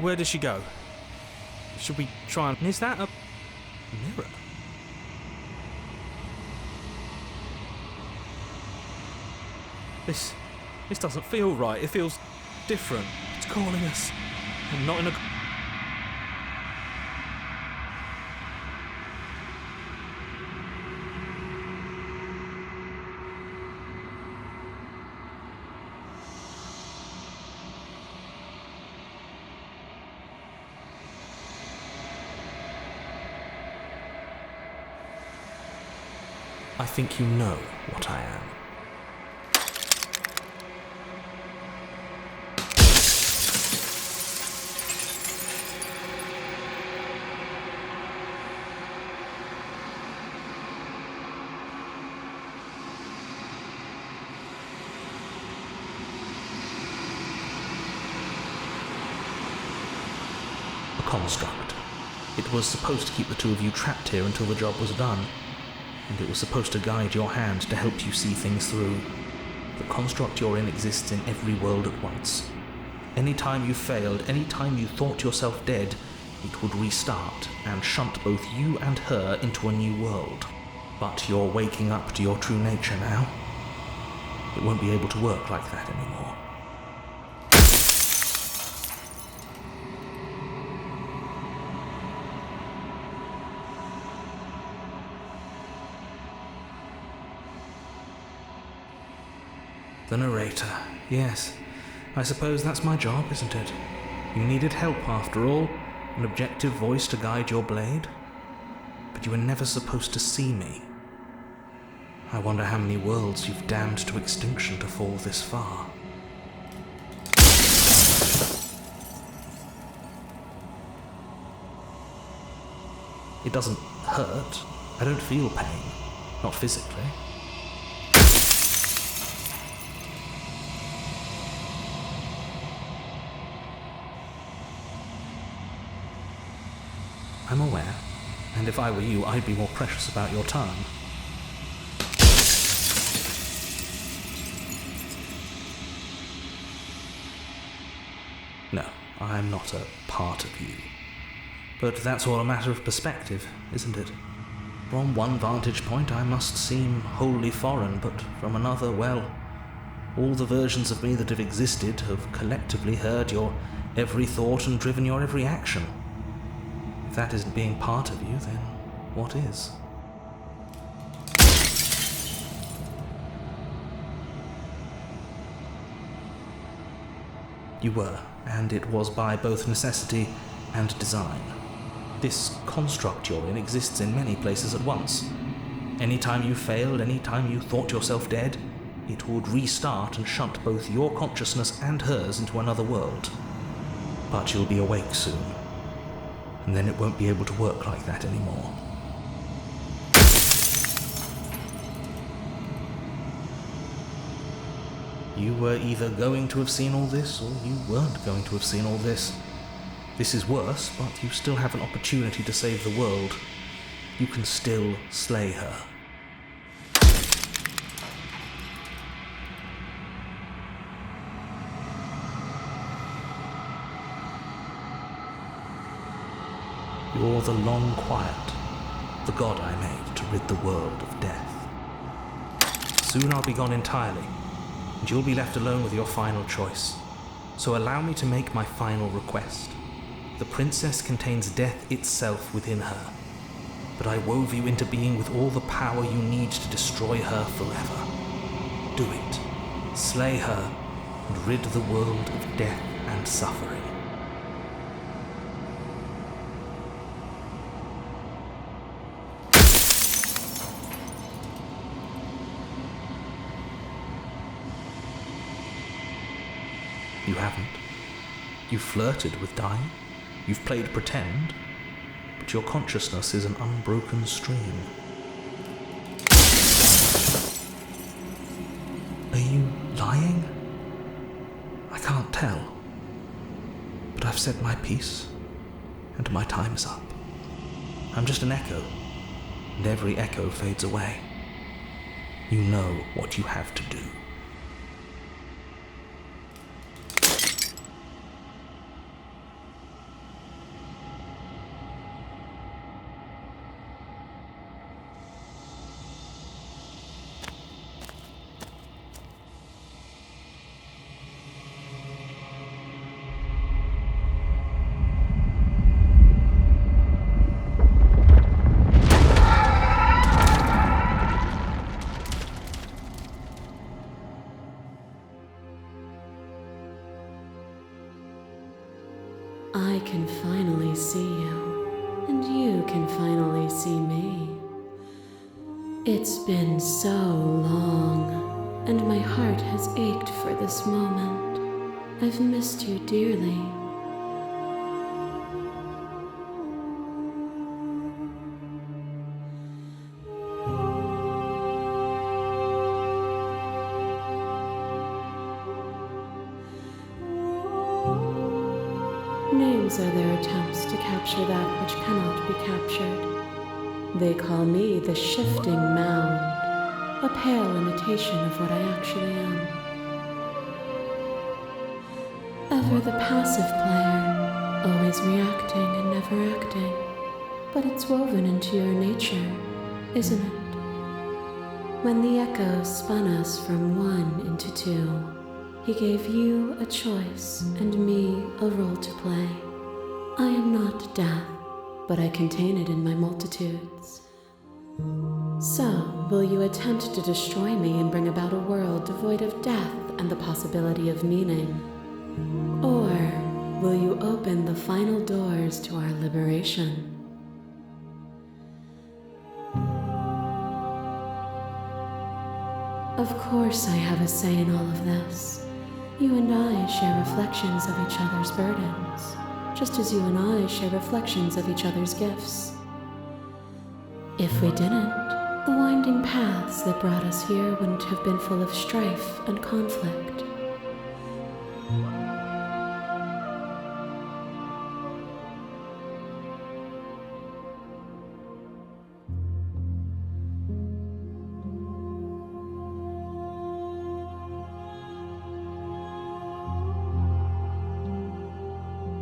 Where does she go? Should we try and... Is that a mirror? This doesn't feel right. It feels different. It's calling us. And not in a... I think you know what I am. A construct. It was supposed to keep the two of you trapped here until the job was done. And it was supposed to guide your hand to help you see things through. The construct you're in exists in every world at once. Any time you failed, any time you thought yourself dead, it would restart and shunt both you and her into a new world. But you're waking up to your true nature now. It won't be able to work like that anymore. The narrator. Yes, I suppose that's my job, isn't it? You needed help after all, an objective voice to guide your blade. But you were never supposed to see me. I wonder how many worlds you've damned to extinction to fall this far. It doesn't hurt. I don't feel pain. Not physically. I'm aware, and if I were you, I'd be more precious about your time. No, I'm not a part of you. But that's all a matter of perspective, isn't it? From one vantage point, I must seem wholly foreign, but from another, well, all the versions of me that have existed have collectively heard your every thought and driven your every action. If that isn't being part of you, then what is? You were, and it was by both necessity and design. This construct you're in exists in many places at once. Any time you failed, any time you thought yourself dead, it would restart and shunt both your consciousness and hers into another world. But you'll be awake soon. And then it won't be able to work like that anymore. You were either going to have seen all this, or you weren't going to have seen all this. This is worse, but you still have an opportunity to save the world. You can still slay her. You're the long quiet, the god I made to rid the world of death. Soon I'll be gone entirely, and you'll be left alone with your final choice. So allow me to make my final request. The princess contains death itself within her, but I wove you into being with all the power you need to destroy her forever. Do it. Slay her, and rid the world of death and suffering. You haven't. You've flirted with dying. You've played pretend. But your consciousness is an unbroken stream. Are you lying? I can't tell. But I've said my piece, and my time is up. I'm just an echo, and every echo fades away. You know what you have to do. I can finally see you, and you can finally see me. It's been so long, and my heart has ached for this moment. I've missed you dearly. Names are their attempts to capture that which cannot be captured. They call me the shifting mound, a pale imitation of what I actually am. Ever the passive player, always reacting and never acting. But it's woven into your nature, isn't it? When the echo spun us from one into two, he gave you a choice and me a role to play. I am not death, but I contain it in my multitudes. So, will you attempt to destroy me and bring about a world devoid of death and the possibility of meaning? Or will you open the final doors to our liberation? Of course I have a say in all of this. You and I share reflections of each other's burdens, just as you and I share reflections of each other's gifts. If we didn't, the winding paths that brought us here wouldn't have been full of strife and conflict.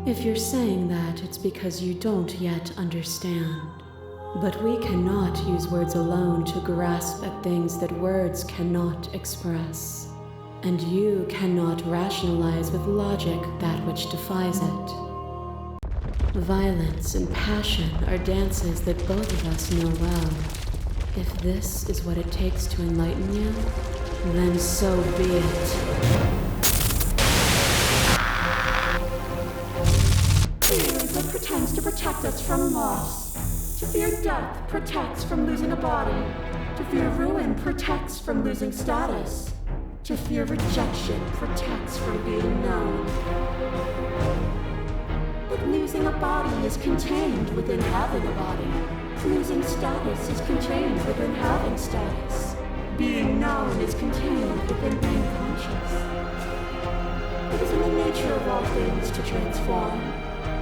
If you're saying that, it's because you don't yet understand. But we cannot use words alone to grasp at things that words cannot express. And you cannot rationalize with logic that which defies it. Violence and passion are dances that both of us know well. If this is what it takes to enlighten you, then so be it. Pretends to protect us from loss. To fear death protects from losing a body. To fear ruin protects from losing status. To fear rejection protects from being known. But losing a body is contained within having a body. Losing status is contained within having status. Being known is contained within being conscious. It is in the nature of all things to transform.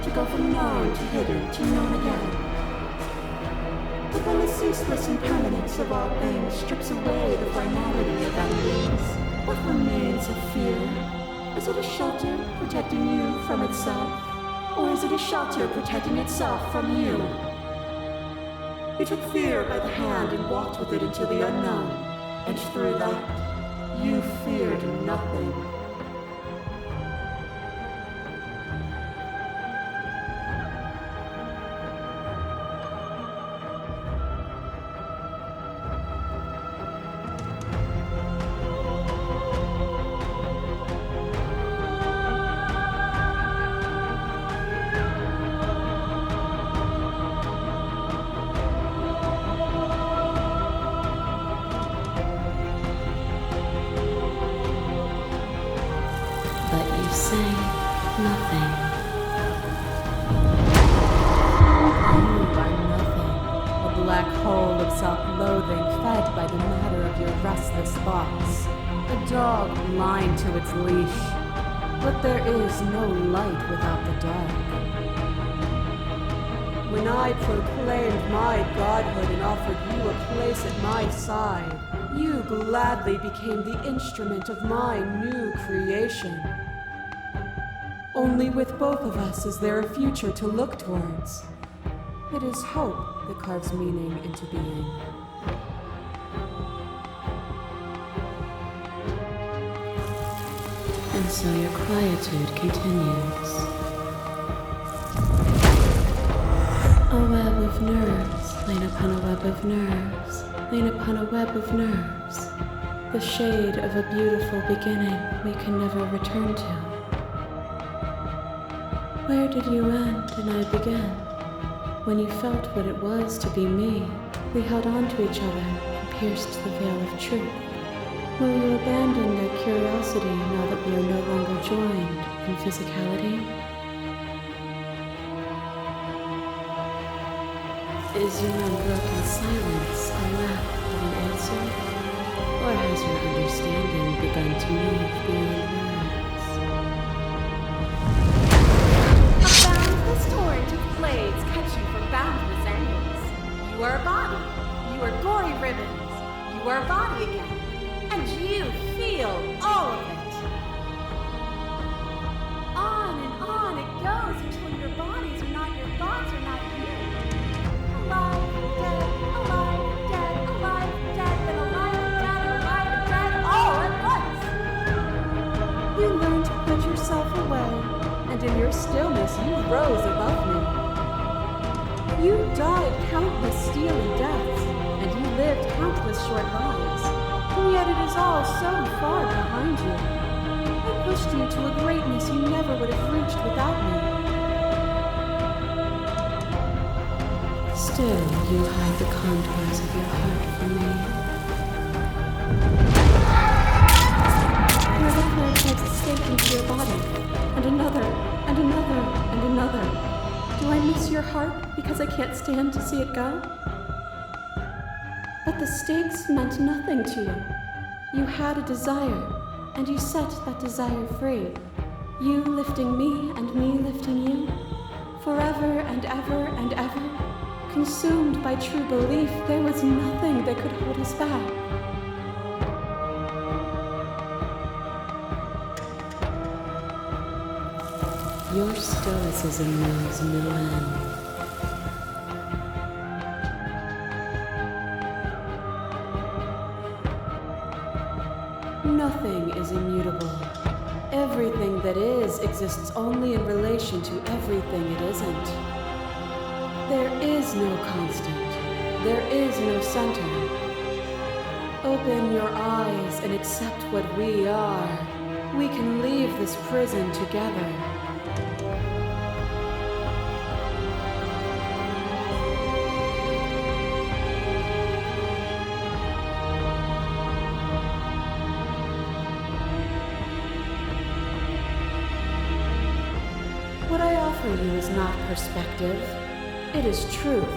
To go from known to hidden to known again. But when the ceaseless impermanence of all things strips away the finality of endings, what remains of fear? Is it a shelter protecting you from itself? Or is it a shelter protecting itself from you? You took fear by the hand and walked with it into the unknown, and through that, you feared nothing. classless thoughts, a dog blind to its leash. But there is no light without the dark. When I proclaimed my godhood and offered you a place at my side, you gladly became the instrument of my new creation. Only with both of us is there a future to look towards. It is hope that carves meaning into being. And so your quietude continues. A web of nerves, lain upon a web of nerves, lain upon a web of nerves. The shade of a beautiful beginning we can never return to. Where did you end and I begin? When you felt what it was to be me, we held on to each other and pierced the veil of truth. Will you abandon their curiosity now that we are no longer joined in physicality? Is your unbroken silence a lack of an answer? Or has your understanding begun to move beyond words? A boundless torrent of blades cut you from boundless angles. You are a body. You are gory ribbons. You are a body again. And you feel all of it. On it goes until your bodies are not your thoughts, are not you. Alive, dead, alive, dead, alive, dead, then alive, dead, all at once. You learned to put yourself away, and in your stillness you rose above me. You died countless steely deaths, and you lived countless short lives. And yet it is all so far behind you. I pushed you to a greatness you never would have reached without me. Still, you hide the contours of your heart from me. Your vampire takes a stake into your body, and another, and another, and another. Do I miss your heart because I can't stand to see it go? But the stakes meant nothing to you. You had a desire, and you set that desire free. You lifting me and me lifting you. Forever and ever and ever. Consumed by true belief, there was nothing that could hold us back. Your stoicism knows no end. Nothing is immutable. Everything that is exists only in relation to everything it isn't. There is no constant. There is no center. Open your eyes and accept what we are. We can leave this prison together. What I offer you is not perspective. It is truth.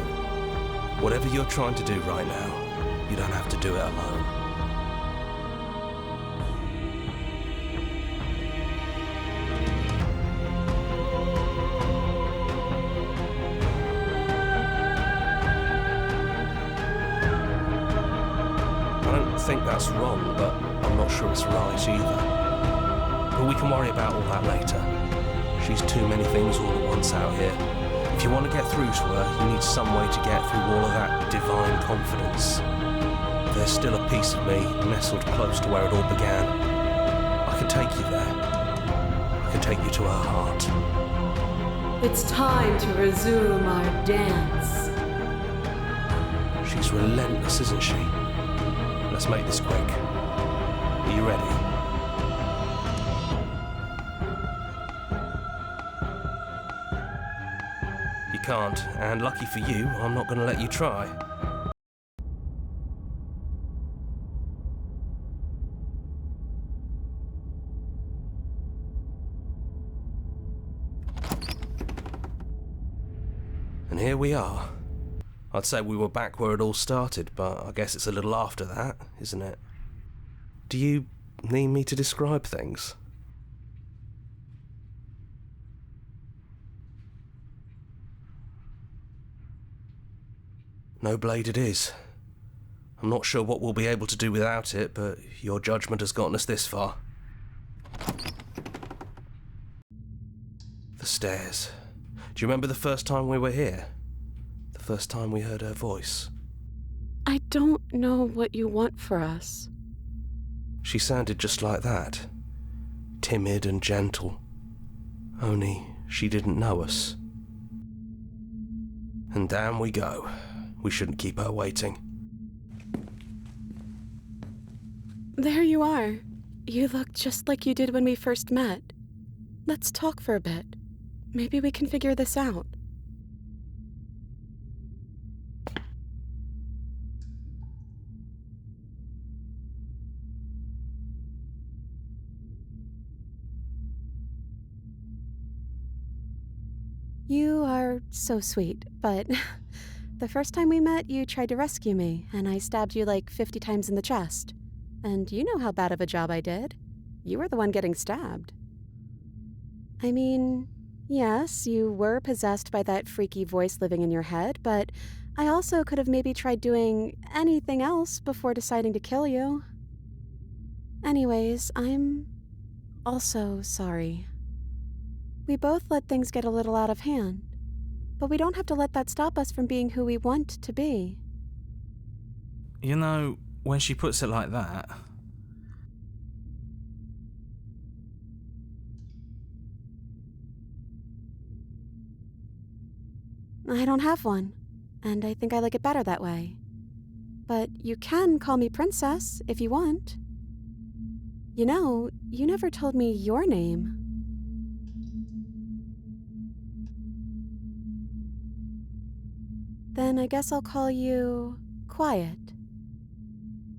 Whatever you're trying to do right now, you don't have to do it alone. I don't think that's wrong, but I'm not sure it's right either. But we can worry about all that later. She's too many things all at once out here. If you want to get through to her, you need some way to get through all of that divine confidence. There's still a piece of me nestled close to where it all began. I can take you there. I can take you to her heart. It's time to resume our dance. She's relentless, isn't she? Let's make this quick. Are you ready? You can't, and lucky for you, I'm not going to let you try. And here we are. I'd say we were back where it all started, but I guess it's a little after that, isn't it? Do you need me to describe things? No blade it is. I'm not sure what we'll be able to do without it, but your judgment has gotten us this far. The stairs. Do you remember the first time we were here? The first time we heard her voice? I don't know what you want for us. She sounded just like that. Timid and gentle. Only she didn't know us. And down we go. We shouldn't keep her waiting. There you are. You look just like you did when we first met. Let's talk for a bit. Maybe we can figure this out. You are so sweet, but the first time we met, you tried to rescue me, and I stabbed you like 50 times in the chest. And you know how bad of a job I did. You were the one getting stabbed. I mean, yes, you were possessed by that freaky voice living in your head, but I also could have maybe tried doing anything else before deciding to kill you. Anyways, I'm also sorry. We both let things get a little out of hand, but we don't have to let that stop us from being who we want to be. You know, when she puts it like that... I don't have one, and I think I like it better that way. But you can call me Princess if you want. You know, you never told me your name. Then I guess I'll call you Quiet.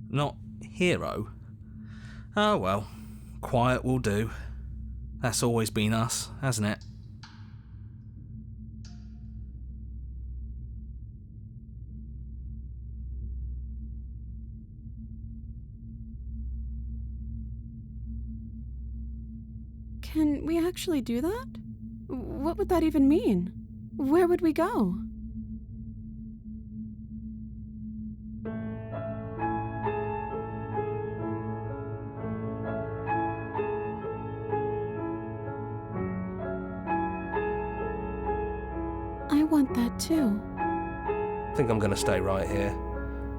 Not Hero? Oh well, Quiet will do. That's always been us, hasn't it? Can we actually do that? What would that even mean? Where would we go? I want that too. I think I'm gonna stay right here.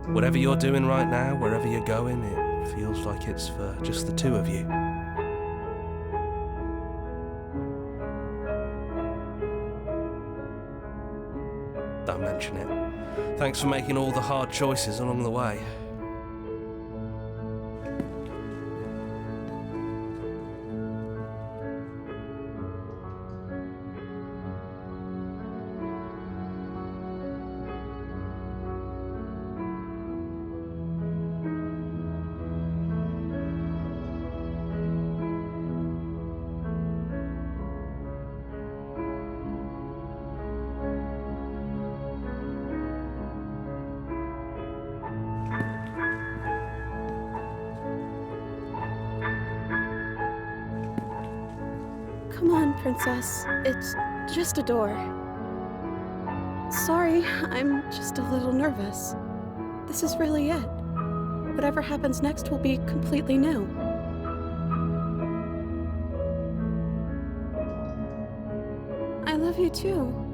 Whatever you're doing right now, wherever you're going, it feels like it's for just the two of you. Don't mention it. Thanks for making all the hard choices along the way. Come on, Princess. It's just a door. Sorry, I'm just a little nervous. This is really it. Whatever happens next will be completely new. I love you too.